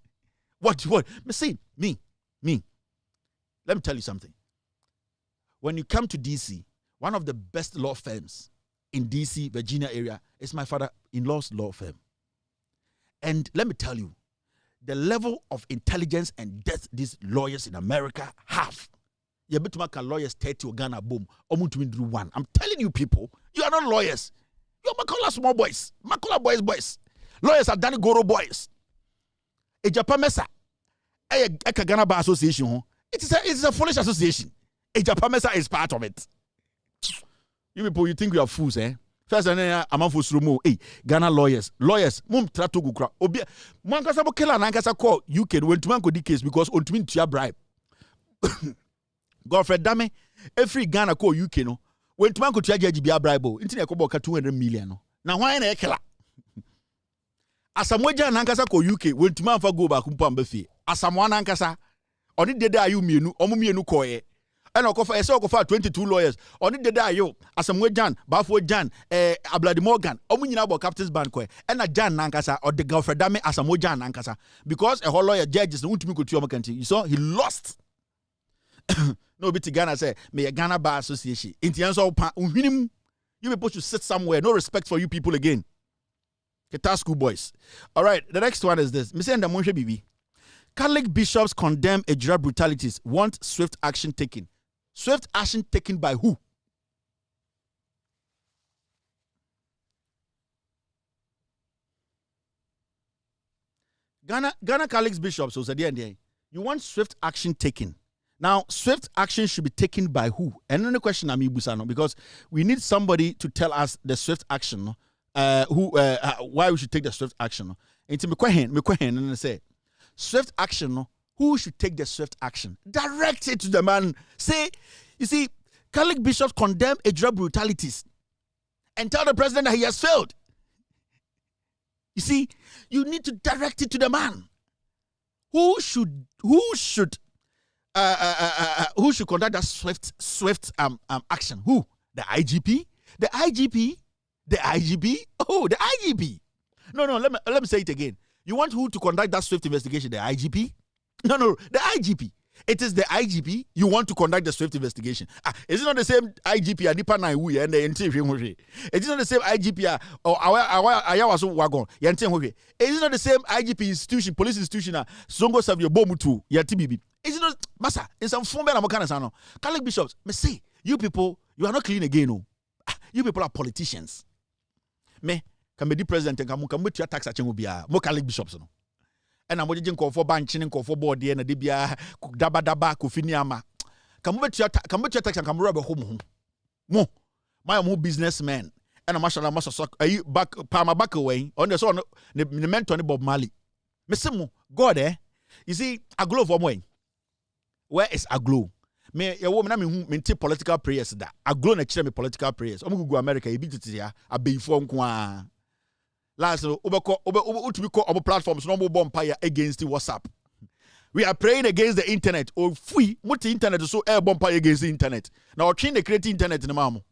What? Me. Let me tell you something. When you come to DC, one of the best law firms in DC, Virginia area, is my father-in-law's law firm. And let me tell you, the level of intelligence and depth these lawyers in America have. You bet to make lawyers 30 Ghana boom. One. I'm telling you people, you are not lawyers. You are Makola small boys. Makola boys. Lawyers are Danny Goro boys. A Japan Mesa. A Ghana Bar Association. It is a foolish association. A Japan Mesa is part of it. You people, you think we are fools, eh? First, I'm a fool. Hey, Ghana lawyers, mum trato gukra. Obi, mankasa bo kela nankasa call UK when to man go di case because on to to bribe. Godfred Dame, every Ghana call UK no. When to man go to judge be a bribe, internet ko boka 200 million no. Na why na ekela? Asamweja nankasa call UK when to man fa go back kumpa mbefi. Asamwa nankasa oni dede ayu mienu, omu mienu koye. And I saw 22 lawyers. Only the day yo, Asamwe Jan, Bafo Jan, Abladi Morgan, Omunina about Captain's Banque, and a Jan Nankasa or the Godfred Dame Asamwe Jan Nankasa. Because a whole lawyer judges won't me go to your country. You saw he lost. No bit Ghana say, may a Ghana Bar Association. In the answer, you people should sit somewhere. No respect for you people again. Keta school boys. All right, the next one is this. Mr. Ndamonche Bibi. Catholic bishops condemn Ejura brutalities, want swift action taken. Swift action taken by who? Ghana Catholic bishops, so you want swift action taken. Now, swift action should be taken by who? And then the question I'm Busano, because we need somebody to tell us the swift action, why we should take the swift action. And to me and say, swift action, who should take the swift action? Direct it to the man. Say, you see, Catholic bishops condemn Ejura brutalities and tell the president that he has failed. You see, you need to direct it to the man. Who should conduct that swift action? Who? The IGP? The IGP? Oh, the IGP. No, let me say it again. You want who to conduct that swift investigation? The IGP? No, the IGP. It is the IGP you want to conduct the swift investigation. Is it not the same IGP and the NT? It is not the same IGP or Ayawaso Wagon. It is not the same IGP institution, police institution, Zongo Savio Bomutu, Yatibibi. Is it not Massa? In some form, Catholic bishops, me say, you people, you are not clean again. No. You people are politicians. Me, can be the president and come with your tax at Chengubia, more Catholic bishops. No. And I'm watching call for banching call for board and debia daba kufiniama. Come with your tax and come rub a home. Mo, my own businessman. And a marshal must suck a back palma back away on the son the mentor Bob Marley. Messimu, God, you see, a glow for way. Where is a glow? Me, a woman, I mean, political prayers that a glow and a political prayers. Go America, you beat it here, a be phone qua. Last over platforms no more bonfire against the WhatsApp. We are praying against the internet. Or free multi internet so air bonfire against the internet. Now train the create internet in the mamu.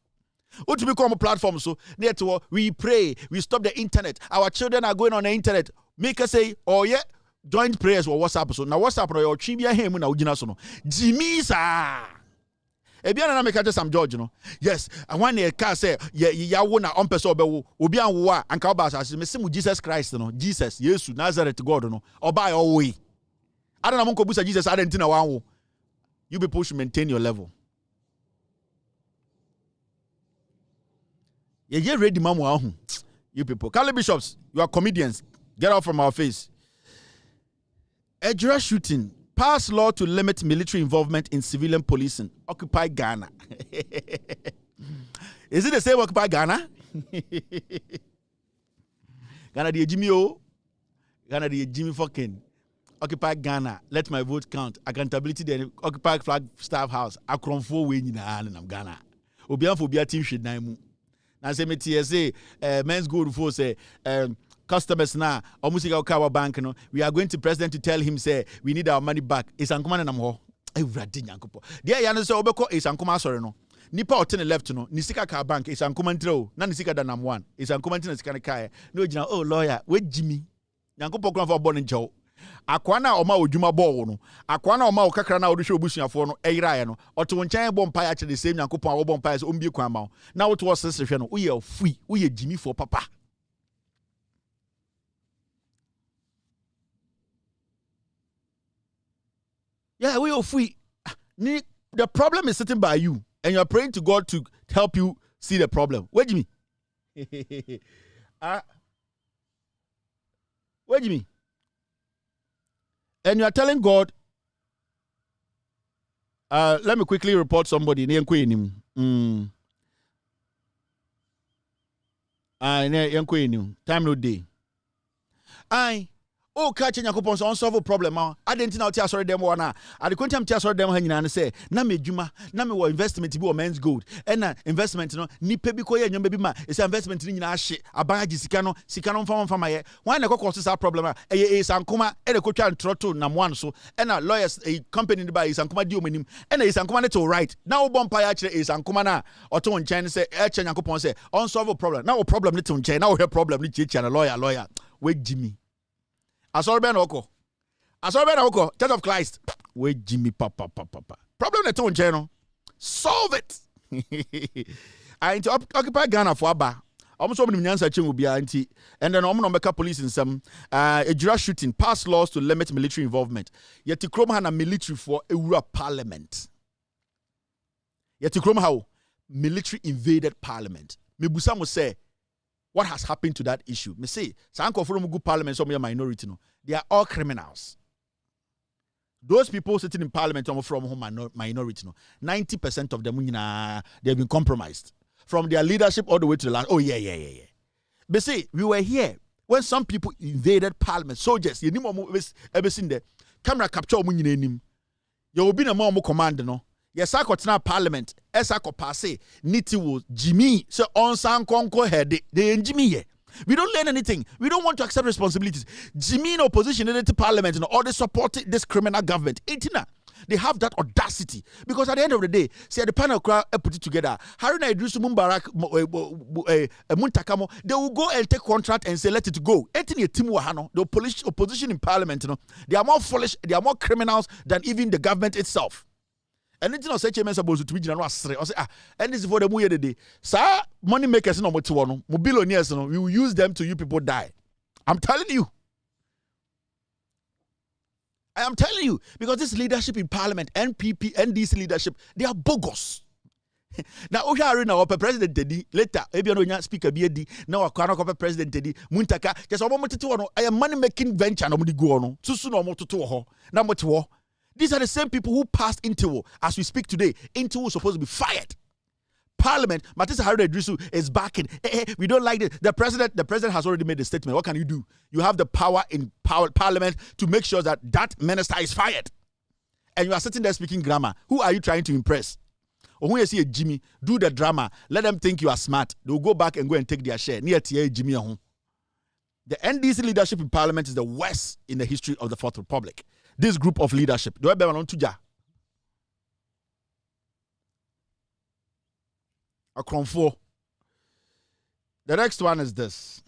To become a platform so network we pray, we stop the internet. Our children are going on the internet. Make us say, oh yeah, joint prayers or WhatsApp. So now WhatsApp or your chibia him na ujina so no. Jimmy sa. Ebiana na make Sam George, you know. Yes, and when the car say, ya wona on person obi anwo a anka oba asase me se mu Jesus Christ, you know. Jesus, Yesu, Nazareth God, you know. Oba all way. I don't know monko busa Jesus, I don't know one. You people should maintain your level. Yeah, ready, mamu. You people. Kale Bishops, you are comedians. Get out from our face. Ejura shooting. Pass law to limit military involvement in civilian policing. Occupy Ghana. Is it the same Occupy Ghana? Ghana the Jimmy O. Ghana the Jimmy fucking. Occupy Ghana. Let my vote count. Accountability then. Occupy Flag Staff House. Akronfo we in Ghana. Obian for team should name. Now say me TSA men's good for say customers now almost like our bank no we are going to president to tell him say we need our money back. Is ankoma na ho. Ewrade nyankopo. There ya no say obeko is ankoma sorry no. Nipa ote left no ni sika ka bank is ankoma ntro na ni sika da nam one. Is ankoma ntina sika ne kai. No gina oh lawyer we Jimmy. Nyankopo kran for born ncho. Akwa na oma odwuma ball no akwa na oma okakra na odhwe obusuafo no eyirae no oto nkyɛn bɔ mpa ya kye the same Nyankopɔn a wɔbɔ mpa ya so ombie kwan ma na woto wɔsesehwe no woyɛ fui woyɛ Jimmy for papa. Yeah, we are free. The problem is sitting by you and you are praying to God to help you see the problem. Where Jimmy? Where Jimmy? And you are telling God, let me quickly report somebody. Time no day. Oh, catch Yakupon unsolve a problem. I didn't know Tia sorry them one. I the quantum Tia sorry them hanging and say, Name Juma, Name wa investment to be a man's gold. And investment, no, ni pebiko and baby ma, it's investment in our shit. A bag Sikano from my why the cost our problem. A Sankuma, and a coach and trotto nam one so, and a lawyers a company by Sankuma Duminim, and a Sankuma to right. Now Bompire actually is Sankumana or to China say, Yakupon say, unsolve a problem. Now a problem little China, now her problem, and a lawyer. Wait, Jimmy. Asorben Oko. Church of Christ. Wait, Jimmy, papa. Problem the tone channel. Solve it. I to occupy Ghana for Abba. Almost so many nyansa will be anti. And then I'm gonna police in some Ejura shooting, pass laws to limit military involvement. Yet to chrome a military for a parliament. Yet to chrome how military invaded parliament. Mebusa must say. What has happened to that issue? Me say, Sanko from good parliament, some minority, no. They are all criminals. Those people sitting in parliament are from minority, no. 90% of them, they have been compromised. From their leadership all the way to the last. Oh, yeah. But say, we were here when some people invaded parliament. Soldiers, you know, ever seen there. Camera capture, you will be a more command, no. Yes, I got now parliament. Yes, I got passe. Niti will Jimmy. So on San Conco head. They in Jimmy. We don't learn anything. We don't want to accept responsibilities. Jimmy in opposition in the parliament, or they support this criminal government. They have that audacity because at the end of the day, see the panel crowd put it together. Haruna Idrisu Mumbarak Muntakamo, they will go and take contract and say let it go. The opposition in parliament, they are more foolish, they are more criminals than even the government itself. And it's not such a mess supposed to be general. And this is for the way the day. Sir, money makers no more billionaires, we will use them to you people die. I'm telling you. I am telling you, because this leadership in parliament, NPP, NDC leadership, they are bogus. Now, Oja President Teddy, later, Ebiano Speaker BD, now a President Teddy, Muntaka, just a moment to I am money making venture, no go on, too soon or more to ho, number 2. These are the same people who passed into, as we speak today, into was supposed to be fired. Parliament, Matisa Haruna Idrisu is backing. We don't like it. The president has already made a statement. What can you do? You have the power in parliament to make sure that that minister is fired. And you are sitting there speaking grammar. Who are you trying to impress? Or when you see a Jimmy, do the drama. Let them think you are smart. They'll go back and go and take their share. Near TA Jimmy. The NDC leadership in parliament is the worst in the history of the Fourth Republic. This group of leadership. Do I bear on to a Cronfo. The next one is this.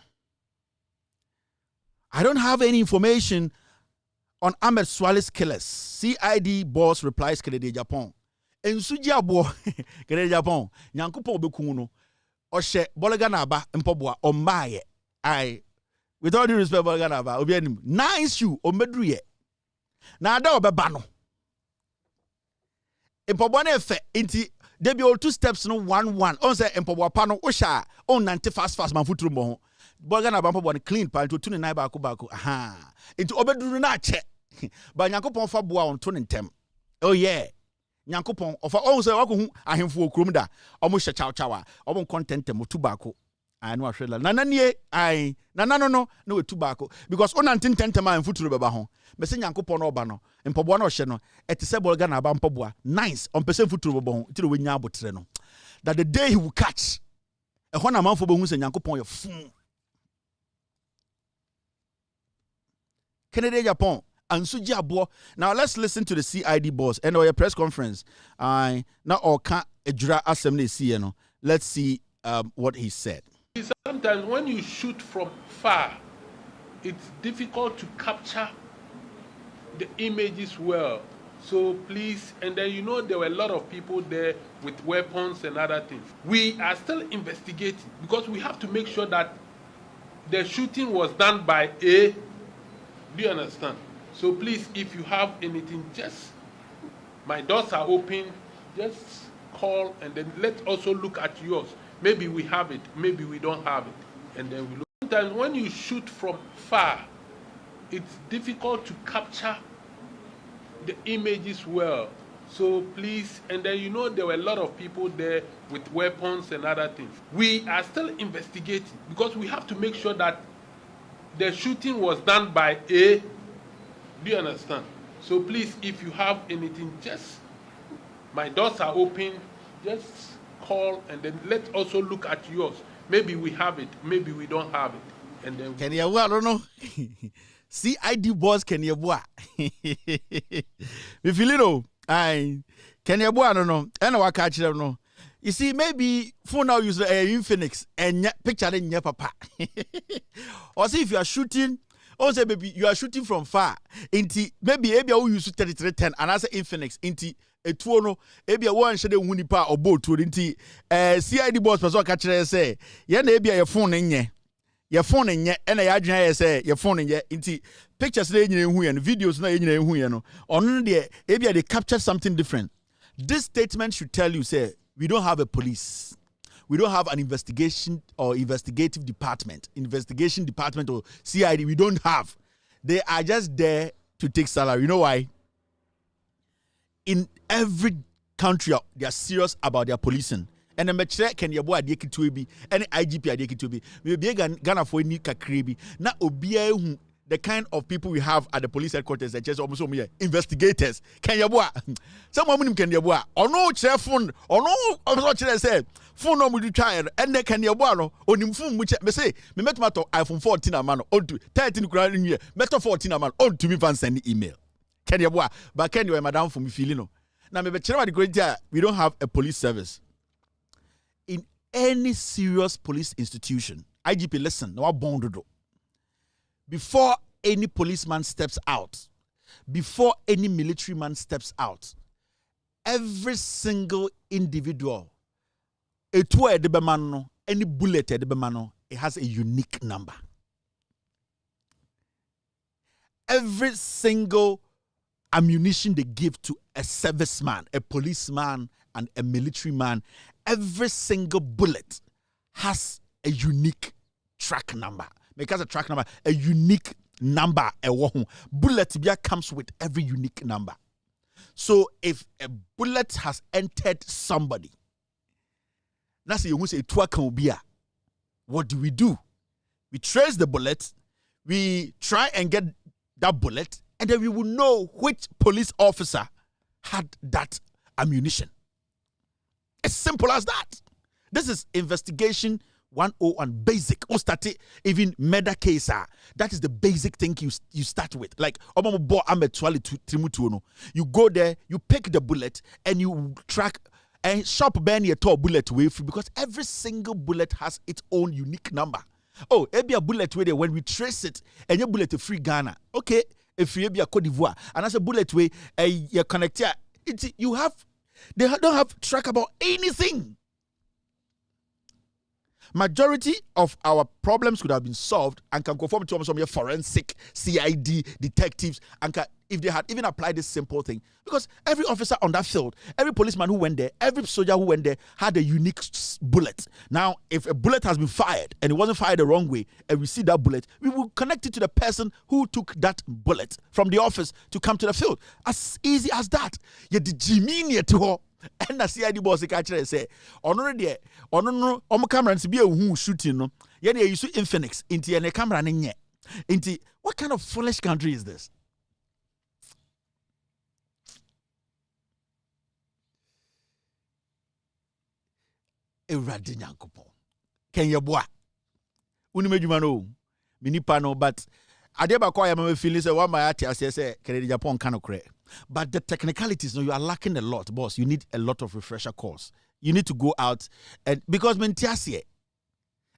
I don't have any information on Ahmed Swale's killers. CID boss replies Kennedy Japan. ensuji abo kene Japan nyankopon obeku no ohye bolega na aba mpoboa omaaye ai with all due respect bolega na aba obi anim na issue omedru ye na ada obeba no mpoboa na efe inti there be all 2 steps no 1 on say mpoboa pa no ohya on nante fast man futuru mo ho bolega na aba mpoboa no clean pa to tuni nai baako aha inti obedru na ache ba nyankopon fa boa on to ntem oh yeah nyankopon ofa on say wakohu ahemfo okrom da omo hye chawa omo content mo tu baako anu ahwela nananie ai nanano no na wetu baako because onantin tentem ahemfo turu beba ho mese nyankopon no oba no mpoboa no hye no etise bolga na aba mpoboa nice on person futuru beba ho tire wenya abotre no that the day he will catch ehona na manfo behu se nyankopon ye fun Kennedy Japan and Suji Abo. Now let's listen to the CID boss and our press conference. Now all can ejura assembly see. Let's see what he said. Sometimes when you shoot from far, it's difficult to capture the images well. So please, and then there were a lot of people there with weapons and other things. We are still investigating because we have to make sure that the shooting was done by a. Do you understand? So please, if you have anything, just my doors are open. Just call and then let's also look at yours. Maybe we have it, maybe we don't have it, and then we look. Sometimes when you shoot from far, it's difficult to capture the images well. So please, and then there were a lot of people there with weapons and other things. We are still investigating because we have to make sure that the shooting was done by a. Do you understand? So please, if you have anything, just my doors are open. Just call and then let's also look at yours. Maybe we have it, maybe we don't have it, and then. Can you? I don't know. CID boss, can you? If you know, I can you? I don't know. And I catch them no. You see, maybe for now use Infinix and picture in your papa. Or see if you are shooting, or say maybe you are shooting from far. Inti maybe you use 3310 and I say Infinix inti a tuono maybe a one shade wunipa or boat to inti CID boss person catch say yeah maybe your phone in ye. Your phone in ye and I say your phone in ye inti pictures in who and videos na in who you know. On the maybe they capture something different. This statement should tell you say we don't have a police. We don't have an investigation or investigative department, investigation department or CID. We don't have. They are just there to take salary. You know why? In every country, they are serious about their policing. And the metre can you boy adeki to be any IGP adeki to be. We be Ghana for any kakribi. Na obiya the kind of people we have at the police headquarters that just almost investigators. Can you boy? Someone can you boy? Or no chair phone or no also say phone no will try and they can you boy no on him phone which me say me met matter iPhone 14 a man on to 13 grand year meter 14 a man on to me fan send email. Can you boy? But can you madam for me feeling no? Now me be the great we don't have a police service. In any serious police institution, IGP listen, no bond do. Before any policeman steps out, before any military man steps out, every single individual, any bullet, it has a unique number. Every single ammunition they give to a serviceman, a policeman, and a military man, every single bullet has a unique track number. Because a track number, a unique number, a bullet comes with every unique number. So if a bullet has entered somebody, that's you say what do? We trace the bullet, we try and get that bullet, and then we will know which police officer had that ammunition. As simple as that. This is investigation 101 basic. Or start even murder case. That is the basic thing you start with. Like you go there, you pick the bullet, and you track and shop ban your top bullet way free because every single bullet has its own unique number. Oh, maybe a bullet way there when we trace it, and your bullet free Ghana. Okay, if you be a Cote d'Ivoire, and as a bullet way, you connect here. You have They don't have track about anything. Majority of our problems could have been solved and can conform to some forensic, CID, detectives, and if they had even applied this simple thing. Because every officer on that field, every policeman who went there, every soldier who went there had a unique bullet. Now, if a bullet has been fired and it wasn't fired the wrong way, and we see that bullet, we will connect it to the person who took that bullet from the office to come to the field. As easy as that. You did Jimmy to her. And I see the boss say, no, camera and be a who shooting no. Yeah, you use Infinix into a camera and into what kind of foolish country is this? Can you boy? Unimejumano, minipano, but Adeba I am feeling say one my artist say Canadian Japan cannot create. But the technicalities, no, you are lacking a lot, boss. You need a lot of refresher course. You need to go out and because mentiasie,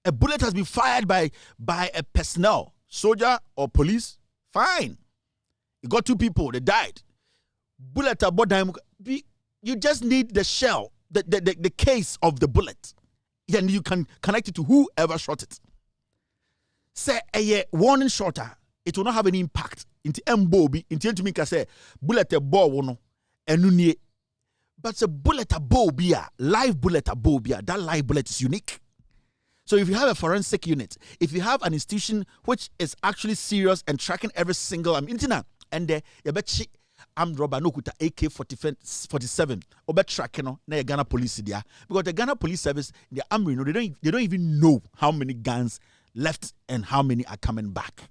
a bullet has been fired by a personnel, soldier or police. Fine, you got 2 people, they died. Bullet about them. You just need the shell, the case of the bullet, and you can connect it to whoever shot it. Say a warning shotter, it will not have any impact. Into Mbobi, into to me say bullet a ball wono enunye. But a bullet a bobia, live bullet a bobia, that live bullet is unique. So if you have a forensic unit, if you have an institution which is actually serious and tracking every single internet, and the armed robber no kuta AK-47 obe tracking no na Ghana police there, because the Ghana police service, the army no, they don't even know how many guns left and how many are coming back.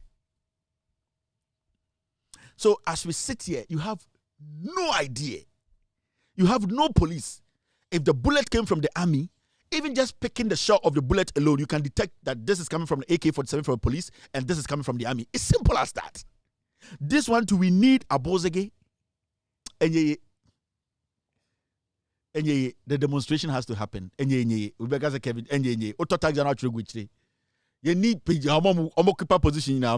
So as we sit here, you have no idea. You have no police. If the bullet came from the army, even just picking the shot of the bullet alone, you can detect that this is coming from the AK-47 from the police and this is coming from the army. It's simple as that. This one too, we need a Bozege. And the demonstration has to happen. And we better say Kevin. And you need occupy position now.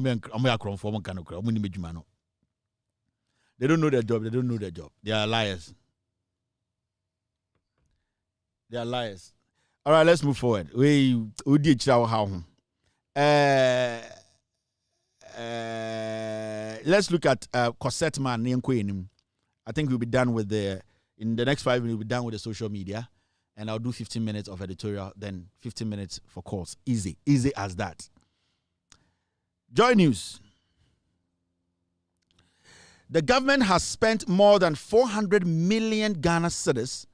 They don't know their job. They don't know their job. They are liars. They are liars. All right, let's move forward. We did how. Let's look at Corset Man. I think we'll be done with in the next 5 minutes, we'll be done with the social media. And I'll do 15 minutes of editorial, then 15 minutes for calls. Easy as that. Joy News. The government has spent more than 400 million Ghana cedis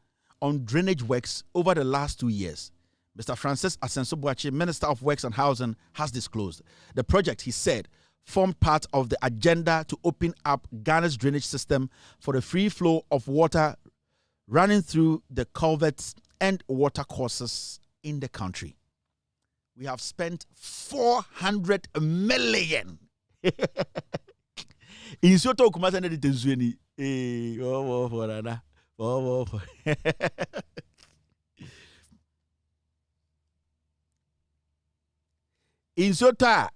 on drainage works over the last 2 years. Mr. Francis Asenso-Boakye, Minister of Works and Housing, has disclosed. The project, he said, formed part of the agenda to open up Ghana's drainage system for the free flow of water running through the culverts and water courses in the country. We have spent 400 million. In Soto Kumasa na ditenzweni for nana in Sota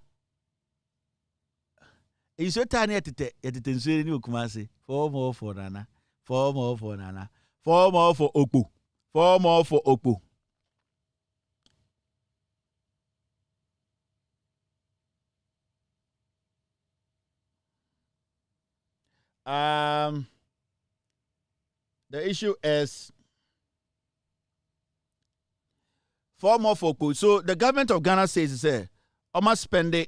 ne yetenzweni ni Kumasi 4 more for nana 4 more for nana 4 more for Okpo 4 more for Okpo. The issue is 4 more for Okpo. So the government of Ghana says almost spending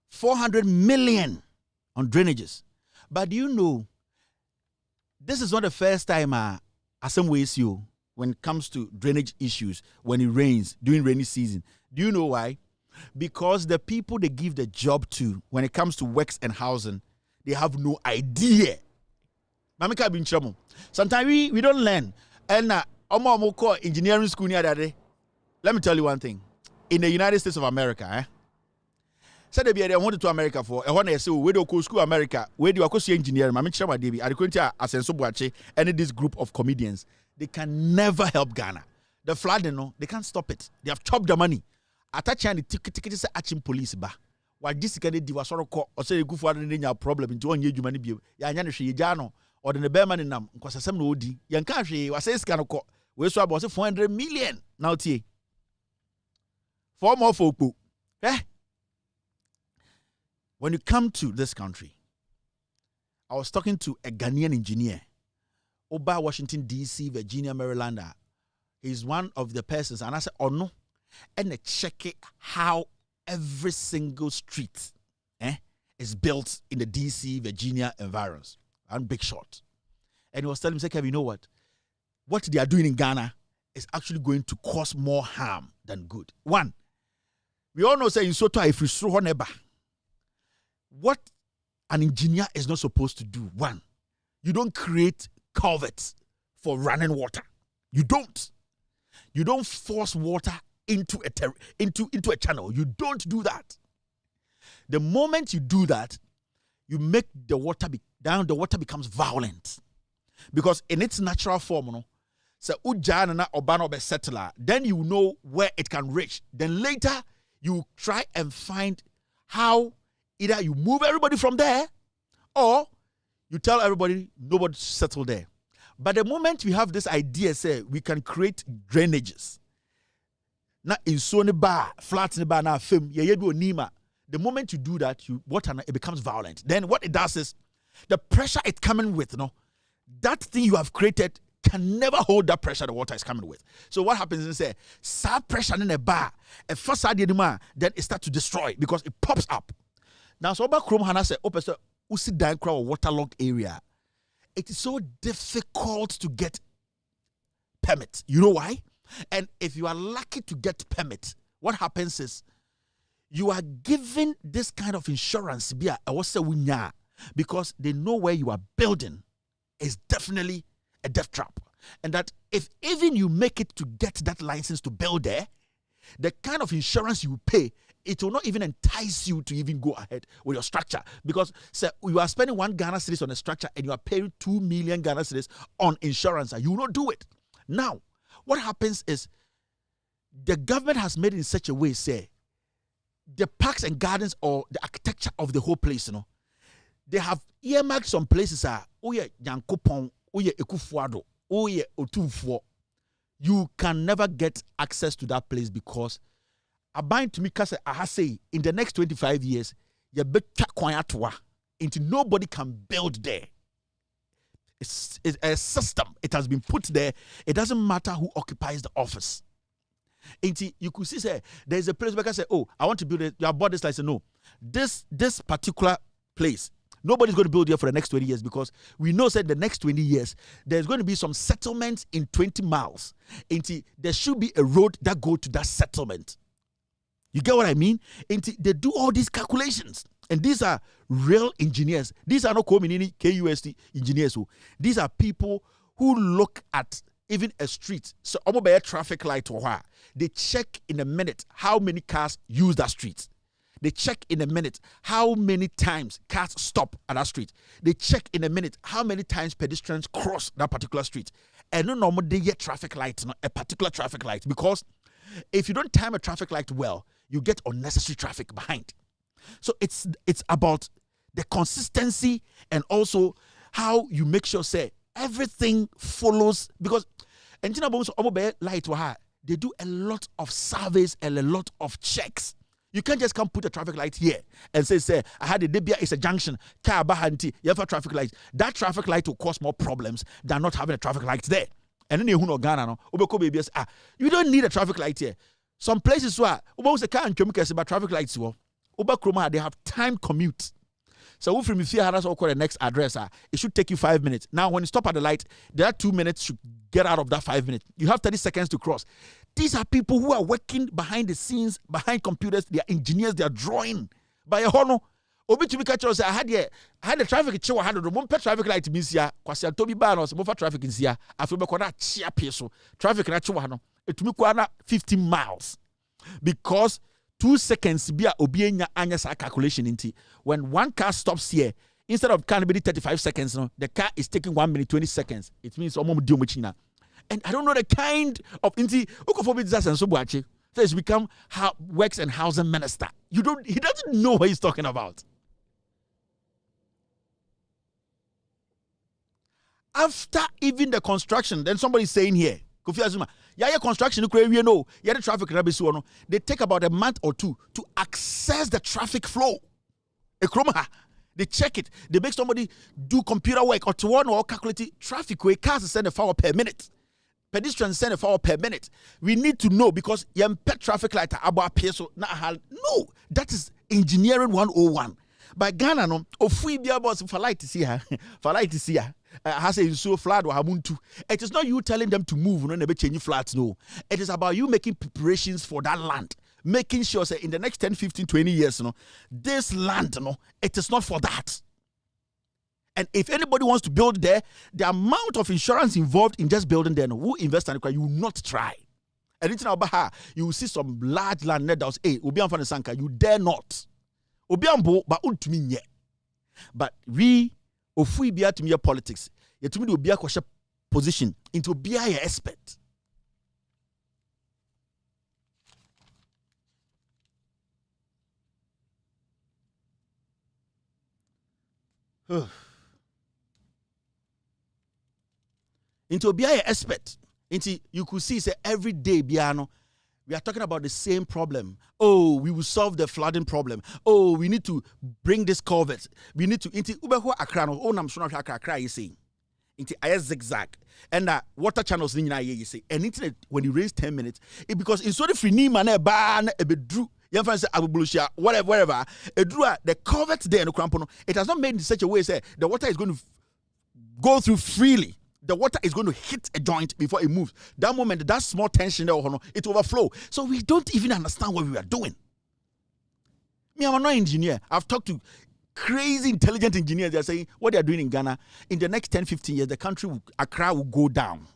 400 million on drainages. But do you know, this is not the first time when it comes to drainage issues, when it rains, during rainy season. Do you know why? Because the people they give the job to, when it comes to works and housing, they have no idea. Sometimes we don't learn. And engineering school near that. Let me tell you one thing. In the United States of America, said they wanted to America for a one say we do school America, where do you engineering? I Asenso-Boakye and this group of comedians, they can never help Ghana. The flood, they can't stop it. They have chopped the money. Attaching the ticket is aching police ba. What this can do was sort of or say go for any problem into 1 year you money. Ya nyane hwe yano or the bearman in nam because some no di yankashi was says can we so about 400 million now tie 4 more folk when you come to this country. I was talking to a Ghanaian engineer over Washington D.C., Virginia, Maryland. He's one of the persons, and I said, "Oh no," and check it how every single street is built in the D.C., Virginia environs. And big shot. And he was telling me, say, Kevin, you know what? What they are doing in Ghana is actually going to cause more harm than good. One, we all know, say, in Soto, if you throw neighbor, what an engineer is not supposed to do. One, you don't create culverts for running water. You don't. You don't force water into a channel. You don't do that. The moment you do that, you make the water the water becomes violent. Because in its natural form, so ujana obano be settler, then you know where it can reach. Then later you try and find how either you move everybody from there or you tell everybody nobody settle there. But the moment we have this idea, say we can create drainages. Now in Sony bar, flat in the bar, now film, nima. The moment you do that, it becomes violent. Then what it does is the pressure it's coming with, that thing you have created can never hold that pressure the water is coming with. So what happens is say, sub pressure in a bar, a first idea, then it starts to destroy because it pops up. Now, so about Chrome Hana say, usi down crowd waterlogged area. It is so difficult to get permit. You know why? And if you are lucky to get permit, what happens is you are given this kind of insurance because they know where you are building is definitely a death trap. And that if even you make it to get that license to build there, the kind of insurance you pay, it will not even entice you to even go ahead with your structure. Because you are spending 1 Ghana cedis on a structure and you are paying 2 million Ghana cedis on insurance. You will not do it. Now, what happens is the government has made it in such a way, say, the parks and gardens or the architecture of the whole place, they have earmarked some places Yankopon, Ekufuado, Otufuo. You can never get access to that place because Abain to me I say in the next 25 years, you better quiet into nobody can build there. It's a system. It has been put there. It doesn't matter who occupies the office. You could see, say, there's a place where I say, oh, I want to build it. You have bought this license. No, this particular place, nobody's going to build here for the next 20 years because we know that the next 20 years, there's going to be some settlements in 20 miles. There should be a road that goes to that settlement. You get what I mean? They do all these calculations. And these are real engineers. These are not community KUST engineers. These are people who look at even a street. So, a traffic light or what? They check in a minute how many cars use that street. They check in a minute how many times cars stop at that street. They check in a minute how many times pedestrians cross that particular street. And no normal they get traffic light, a particular traffic light. Because if you don't time a traffic light well, you get unnecessary traffic behind. So it's about the consistency and also how you make sure say everything follows, because they do a lot of surveys and a lot of checks. You can't just come put a traffic light here and say I had a debia is a junction, car bahanti, you have a traffic light. That traffic light will cause more problems than not having a traffic light there. And then you know Ghana you don't need a traffic light here. Some places where about traffic lights they have time commute. So if you fear has the next address, it should take you 5 minutes. Now when you stop at the light, there are 2 minutes to get out of that 5 minutes. You have 30 seconds to cross. These are people who are working behind the scenes, behind computers. They are engineers. They are drawing by a honor. Obi to be catch us. I had a traffic check. I had a traffic light means here. Kwasi Toby Ban or some traffic in here. I feel like that chia peso traffic na chewa. It took me 15 miles because 2 seconds be a obienya anya calculation inti. When one car stops here, instead of can be 35 seconds, the car is taking 1 minute 20 seconds. It means almost deal machina. And I don't know the kind of inti ukofobia disaster and so buache. So he's become works and housing minister. He doesn't know what he's talking about. after even the construction, then somebody's saying here, Kofi Azuma, yeah, construction, you know, yeah, the traffic, they take about a month or two to access the traffic flow. They check it. They make somebody do computer work or to one or calculate traffic where cars send a hour per minute. Pedestrians send a hour per minute. We need to know because you pet traffic light about peso. No, that is engineering 101. By Ghana, no, of we be about for light to see her, for light to see her. Has a so flat or hamuntu. It is not you telling them to move, no, never change flats. No, it is about you making preparations for that land, making sure say in the next 10, 15, 20 years, this land, it is not for that. And if anybody wants to build there, the amount of insurance involved in just building there, who invest in it, you will not try. And it's about you will see some large land that was Obi Amfani Sanka, you dare not. Obi Ambo, but ultimately, but we. If we be to me politics, yet to me be a position into be an expert. Into be an expert. Into you could see say every day Biano. We are talking about the same problem. Oh, we will solve the flooding problem. Oh, we need to bring this culvert. We need to into Ubeho Accra. Oh, I'm sure Accra. You see, into I zigzag and water channels. You see, and internet when you raise 10 minutes, it because in sort of free man ban a bit drew. Young friends say Abubulusha, whatever. A drew the culvert there in the crampono. It has not made in such a way say the water is going to go through freely. The water is going to hit a joint before it moves. That moment, that small tension there, it overflow. So we don't even understand what we are doing. Me, I'm not an engineer. I've talked to crazy intelligent engineers. They're saying what they're doing in Ghana, in the next 10, 15 years, the country, Accra will go down.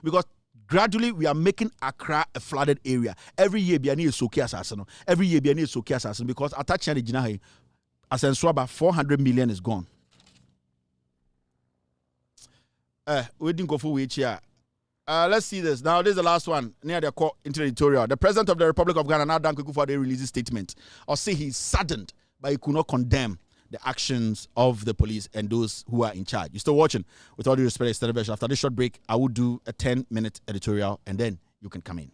Because gradually we are making Accra a flooded area. Every year, Biani is Soki assassin. Every year, Biani is Soki assassin. Because attaching the Jinahi, as in Swaba, 400 million is gone. We didn't go for which here. Let's see this. Now, this is the last one near the court into the editorial. The President of the Republic of Ghana, now Dan Kufuor, released a statement or say he's saddened, but he could not condemn the actions of the police and those who are in charge. You're still watching. With all due respect, celebration. After this short break, I will do a 10-minute editorial and then you can come in.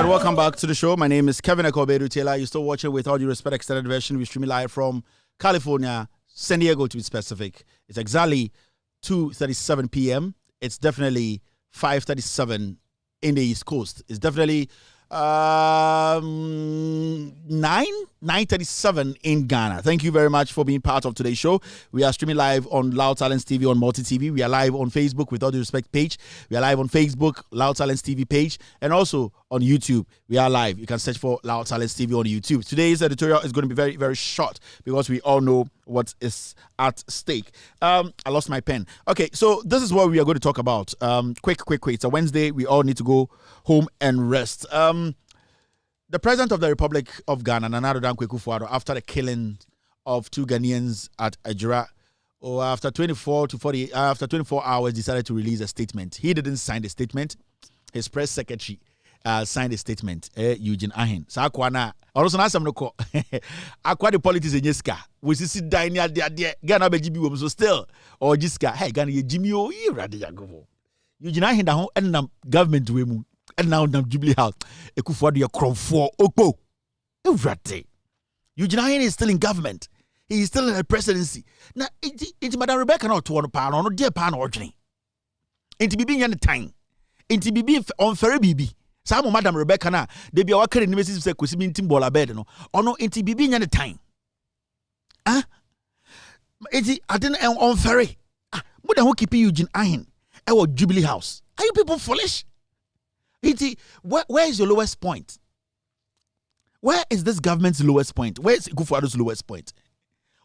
Welcome back to the show. My name is Kevin Ekobedu Taylor. You're still watching With All Due Respect Extended Version. We stream live from California, San Diego to be specific. It's exactly 2:37 p.m. It's definitely 5:37 in the East Coast. It's definitely 9:37 in Ghana. Thank you very much for being part of today's show. We are streaming live on Loud Silence TV on Multi TV. We are live on Facebook with All Due Respect page. We are live on Facebook, Loud Silence TV page, and also on YouTube. We are live. You can search for Loud Silence TV on YouTube. Today's editorial is going to be very, very short because we all know what is at stake. I lost my pen. Okay, so this is what we are going to talk about. Quick. It's a Wednesday. We all need to go home and rest. The President of the Republic of Ghana, Nana Addo Dankwa Akufo-Addo, after the killing of 2 Ghanaians at Ejura, after 24 hours, decided to release a statement. He didn't sign the statement. His press secretary signed a statement. Eugene Ahen. So akwana, also na some no ko. Akwa the politics in Yeska. We see Dania de Ghana be Jimmy so still or Jiska. Hey Ghana ye Jimmy o ye rade yagovo. Eugene Ahen da ho enam government we mu. And now Jubilee House. Akufo-Addo ye kromfo okpo. Rade. Eugene Ahen is still in government. He is still in the presidency. Now, it's Madam Rebecca not to one pound or no dear pound ordering. Into be being the time. Into be on ferry BB. Some Madam Rebecca na they be our current university say Kusimin Timbola bed no. Or no into be being the time. Huh? It's I didn't on ferry. But who keep Eugene Ahen? Our Jubilee House. Are you people foolish? Where is your lowest point? Where is this government's lowest point? Where is Akufo-Addo's lowest point?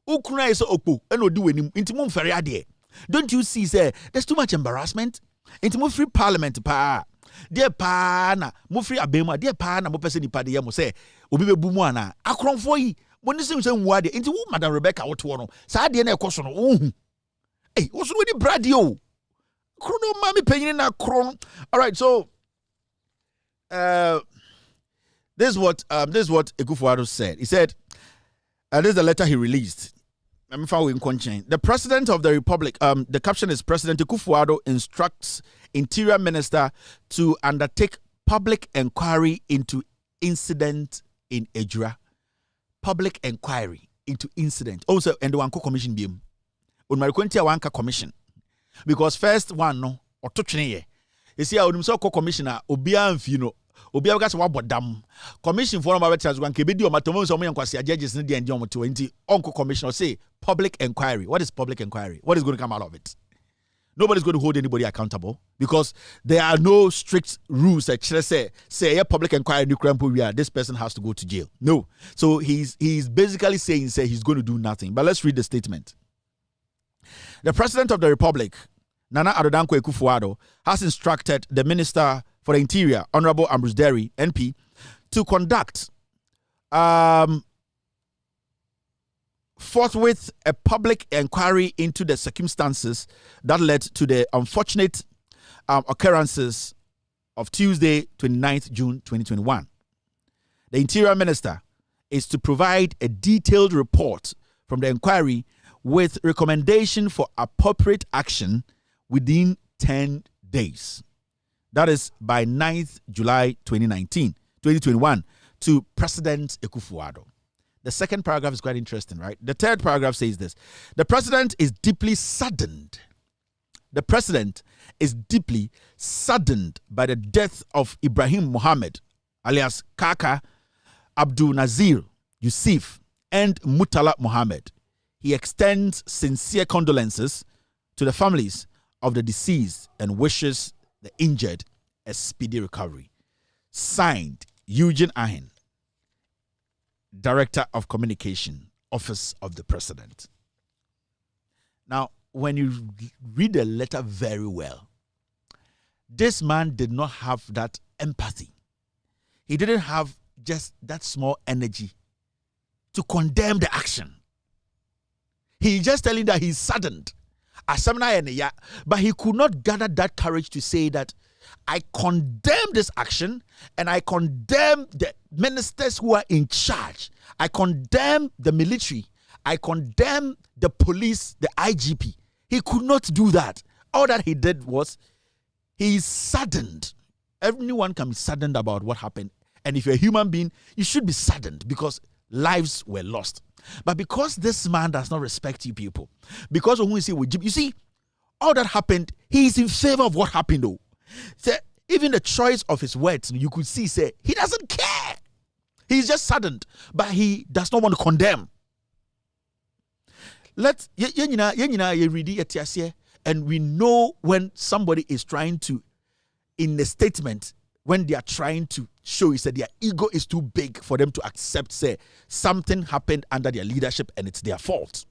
Ukuna is opo and do any intimum ferry ade. Don't you see, sir? There's too much embarrassment. Intimum free parliament pa. Dear pa na mo free abema. Dear pa na mo person nipa de mo say obi be bumu ana. Akronfo yi. Mo ni sim say nwa de. Inti wo Madam Rebecca wo to no. Sa de na ekoso no. Ohun. Eh, wo so we bradi o. Krono mami penyin na kron. All right, so this is what Akufo-Addo said. He said, this is the letter he released. The President of the Republic, the caption is President Akufo-Addo instructs Interior Minister to undertake public inquiry into incident in Ejura. Public inquiry into incident. Also, and the Wanko Commission BM. On my Wanka Commission. Because first one, no, or touching. You see, I would so commissioner, Obia and Fino. Obia gas wabodam. Commission for my veterans one kebidio matomo so many kwasi judges in the end 20 uncle commissioner say public inquiry. What is public inquiry? What is going to come out of it? Nobody's going to hold anybody accountable because there are no strict rules that say a public inquiry this person has to go to jail. No. So he's basically saying he's going to do nothing. But let's read the statement. The President of the Republic, Nana Addo Dankwa Akufo-Addo, has instructed the Minister for the Interior, Honorable Ambrose Derry, NP, to conduct forthwith a public inquiry into the circumstances that led to the unfortunate occurrences of Tuesday, 29th June 2021. The Interior Minister is to provide a detailed report from the inquiry with recommendation for appropriate action within 10 days. That is by 9th July 2021 to President Akufo-Addo. The second paragraph is quite interesting, right? The third paragraph says this. The President is deeply saddened. The President is deeply saddened by the death of Ibrahim Mohammed, alias Kaka, Abdul Nazir Yusuf, and Murtala Mohammed. He extends sincere condolences to the families of the deceased and wishes the injured a speedy recovery. Signed, Eugene Ahen, Director of Communication, Office of the President. Now, when you read the letter very well, this man did not have that empathy. He didn't have just that small energy to condemn the action. He's just telling that he's saddened. But he could not gather that courage to say that I condemn this action and I condemn the ministers who are in charge. I condemn the military. I condemn the police, the IGP. He could not do that. All that he did was he's saddened. Everyone can be saddened about what happened. And if you're a human being, you should be saddened because lives were lost. But because this man does not respect you people, because of who you see, all that happened, he is in favor of what happened though. Even the choice of his words, you could see, say, he doesn't care. He's just saddened, but he does not want to condemn. Let's, and we know when somebody is trying to, in a statement, when they are trying to show is that their ego is too big for them to accept, say, something happened under their leadership and it's their fault.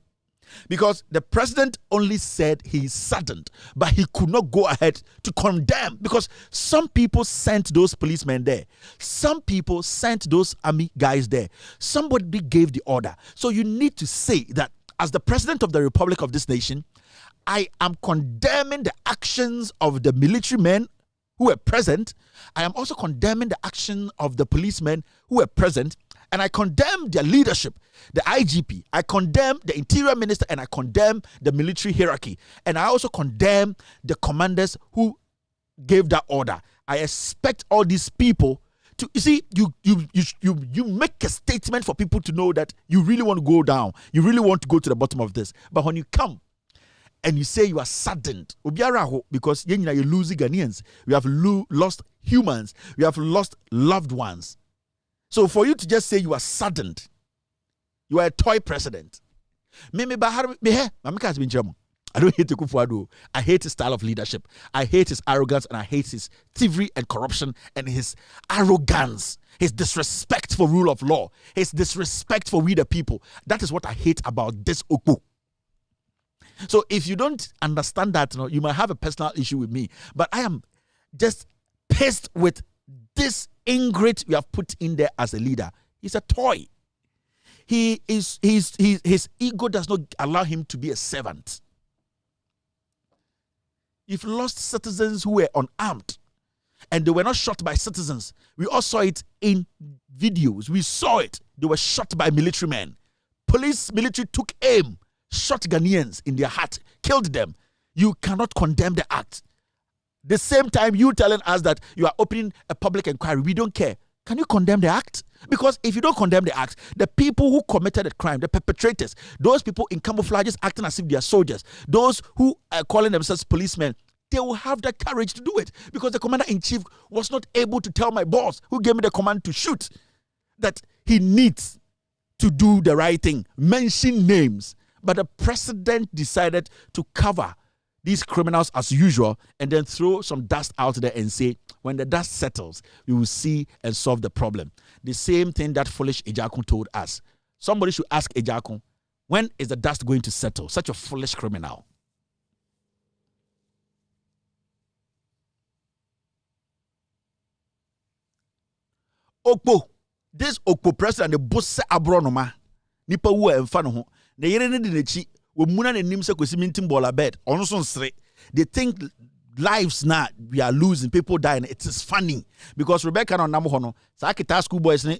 Because the president only said he's saddened, but he could not go ahead to condemn, because some people sent those policemen there. Some people sent those army guys there. Somebody gave the order. So you need to say that as the president of the Republic of this nation, I am condemning the actions of the military men who were present. I am also condemning the action of the policemen who were present. And I condemn their leadership, the IGP. I condemn the interior minister, and I condemn the military hierarchy. And I also condemn the commanders who gave that order. I expect all these people to, you see, you make a statement for people to know that you really want to go down. You really want to go to the bottom of this. But when you come and you say you are saddened, because you're losing Ghanaians. We have lost humans. We have lost loved ones. So for you to just say you are saddened, you are a toy president. I don't hate Kufuor. I hate his style of leadership. I hate his arrogance, and I hate his thievery and corruption and his arrogance, his disrespect for rule of law, his disrespect for we the people. That is what I hate about this Okpo. So if you don't understand that, you might have a personal issue with me. But I am just pissed with this ingrate we have put in there as a leader. He's a toy. His ego does not allow him to be a servant. You've lost citizens who were unarmed, and they were not shot by citizens. We all saw it in videos. We saw it. They were shot by military men. Military took aim, shot Ghanaians in their heart, killed them. You cannot condemn the act. The same time you telling us that you are opening a public inquiry, we don't care. Can you condemn the act? Because if you don't condemn the act, the people who committed the crime, the perpetrators, those people in camouflages acting as if they are soldiers, those who are calling themselves policemen, they will have the courage to do it. Because the commander-in-chief was not able to tell my boss, who gave me the command to shoot, that he needs to do the right thing, mention names. But the president decided to cover these criminals as usual, and then throw some dust out there and say, when the dust settles, we will see and solve the problem. The same thing that foolish Ejakun told us. Somebody should ask Ejakun, when is the dust going to settle? Such a foolish criminal. Okpo, this Okpo president, the boss abronoma, nipa wu emfa no ho. Na yere ne de nechi Muna ne nim se kwesi mintim bola bed. They think lives now we are losing, people dying. It is funny because Rebecca no namo hono. Sa kita school boys ne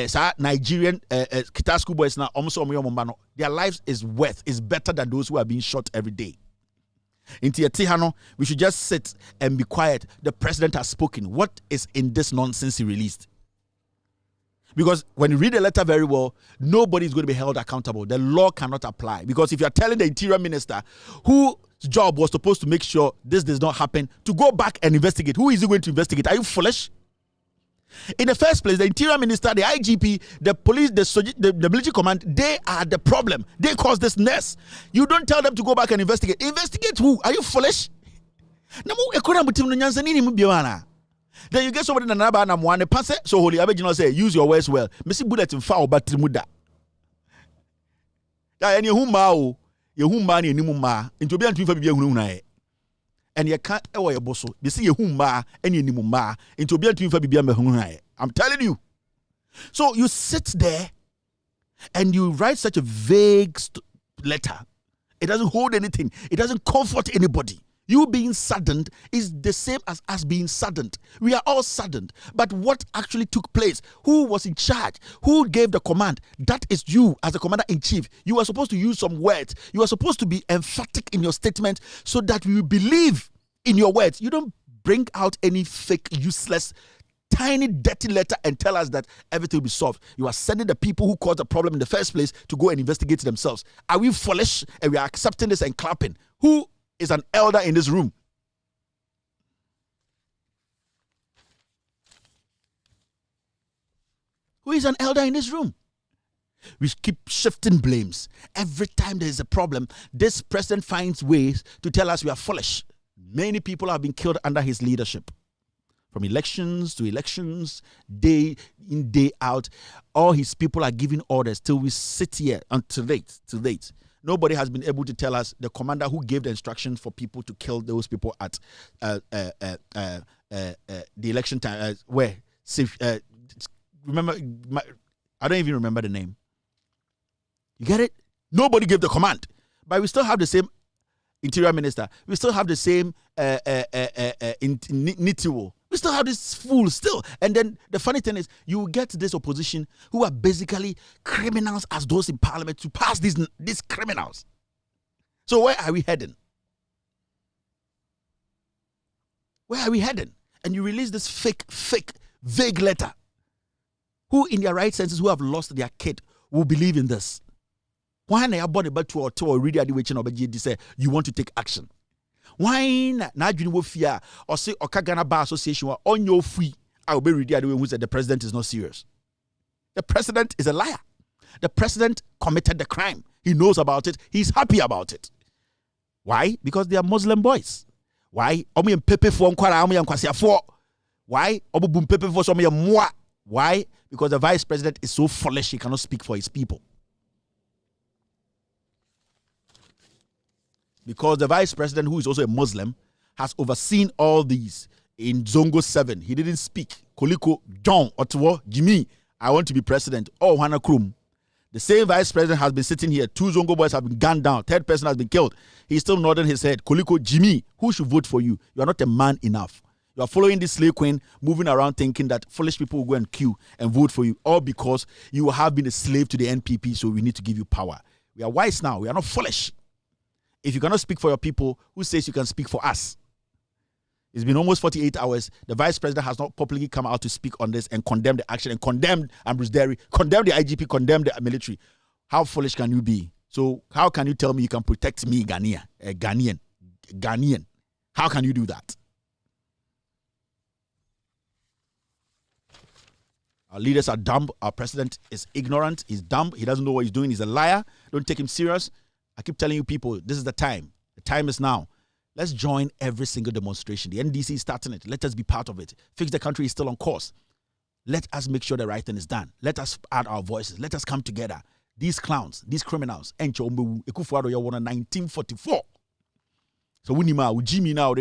sa Nigerian kita school boys na almost no. Their lives is better than those who are being shot every day. In Tiatihano, we should just sit and be quiet. The president has spoken. What is in this nonsense he released? Because when you read the letter very well, nobody is going to be held accountable. The law cannot apply. Because if you are telling the interior minister, whose job was supposed to make sure this does not happen, to go back and investigate, who is he going to investigate? Are you foolish? In the first place, the interior minister, the IGP, the police, the military command, they are the problem. They caused this mess. You don't tell them to go back and investigate. Investigate who? Are you foolish? Then you get somebody in another and one pass it. So holy aboriginal say, use your words well. Missy bullet in foul but trimuda. Any humao, your humani and nimuma, into be unto be a and you can't ever your bosso. They see a humma and nimuma into be unto be a I'm telling you. So you sit there and you write such a vague letter. It doesn't hold anything, it doesn't comfort anybody. You being saddened is the same as us being saddened. We are all saddened. But what actually took place? Who was in charge? Who gave the command? That is you as the commander-in-chief. You are supposed to use some words. You are supposed to be emphatic in your statement so that we will believe in your words. You don't bring out any fake, useless, tiny, dirty letter and tell us that everything will be solved. You are sending the people who caused the problem in the first place to go and investigate themselves. Are we foolish and we are accepting this and clapping? Who is an elder in this room? who is an elder in this room. We keep shifting blames. Every time there is a problem, this president finds ways to tell us we are foolish. Many people have been killed under his leadership. From elections to elections, day in, day out, all his people are giving orders till we sit here until late. Nobody has been able to tell us the commander who gave the instructions for people to kill those people at the election time. Remember, I don't even remember the name. You get it? Nobody gave the command. But we still have the same interior minister. We still have the same Nitiwo. We still have this fool still. And then the funny thing is, you get this opposition who are basically criminals as those in parliament to pass these criminals. So where are we heading? Where are we heading? And you release this fake, vague letter. Who in their right senses, who have lost their kid, will believe in this? Why na yabone batu or read the way say you want to take action? Why na adwini wo fia or say Okagana Bar Association or on your free I will be read the way who said the president is not serious. The president is a liar. The president committed the crime. He knows about it. He's happy about it. Why? Because they are Muslim boys. Why? Omo yem pepe for nkwara omo yem kwase afo. Why? Omo bum pepe for some yem moi. Why? Because the vice president is so foolish he cannot speak for his people. Because the vice president, who is also a Muslim, has overseen all these in Zongo 7. He didn't speak. Koliko, John, Ottawa, Jimmy, I want to be president. Oh, Hana Krum. The same vice president has been sitting here. 2 Zongo boys have been gunned down. 3rd person has been killed. He's still nodding his head. Koliko, Jimmy, who should vote for you? You are not a man enough. You are following this slave queen, moving around thinking that foolish people will go and queue and vote for you, all because you have been a slave to the NPP, so we need to give you power. We are wise now. We are not foolish. If you cannot speak for your people, who says you can speak for us? It's been almost 48 hours. The vice president has not publicly come out to speak on this and condemn the action and condemn Ambrose Derry, condemn the IGP, condemn the military. How foolish can you be? So how can you tell me you can protect me, Ghanaian? How can you do that? Our leaders are dumb. Our president is ignorant. He's dumb. He doesn't know what he's doing. He's a liar. Don't take him serious. I keep telling you people, this is the time. The time is now. Let's join every single demonstration. The NDC is starting it. Let us be part of it. Fix the Country is still on course. Let us make sure the right thing is done. Let us add our voices. Let us come together. These clowns, these criminals, Ekufuado ya won 1944. So we need Jimmy now,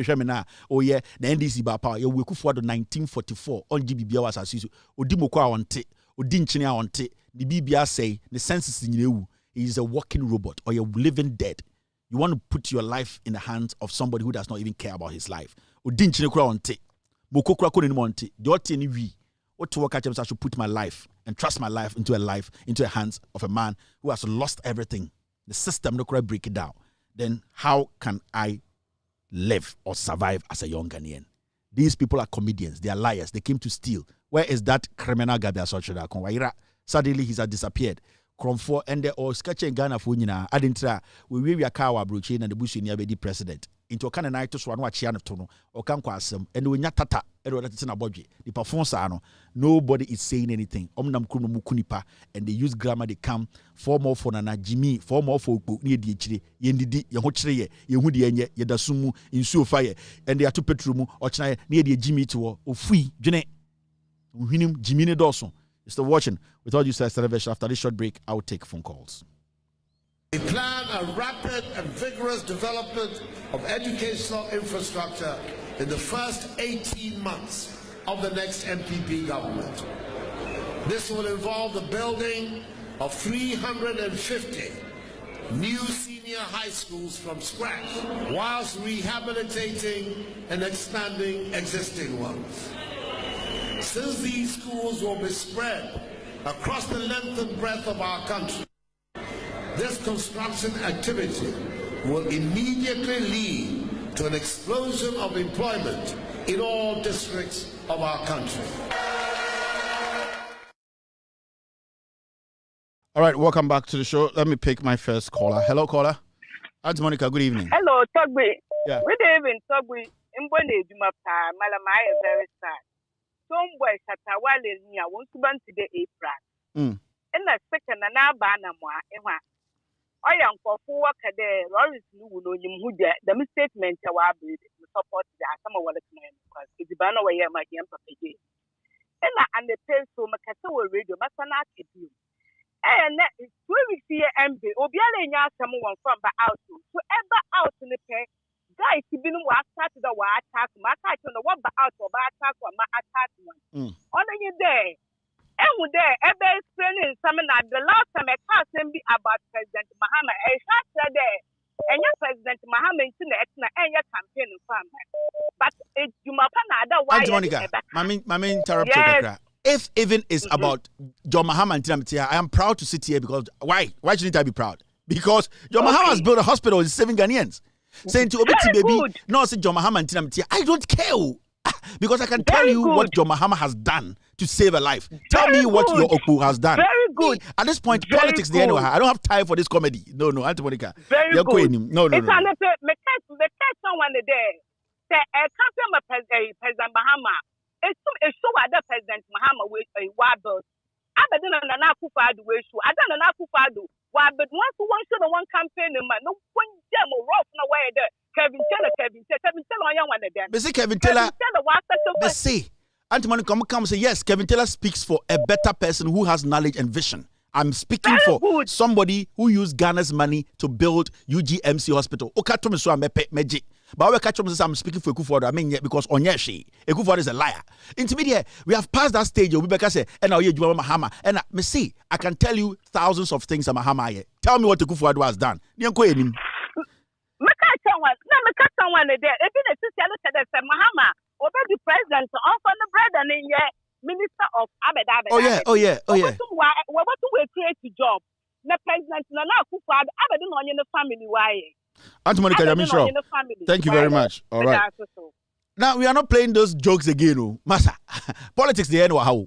oh yeah, the NDC by power. You Ekufuado 1944 on GBBA was as Odimokwa onte, Odinchini onte, the BBA say the census in you. He is a walking robot or you're living dead. You want to put your life in the hands of somebody who does not even care about his life. I should put my life and trust my life into the hands of a man who has lost everything. The system no break it down. Then how can I live or survive as a young Ghanaian? These people are comedians. They are liars. They came to steal. Where is that criminal Gabi Asochida? Suddenly he's disappeared. Kromfo and or sketching Ghana for Nina, Adintra, we are Kawa Bruchin and the Bush in the president. Into a kind of night to Swan watch Yan of Tono or Kankwasum, and we Yatata, Erotina Boji, the performance. Nobody is saying anything. Omnam Kuno Mukunipa, and they use grammar, they come 4 more for Nana Jimmy, 4 more for near the Chile, Yendidi, Yahotre, Yehudi, Yedasumu, in Su Fire, and they are 2 petrum or China near the Jimmy to or free, Jene, Jimmy Dawson. You're still watching. With all due celebration, after this short break, I'll take phone calls. We plan a rapid and vigorous development of educational infrastructure in the first 18 months of the next MPP government. This will involve the building of 350 new senior high schools from scratch, whilst rehabilitating and expanding existing ones. Since these schools will be spread across the length and breadth of our country, this construction activity will immediately lead to an explosion of employment in all districts of our country. All right, welcome back to the show. Let me pick my first caller. Hello, caller. Aunt Monica, good evening. Hello, Togbe. Yeah. Good evening, Togbe. Mbone Juma Pa, Malamai is very sad. Somewhere Shatta Wale near won't ban to the April. And that second and now banamwa, I am for 4 work a day, Lawrence who the misstatement I will support that some of what because it's the banner where my young papa. And the pay so Macassa radio, Masana you. And that is 2 weeks here, MB, Obiala, someone from the out. So ever out in the pay, guys, he been what started the war attack, my cat on the one out or attack or my attack one. On you there. And with there, ever explaining some of the last time I can't be about President Mahama, a shot there. And your President Mahama in the and your campaign farmer. But it's Jumapana, otherwise, my main interrupter. If even it's about John Mahama and Tinamitia, I am proud to sit here because why? Why shouldn't I be proud? Because John Mahama has built a hospital in 7 Ghanaians. Saying to Obiti baby, no, say John Mahama and Tinamitia, I don't care. Because I can tell you what John Mahama has done to save a life. Tell me what your Oku has done. Very good. At this point, politics the anyway. I don't have time for this comedy. No, Antomonica. Very good. No. It's someone there. Say a President Mahama. It's so other President Mahama with a wabble. I don't know an Akufado issue. I don't know Akufado. Why, but once one campaign, no one gem or rough no way there. Kevin Taylor, on one of them. But say Kevin Taylor, let's say, Antimony come say, yes, Kevin Taylor speaks for a better person who has knowledge and vision. I'm speaking for somebody who used Ghana's money to build UGMC hospital. Meji. But I catch I'm speaking for Ekufuado. I mean, because Onyeshi, Ekufuado is a liar. Intermediate, we have passed that stage. We better say, and now you Mahama. And me see, I can tell you thousands of things about Mahama. Tell me what Ekufuado has done. Someone there. Even a sister look at the Mahama, over the president, off on the bread and in Minister of Abed. Oh yeah. What to create a job? The president, no, Ekufuado, Abed on your family. Why? Thank you very much. All right. Now we are not playing those jokes again, Masa. Politics the end how?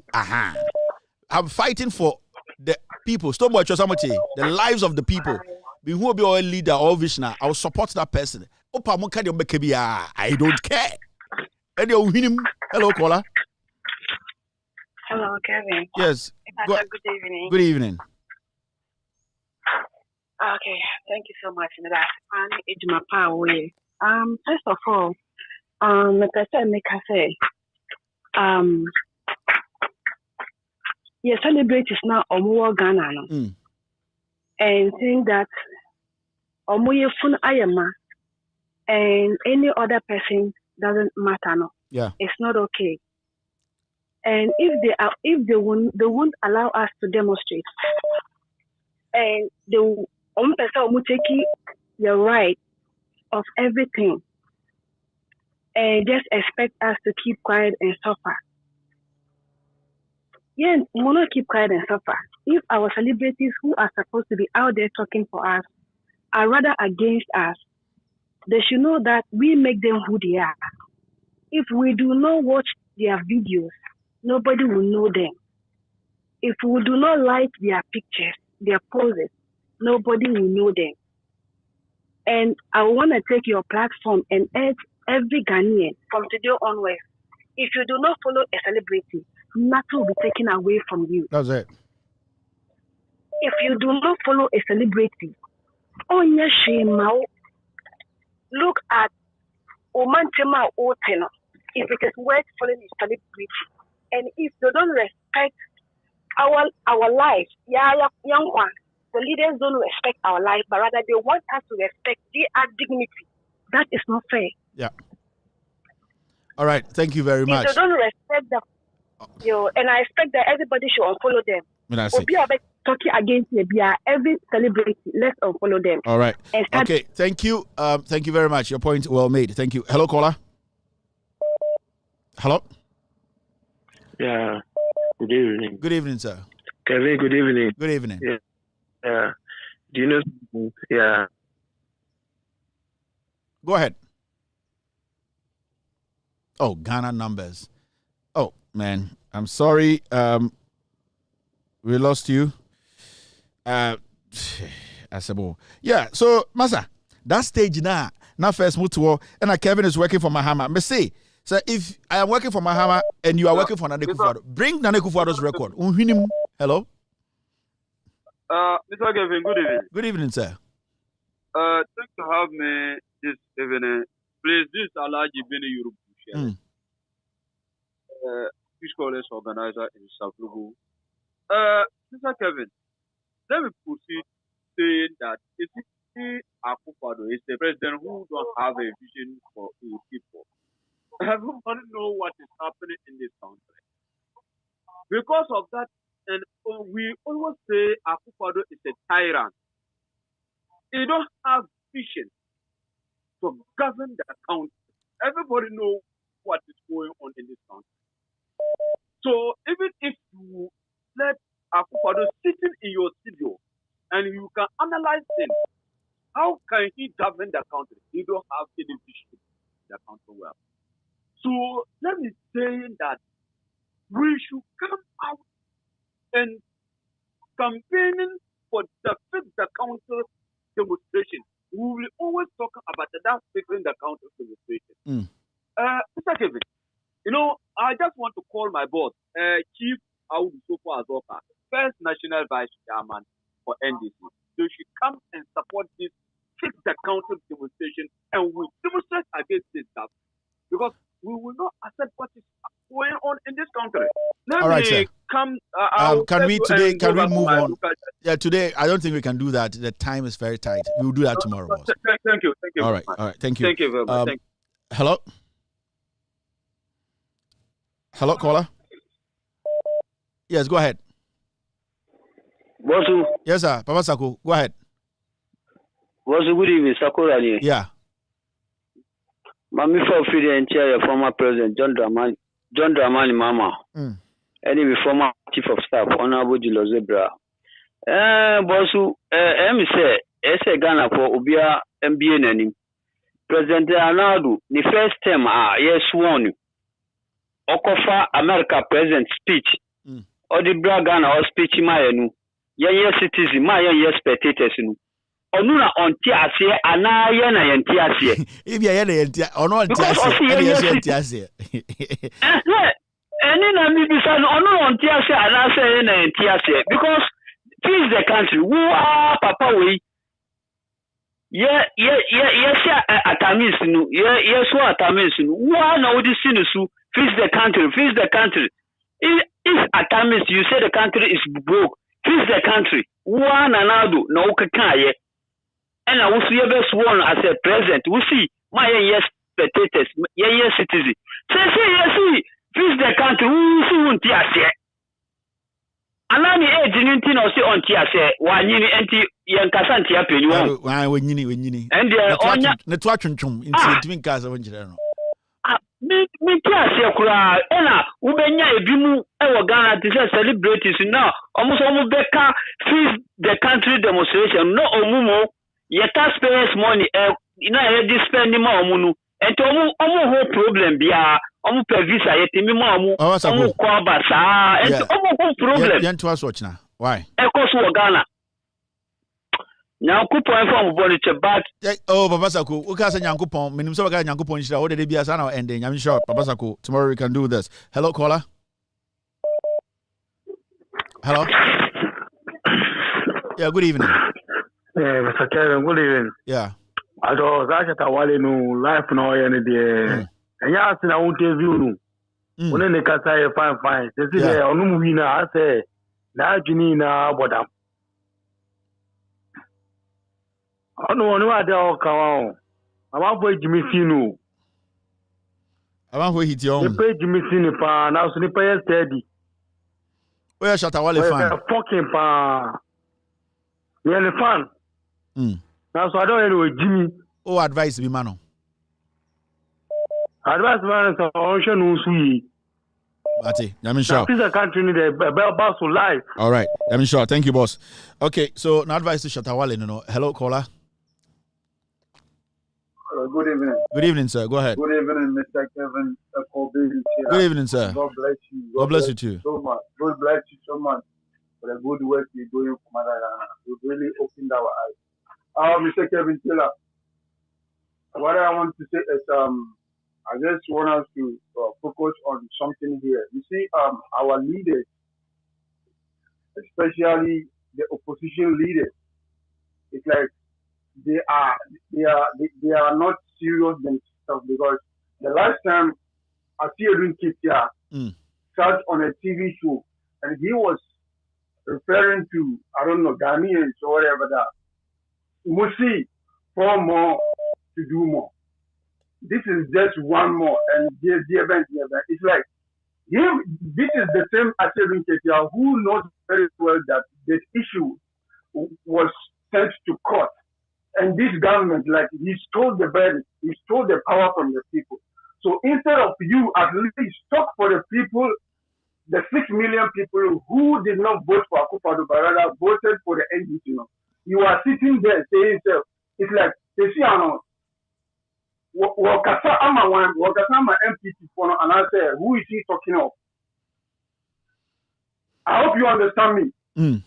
I'm fighting for the people. The lives of the people. Who will be our leader or visionary? I will support that person. I don't care. Hello, caller. Hello, Kevin. Yes. Good evening. Good evening. Okay, thank you so much. First of all, celebrate is now Omuwa Ghana, and think that Omuye Fun Ayama and any other person doesn't matter. No, it's not okay. And if they won't allow us to demonstrate, and they will take your right of everything and just expect us to keep quiet and suffer. Yes, we will not keep quiet and suffer. If our celebrities who are supposed to be out there talking for us are rather against us, they should know that we make them who they are. If we do not watch their videos, nobody will know them. If we do not like their pictures, their poses, nobody will know them. And I want to take your platform and urge every Ghanaian from today onwards, if you do not follow a celebrity, nothing will be taken away from you. That's it. If you do not follow a celebrity, on your shame, look at Omantema Otena. If it is worth following a celebrity, and if they don't respect our life, young one, the leaders don't respect our life, but rather they want us to respect their dignity. That is not fair. Yeah. All right. Thank you very much. If they don't respect them, and I expect that everybody should unfollow them. Talking against every celebrity, let's unfollow them. All right. Okay. Thank you. Thank you very much. Your point well made. Thank you. Hello, caller. Hello. Yeah. Good evening. Good evening, sir. Kevin, good evening. Good evening. Yeah. Do you know? Yeah. Go ahead. Oh, Ghana numbers. Oh, man. I'm sorry. We lost you. Yeah. So, Masa, that stage now first move to and Kevin is working for Mahama. Me say, So if I am working for Mahama and you are working for Nana Akufo-Addo, bring Nana Akufo-Addo's record. Hello? Mr. Kevin, good evening. Good evening, sir. Thanks to have me this evening. Please, this is Alaji Bini Europe. Peace Scholars organizer in Safugu. Mr. Kevin, let me proceed saying that if Akufo-Addo is the president who don't have a vision for his people, everybody know what is happening in this country. Because of that, and we always say Akufo-Addo is a tyrant. He don't have vision to govern the country. Everybody know what is going on in this country. So even if you let Akufo-Addo sitting in your studio and you can analyze him, how can he govern the country? He don't have any vision in the country well. So let me say that we should come out and campaigning for the Fix the Country demonstration. We will always talk about that fixing the country demonstration. Mr. Kevin, you know, I just want to call my boss, Chief Audu Sofo Azoka, first national vice chairman for NDC. They should come and support this Fix the Country demonstration and we demonstrate against this stuff because we will not accept what is going on in this country. All right, sir. Can we move on? Yeah, today I don't think we can do that. The time is very tight. We will do that tomorrow, boss. Thank you. All right. Thank you. Thank you very much. Hello. Hello, caller. Yes, go ahead. Bosu. Yes, sir. Papa Sako, go ahead. Bosu, good evening. Sakura. Yeah. Mami for Freedom and chair, former president John Dramani Mama. Any former chief of staff, Honorable Dilo Zebra. Bosu, say Ghana for Ubia MBA Nani. President Arnaldo, the first term, yes, sworn. Okofa America president speech. Or the Ghana or speech, Mayanu. Yes, citizen, my yes, spectators. Onuna onti ase ana ye na yenti ase if ye na yenti ono onti ase ye yenti ase eni na mi bisa no ono onti ase ana se ye na yenti ase because this the country who are papa we ye atamis no ye so atamis no who are na odi sinu su fix the country if atamis you say the country is broke fix the country who are na nado na ukakaye. And I will see a sworn as a president. We see my yes spectators, yes citizen. Say yes, fix the country. We see one tiase. Alani age ninety no say on tiase. Wanyini enti yankasanti apeni wo. Wenyini. And onya netwa twentwom nti twin cars wonjira no. Me tiase kura. Ena ubenya ebimu ewo Ghana to say celebrities now. Almost beka fix the country demonstration. No omumo. Your taxpayers' money, you know, you spend the money. And to whole problem be per visa, yet me mamu, kwabasa, and whole problem. Yan to us watch now. Why? Echoes for Ghana. Now, coupon from Boniche, but Papa Sako, Ukasa Yankupon, Minimsoka Yankupon, should already be a son ending. I'm sure, Papa Sako, tomorrow we can do this. Hello, caller. Hello. Yeah, good evening. Mr. Kevin, good evening. Yeah. I thought Shatta Wale no life no any day. And you ask na interview no. When they can say fine. They say onu wina I say na jini na bodam. Onu ade o kan o. Ama boy Jimmy Sinu. Ama boy hit your. They pay Jimmy Sinu pa na so ni pay steady. Where Shatta Wale fan? Fucking pa. You're fan. Now, so I don't know Jimmy. Oh, advice be mano. Advice man is ocean usui. Ati, I'm sure. This is a country need a boss for life. All right, I'm sure. Thank you, boss. Okay, so now advice to Shatta Wale, no. Hello, caller. Good evening. Good evening, sir. Go ahead. Good evening, Mr. Kevin. Good evening, sir. God bless you. God bless you too. So much. God bless you so much for the good work you're doing for Mother Ghana. You've really opened our eyes. Mr. Kevin Taylor, what I want to say is, I just want us to focus on something here. You see, our leaders, especially the opposition leaders, it's like they are not serious themselves, because the last time I see Edwin Kitia sat on a TV show and he was referring to, I don't know, Ghanaians or whatever, that must see for more to do more. This is just one more, and the event. It's like him. This is the same as Edwin Kitia, who knows very well that this issue was sent to court, and this government, like, he stole the burden, he stole the power from the people. So instead of you at least talk for the people, the 6 million people who did not vote for Akufo-Addo but rather voted for the NDC, you are sitting there saying, it's like, you see, Wakasa ama MPP for, and I say, who is he talking of? I hope you understand me.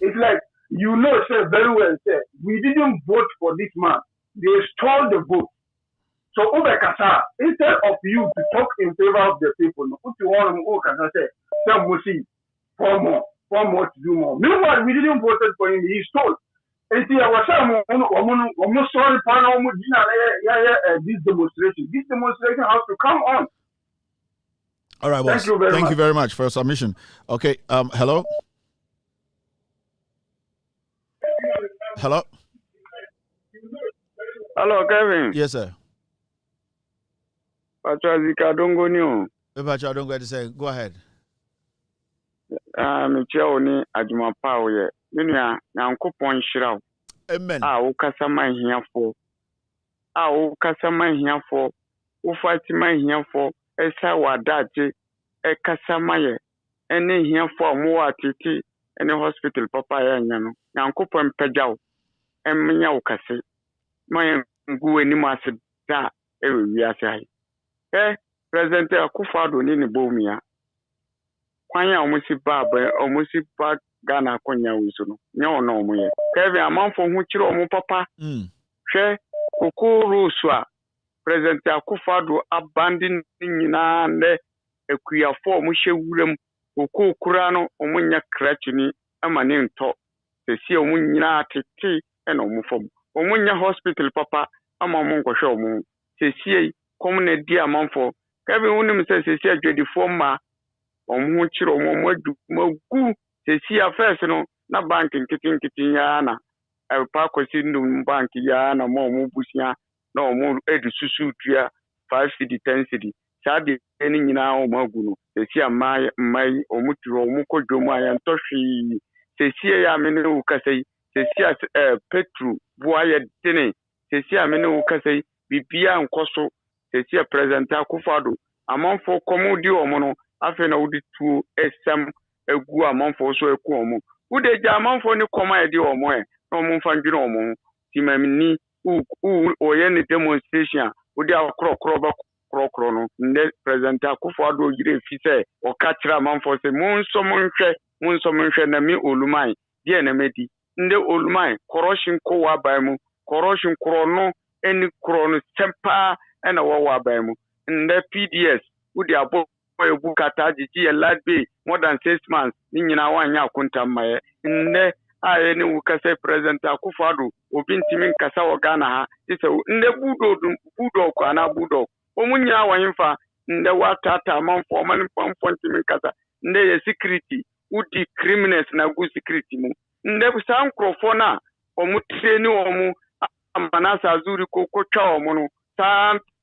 It's like, you know, say very well, say, we didn't vote for this man. They stole the vote. So, Kasa, instead of you to talk in favor of the people, put you on Kasa say, some will see, four more to do more. Meanwhile, we didn't vote for him. He stole. And see, I was almost sorry for this demonstration. This demonstration has to come on. All right, boss. Thank you very much for your submission. Okay, hello? Hello? Hello, Kevin. Yes, sir. Pachazika Dongonio. Go ahead. Michel Ajuma Power. Minya Nankopon Shiraw. Amen. Ukasa man here for. Ukasa man here for. Ufati man here for. Esa wadaje. Ekasa maye. Ene here for more titi. Ene hospital papa yanyano. Nankopon Pejao. Eminya ukase. Maya nguwe ni masida. Ewe wiyase hai. President Akufo-Addo ni bomia. Kwanya omusi ba Ghana konya wiso no. Nya no omoye. Kevin amanfo hu kire omo papa. Hwe kokoro so a President Akufo-Addo abandon nyina nde ekuyafo omo hye wuram kokokura no omo nya krachini amane nto. Sesi omo nyina tete na omo fom. Omo nya hospital papa ama omo nkohwe omo. Sesi komune di amanfo. Kevin unim se sesi adwedifo ma omo kire omo adu magu. Sesi affairs no na bank nkitin ya na pa kwesi ndum bank ya na mo busia na omo edususu tua 5 cedi 10 cedi sade ni nyina o magu no sesi amai omo turo omo kodwomu aya ntohwe sesi ya mene ukasai sesi petru buaye tene sesi amene ukasai bibia nkoso sesi president Akufo-Addo amanfo komodi omo no afi na udi tu esam egu amanfo so eku omo ude ja amanfo ni koma edi omo na omo fanjiri omo timamini oye ni demonstration ude akrokro ba krokro no nde president Akufo-Addo yire fi se o ka kira amanfo se munso monhwe na mi olumai die na medi nde olumai corruption ko wa ba mu corruption krono eni krono sempa na wa ba mu nde PDS ude abo ebu kata jiji ya ladbe more than 6 months ni nyina wanya akunta maye nde aye ni ukase president Akufo-Addo obintimin kasa wa Ghana ha ise nde budo ko ana budo omunya wanyimfa nde watata manfo manfo ntimin kasa nde ye security udi criminals na gu security mu nde sankrofo na omutreni omu amanasa azuri ko twa omu no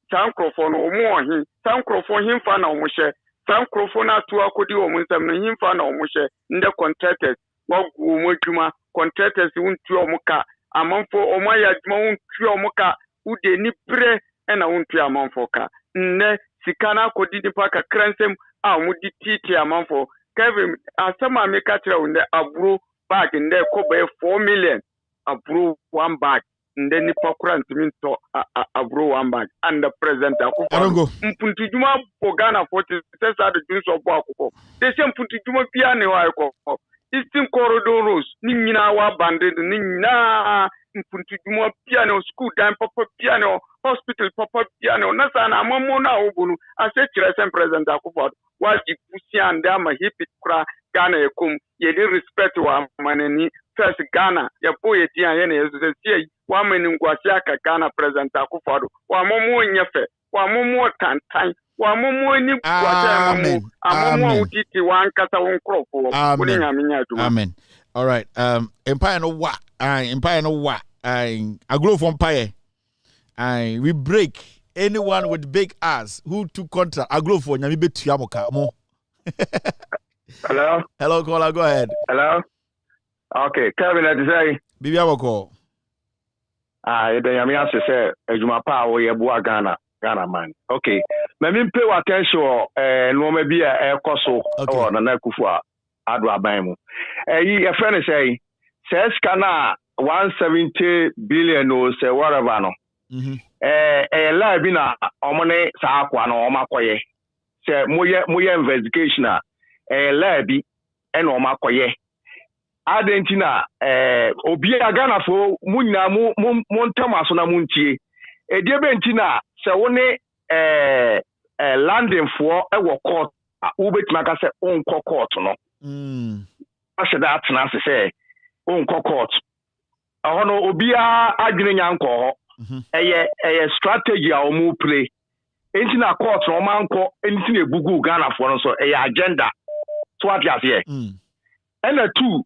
sankrofo no omu ohin sankrofo himfa na omuhye sankrofo na tu akodi omu nsam no himfa na omuhye nde contractors wagu omodwuma contractors untu omuka amanfo omaya dwuma untu omuka ude ni bre na untu amanfo ka nne sikana akodi nipa ka kransem a omudi titi amanfo Kevin asama meka tira unde aburo bag nde kobe 4 million aburo one bag nde nipa kura ntiminto aburo one bag and the president Akufo mpuntu juma po Ghana 40 sesa de dunso bo Akufo de se mpuntu juma bia ne wa Akufo Eastern Corridor Roads, Nina wa banded, Nina Mpuntumo piano, school time papa piano, hospital papa piano, Nasana Momona Obunu, I said to President Akufo, while you push and damn a hippie cra, Ghana cum, ye did respect to our manani, first Ghana, your boy Tiana, one man in Guasiaka, Ghana President Akufo, one more in your face, one more time. Amen. Amen. All right. Empire no what? Empire no what? I grow from Empire. We break anyone with big ass who took contract. I grow for Nyami betu yamoka mo. Hello. Hello, caller. Go ahead. Hello. Okay, Kevin, I say. Bibi amoko. You don't have me say. Ejuma pa wo ye bua Ghana man. Okay. Me pay attention no me be e koso o na na kufu ado aban mu. Your friend say kana 170 billion or say whatever no. La bi na omone sa akwa no omakoye. Say moye investigation la bi e no omakoye. Adentina obi Ghana fo munyina mu ntamaso na muntie. Die bentina se woni landing for ewo court ubetima ka se onko court no ase that na se onko court ahono obia adwene nyanko ho eye strategy a omu play enti na court no manko enti na ebugu Ghana for no so eye agenda so what you say and two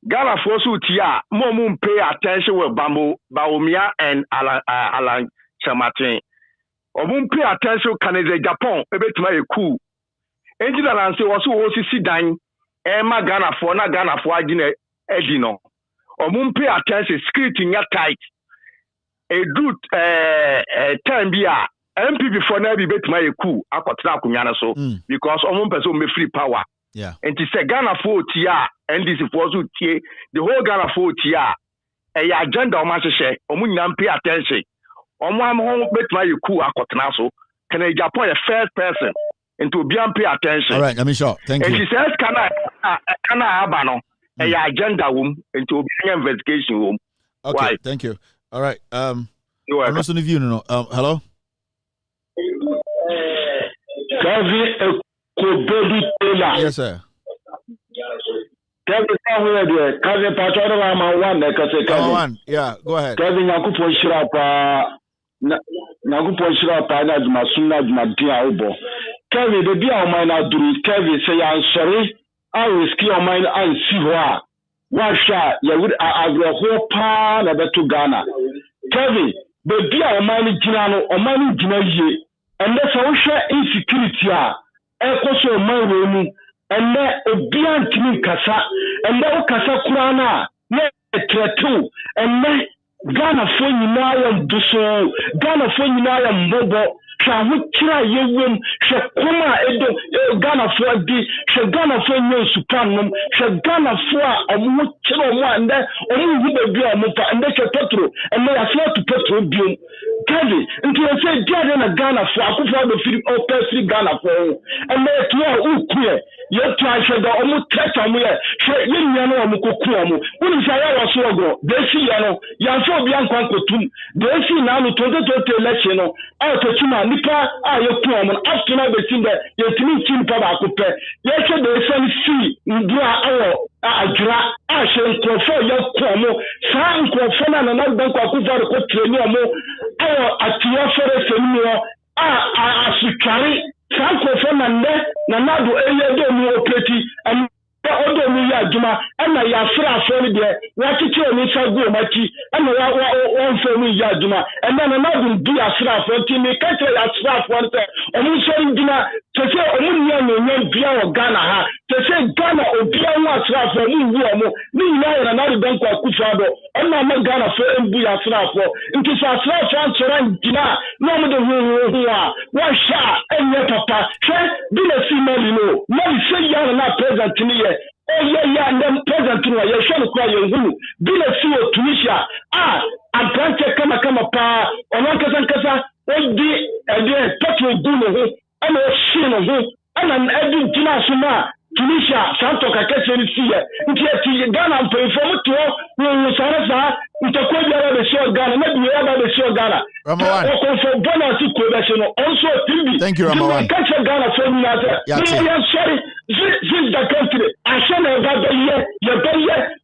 Ghana for so tia mo pay attention with Baumia and Alan Chamatin. Pay attention Canada Japan ebetima e cool. Enti na lanse wo so wo sisi dan ma Ghana for agine edino. Pay attention security nya tight. A good time bia MPP for na bi betima e cool akotena akunwa na so because person me free power. Yeah. And to say Ghana for tia and this for so tie the whole Ghana for tia agenda o ma hye nyam pay attention. Home between you cool akotena so can I Japan a first person into be pay attention. All right, let me show. Thank you. And she says can I have no agenda into be investigation room. Okay, why? Thank you. All right. You are not on the view no. Hello. Yes, sir. Kevin one. Yeah, go ahead. Kevin Yakupon Shirapa Nakupon Shirapa Nazumasuna Madia Obo. Kevin, the dear mine do Kevin say I'm sorry. I will ski on mine and see what. One shot, you would have your whole pan to Ghana. Kevin, the dear mine Ginano or money Ginaye, and that's all share insecurity. Ekoso manwemu enne obiantimi kasa enne okasa kurana na etretu enne Ghana fo nyina ya mbuso Ghana fo nyina ya mbobo hwa hukira yewem hwe koma edo Ghana fo di hwe Ghana fo nyen supanom hwe Ghana fo a omo kira omo ande omo hu bebi omo pa ende hwe petro enne ya fo to petro biom Kevin, into a say, Ghana Ghana for Akufo the free or free Ghana for and they to queer. Your try to the almost catch on me. You know, Mukukuamu. When is I was so go? They see, Yanso Bianco Tum. They see now the 2020 election. Oh, Tachuma, Nika, you come after now the thing that you're team Papa Coupe. Yes, they say, see, Ndra, Adra, Ashen, Crawford, your Como, Sam Crawford, and another bank of Kufa, the Treno. Atia fere semio asukari sanko fona nde na nado eyedo mu opeti and odo mu ya adwuma na ya fra afori de wachiche oni sagu machi na wa fo mu ya adwuma na nado bi afra afori mi kache ya afra afori te omu so ndina tese omu nya no bia o Ghana ha tese Ghana obia wa afra afori mu wu omu ni na nado banko akufa do na ma Ghana fo embu ya afra afori nti fa afra afori chora ndina no mu de hu a wa sha enye papa she bi na si mali no mali se ya na president ni ye yeah, and then present to you show the cry you be a CEO Tunisia. I'm trying to come pa on one kasa di petrol do no and a shin and an edin tina suma Tunisia santo kakese ni siye nti Ghana mpefomu to wo sarasa ntakwa biara be sure Ghana na biya ba be sure Ghana Ramawan for Ghana si ko be no also TV thank you Ramawan catch Ghana for me na sorry this the country asana ga be ye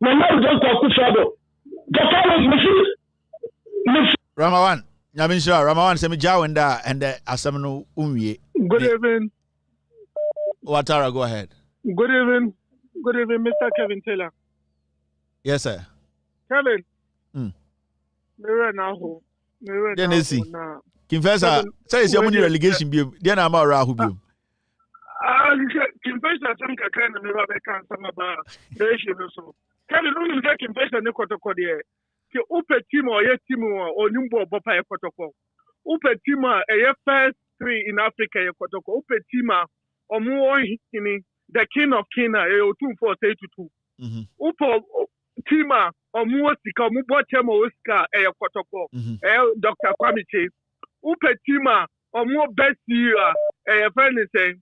na na don ko kufado the follow me Ramawan Nyaminsha Ramawan se me jawenda and asem no unwie. Good evening. Watara, go ahead. Good evening, Mr. Kevin Taylor. Yes, sir. Kevin. Then see. Confessor, say it's your money relegation beam. Then I'm all right. Confessor, some kind of never can some about the so. Kevin, only the confessor ne kotoko there. Ke upe team or ye team or number bopa ye kotoko. Upe team a first 3 in Africa ye kotoko. Upe team omo hini. The king of Kenya, 2-4-2. Upo Tima, or Muosika, Mubotemo Oscar, a Kotoko, Dr. Kwamiche. Upe Tima, or more best year, a friend is saying,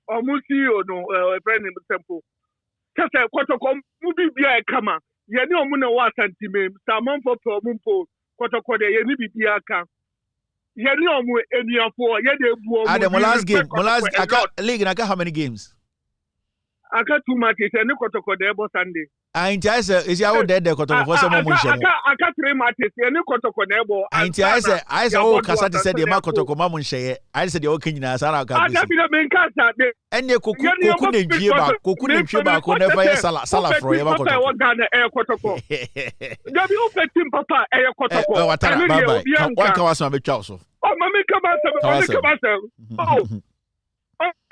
or Musi or no, a friend in the temple. Just a Kotoko, Mubi Bia Kama, Yano Muna Wasantime, Samon for Mumpo, Kotoko, Yeni Biaka. The last game, league, I got how many games? I got 2 matches, and I got Sunday. I is your dead there for some more. I got 3 matches, and I got I said, oh, Cassati said the Makotoko Mamunche. I said, okay, Nasara. And you could never Salah for your Kotoko. Papa, what was my child? Oh, Mammy, come out. Oh,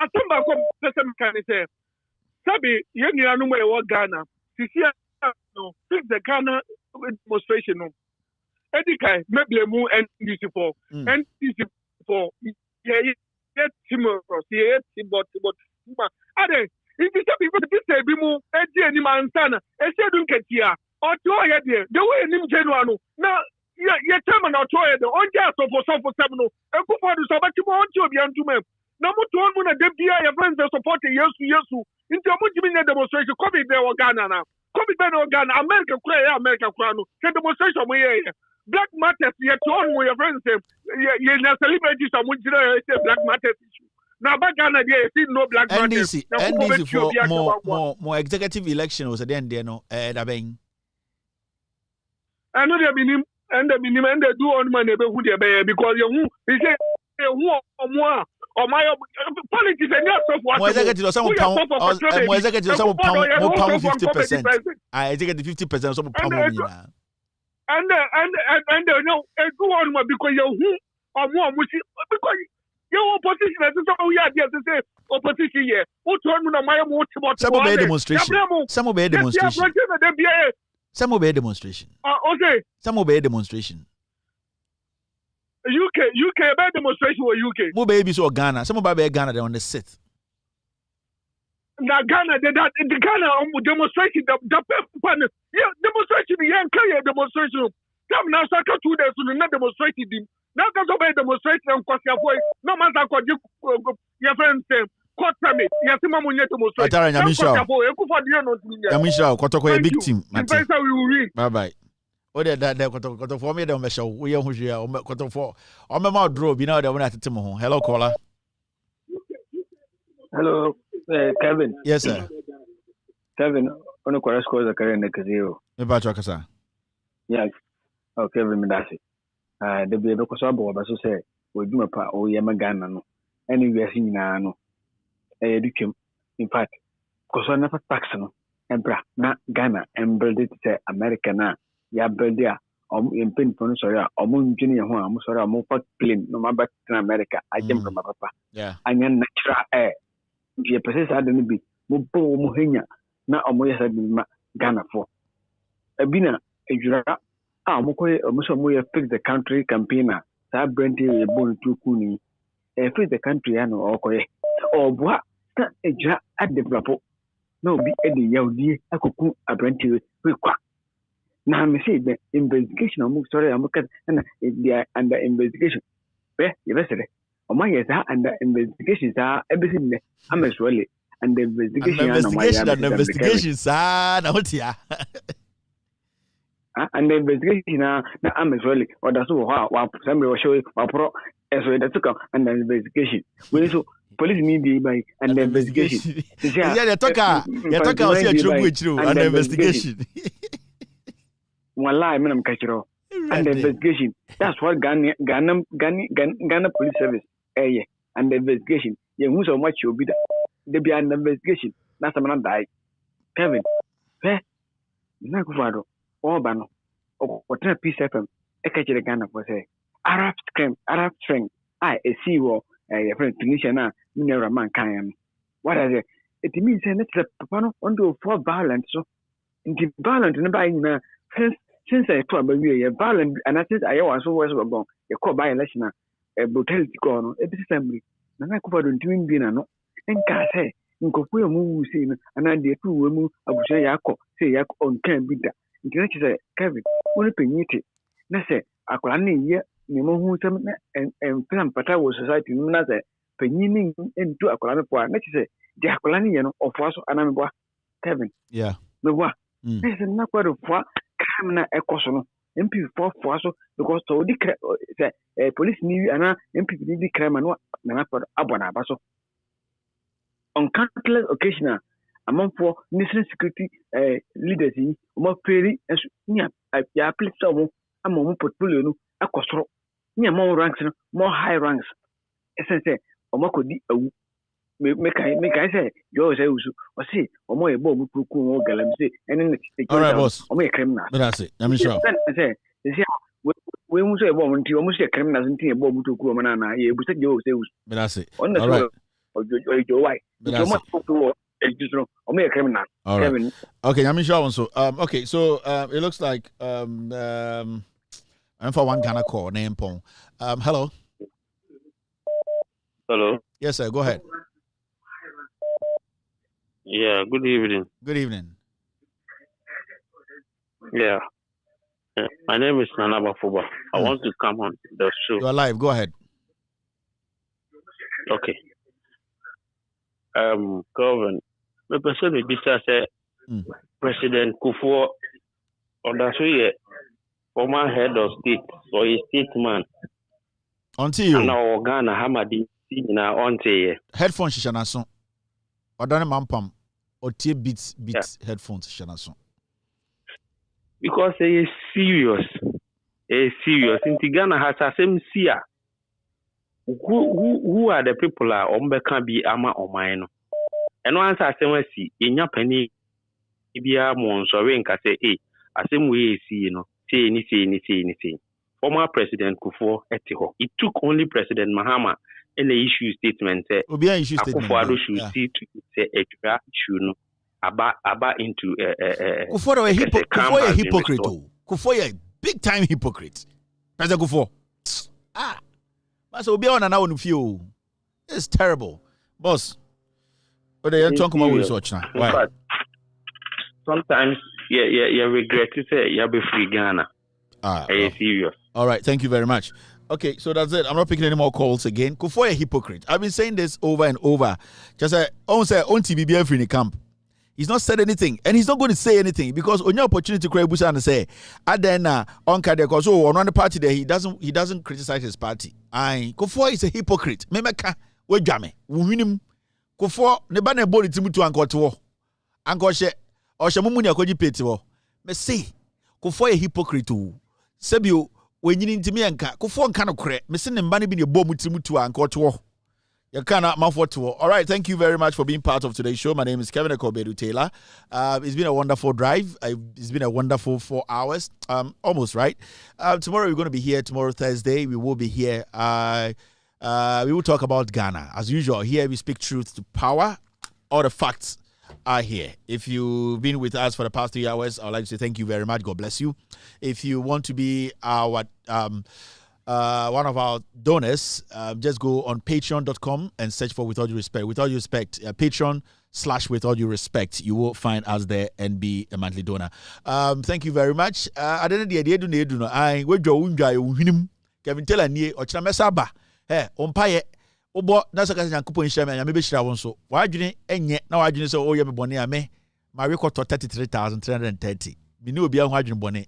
I come back from the same kind of say. Sabi, you know what Ghana. No, fix the Ghana demonstration. Edika, maybe a move and DC for yeah, timorous, yeah, but Ade, if you people this say be move, any man sana, and say don't get here, or to a there, the way in general. Now, yeah, chairman or toy the on gas for some for 7, and go for the Sabbath to be unto me. Now, to one of them, your friends are supporting yes, into a multi-million demonstration, COVID there or Ghana now. COVID there or Ghana, America, Crown, can demonstration way. Black matters, yet all your friends say, you're not celebrating some black matters issue. Now, back Ghana, there is no black matters. NDC for more executive election was at the end, there, no, I know they mean, and they do on money because you say, who or more. Or my politics and not so what. More executive, some pound 50%. I executive 50%, some pound. And no, go on because you who or more because your opposition is so we are there to say opposition here. What one of my some obey demonstration. Some obey demonstration. Some obey demonstration. Okay. Some obey demonstration. UK about demonstration or UK. More babies or Ghana. Some about Ghana they're on the 6th. Now Ghana, the Ghana demonstration, the demonstration, the demonstration. Come now, second 2 days to not demonstrating them. Now that's about demonstration and cost your voice. No matter what your friends say. Court permit. Yes, Mamunya demonstration. Yamisha, Kotoko a big team. Bye bye. Oh, that for me, don't show. We are who you are. Cotton for. I'm a mouth drove. You know, they went at Timo. Hello, caller. Hello, Kevin. Yes, sir. Kevin, on the chorus calls a career in the Kazio. About yes. Oh, Kevin Medasi. The Bible Cosabo, but so say, we do a part, oh, Yamagana. Anyway, I see now. Educum. In fact, because I never tax no. And bra, not Ghana, and build it to America now. Ya beldia in pin for sorry junior ho am sorry am for plane no ma back in America I came from my papa anya natural air the person said no be mo bo mo henya na omo yesa bi ma Ghana for abina ejura mo ko mo so mo ye fix the country campaigner sa brandi e bon to kuni fix the country ya no okoye obua ta ejura at develop no bi e de yaudi akoku abrandi we kwa. Now, I say the investigation. I'm sorry, I'm looking and they are under investigation. You yes, and the investigations are everything. I'm as well. And the investigation and investigations now what ya and the investigation now I'm as well. Or that's what somebody was showing pro as well. That's and the investigation. We so police media by and the investigation. Yeah, you talk about see a true and the investigation. One lie, I'm catching and the investigation. That's what Ghana Police Service. And the investigation. Yeah, who's so much you'll be there. There be an investigation. That's a man die. Kevin, Nakufado, Orbano, or whatever peace FM. I catch the Ghana for say Arab strength. I see war. A friend Tunisia now. Never mankind. What is it? It means that it's a pano under for violence. So, in the violent and by since I thought about you, violent, and I said I was always about a call by election, a brutality gone, a assembly. Nakufado doing dinner, no. And can say, in Kokuya move, and I did 2 women, I would say Yako, say Yak on can be that. You say, Kevin, what a penity. Let's say, I could only hear Nemo who and Plan Pata was society, another penning into a colonial point. Let's say, the Acolanian of us and I'm Kevin. Yeah. The what? There's a number of what Camna Ecosono, MP4 Faso, because to the police knew and MP the crime and what Napa Abonabaso. On countless occasions, among 4 national security leaders, more peri as near a place of among portfolio, a costro, near more ranks, more high ranks. As I say, or more could make I say, yours, or see, or more a bomb to cool galamsey, and then all right, boss, or make criminal. That's it. Let me show. I say, we will say a bomb until almost a criminal and a bomb to cool manana, you will say, that's it. All right. All right. Okay, I'm sure also. Okay, so it looks like I'm for one Ghana call name Pong. Hello. Hello. Yes, sir. Go ahead. Yeah. Good evening. Good evening. Yeah. My name is Nana Bafuba. I want to come on the show. You are live. Go ahead. Okay. Calvin, the person with this said President Kufuor, or that's former head of state or a statesman. Until you now Ghana Hamadi na onte headphones shanason. Or done mampam or tie beats headphones shanason. Because it is serious. In Ghana has a same seer. Who are the people can be ama omino? And once I say we see in your penny ibia mon so we nka say asem we see say anything. Former President Kufuor etiho. It took only President Mahama in the issue statement say Kufuor should see to say a issue no about into Kufuor a hypocrite. Kufuor a big time hypocrite. President Kufuor. So be on and out few. It's terrible. Boss. But they talk about research now. Why? Sometimes you regret to say you be free Ghana. Serious. All right, thank you very much. Okay, so that's it. I'm not picking any more calls again. Kufuor a hypocrite. I've been saying this over and over. Just say on TBBF in the camp. He's not said anything, and he's not going to say anything because on your opportunity to create Busa and say, Adena on Kadeko, so on the party there he doesn't criticize his party. Kufuor is a hypocrite. Memeka we jame. Wuhinim Kufuor ne ba na body timu to ankoto. Ankoshe o hye mumuni akoji peti wo. Me say Kufuor a hypocrite o. Sebio we nyini ntimi anka. Kufuor nka no kre. Me se ne mba ne bi ne bom timu to ankoto. All right, thank you very much for being part of today's show. My name is Kevin Ekobedu Taylor. It's been a wonderful drive. It's been a wonderful 4 hours. Almost, right? Tomorrow we're going to be here. Tomorrow, Thursday, we will be here. We will talk about Ghana. As usual, here we speak truth to power. All the facts are here. If you've been with us for the past 3 hours, I'd like to say thank you very much. God bless you. If you want to be our one of our donors, just go on patreon.com and search for With All Due Respect. With All Due Respect, Patreon/With All Due Respect. You will find us there and be a monthly donor. Thank you very much. I didn't do I Kevin Taylor near or Chamesaba. Hey, umpire Obo na saka Nyankopon hia me nya be hira won so. Wadwene enye na wadwene se o ye me bone a me ma rekoto 33,330. Me ni obi a ho adwene bone.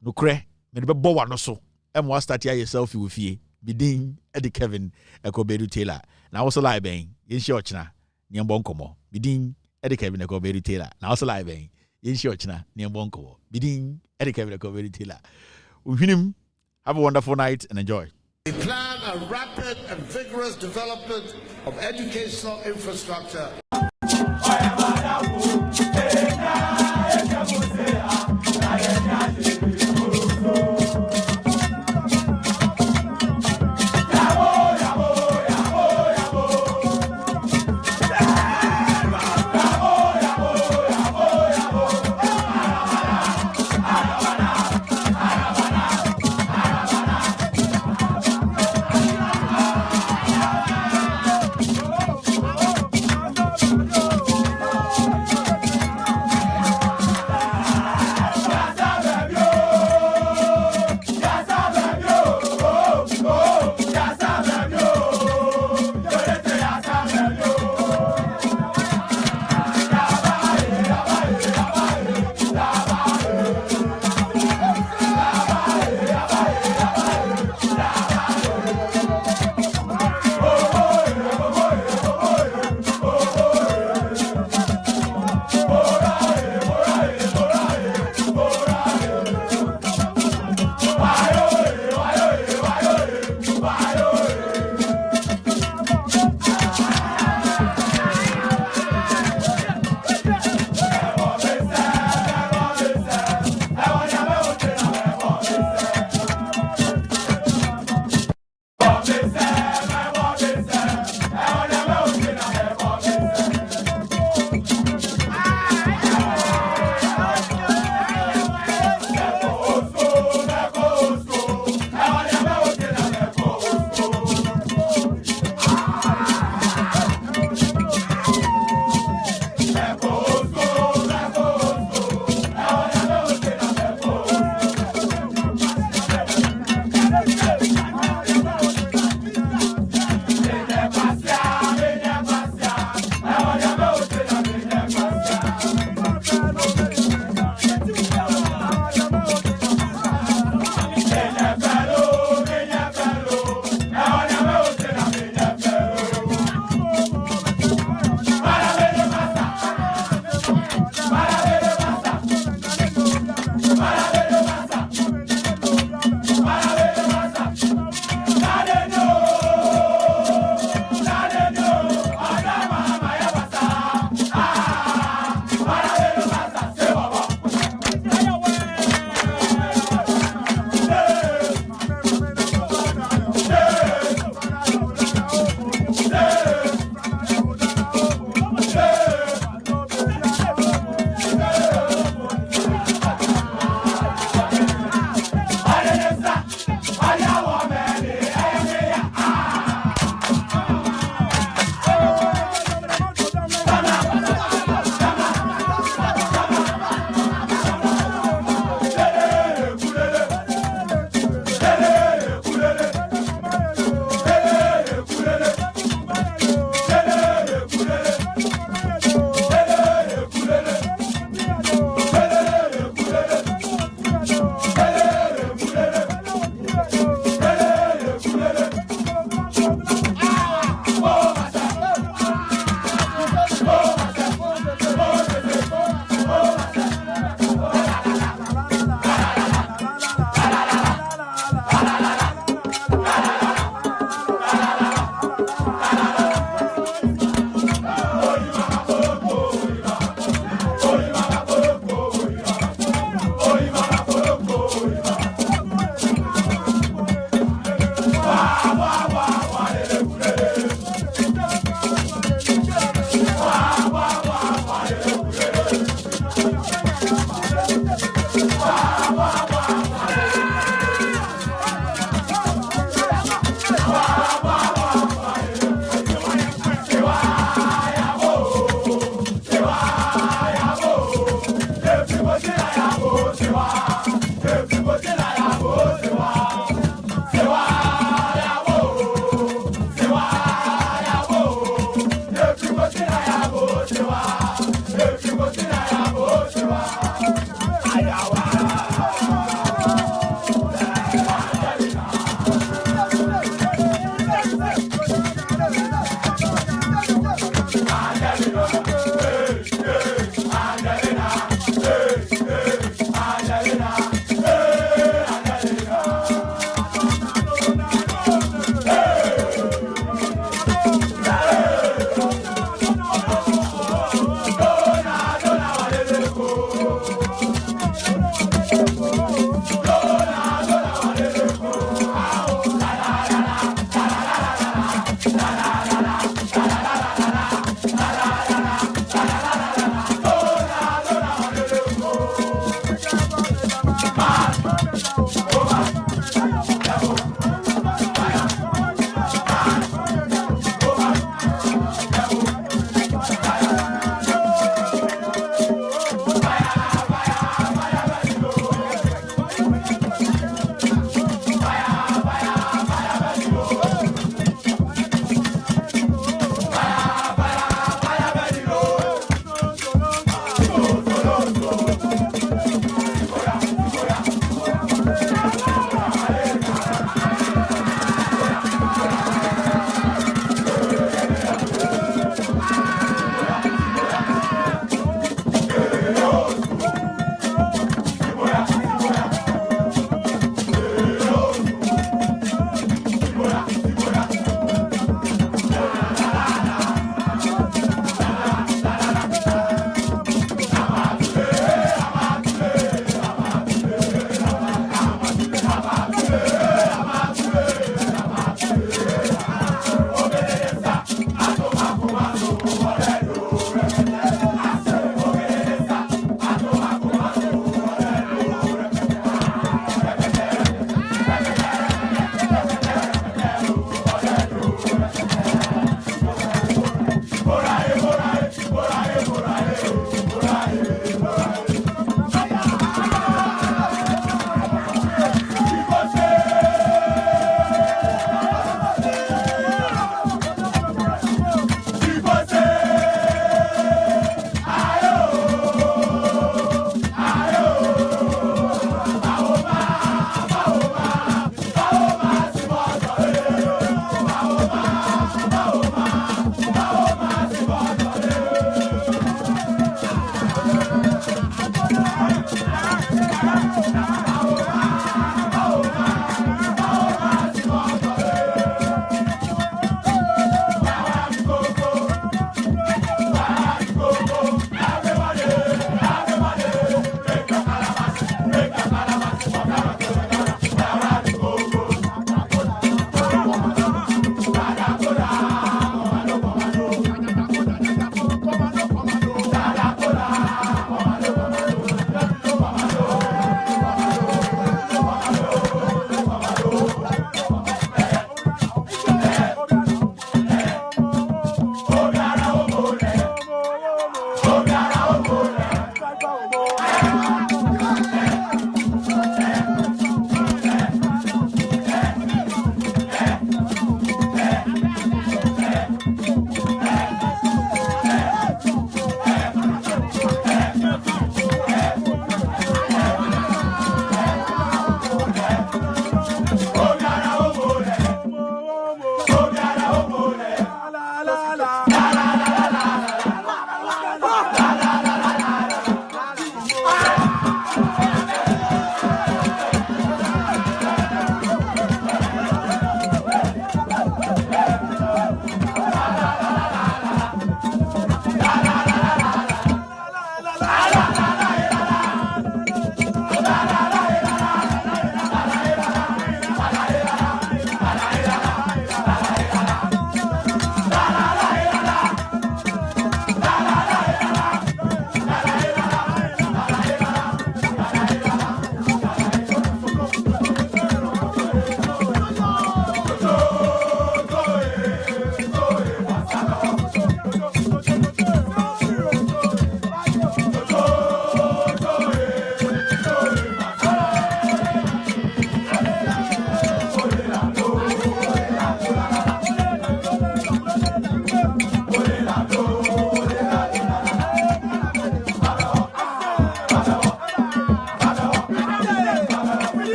No kre me be bo wa no so. E mo start ya yourself you fie. Bidin Eddie Kevin Ekobedu Taylor. Na also live ben. Yen shi ochina. Ni mbon komo. Bidin Eddie Kevin Ekobedu Taylor. Na also live ben. Yen shi ochina. Ni mbon komo. Bidin Eddie Kevin Ekobedu Taylor. Uhinim. Have a wonderful night and enjoy. We plan a rapid and vigorous development of educational infrastructure.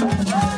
Thank you.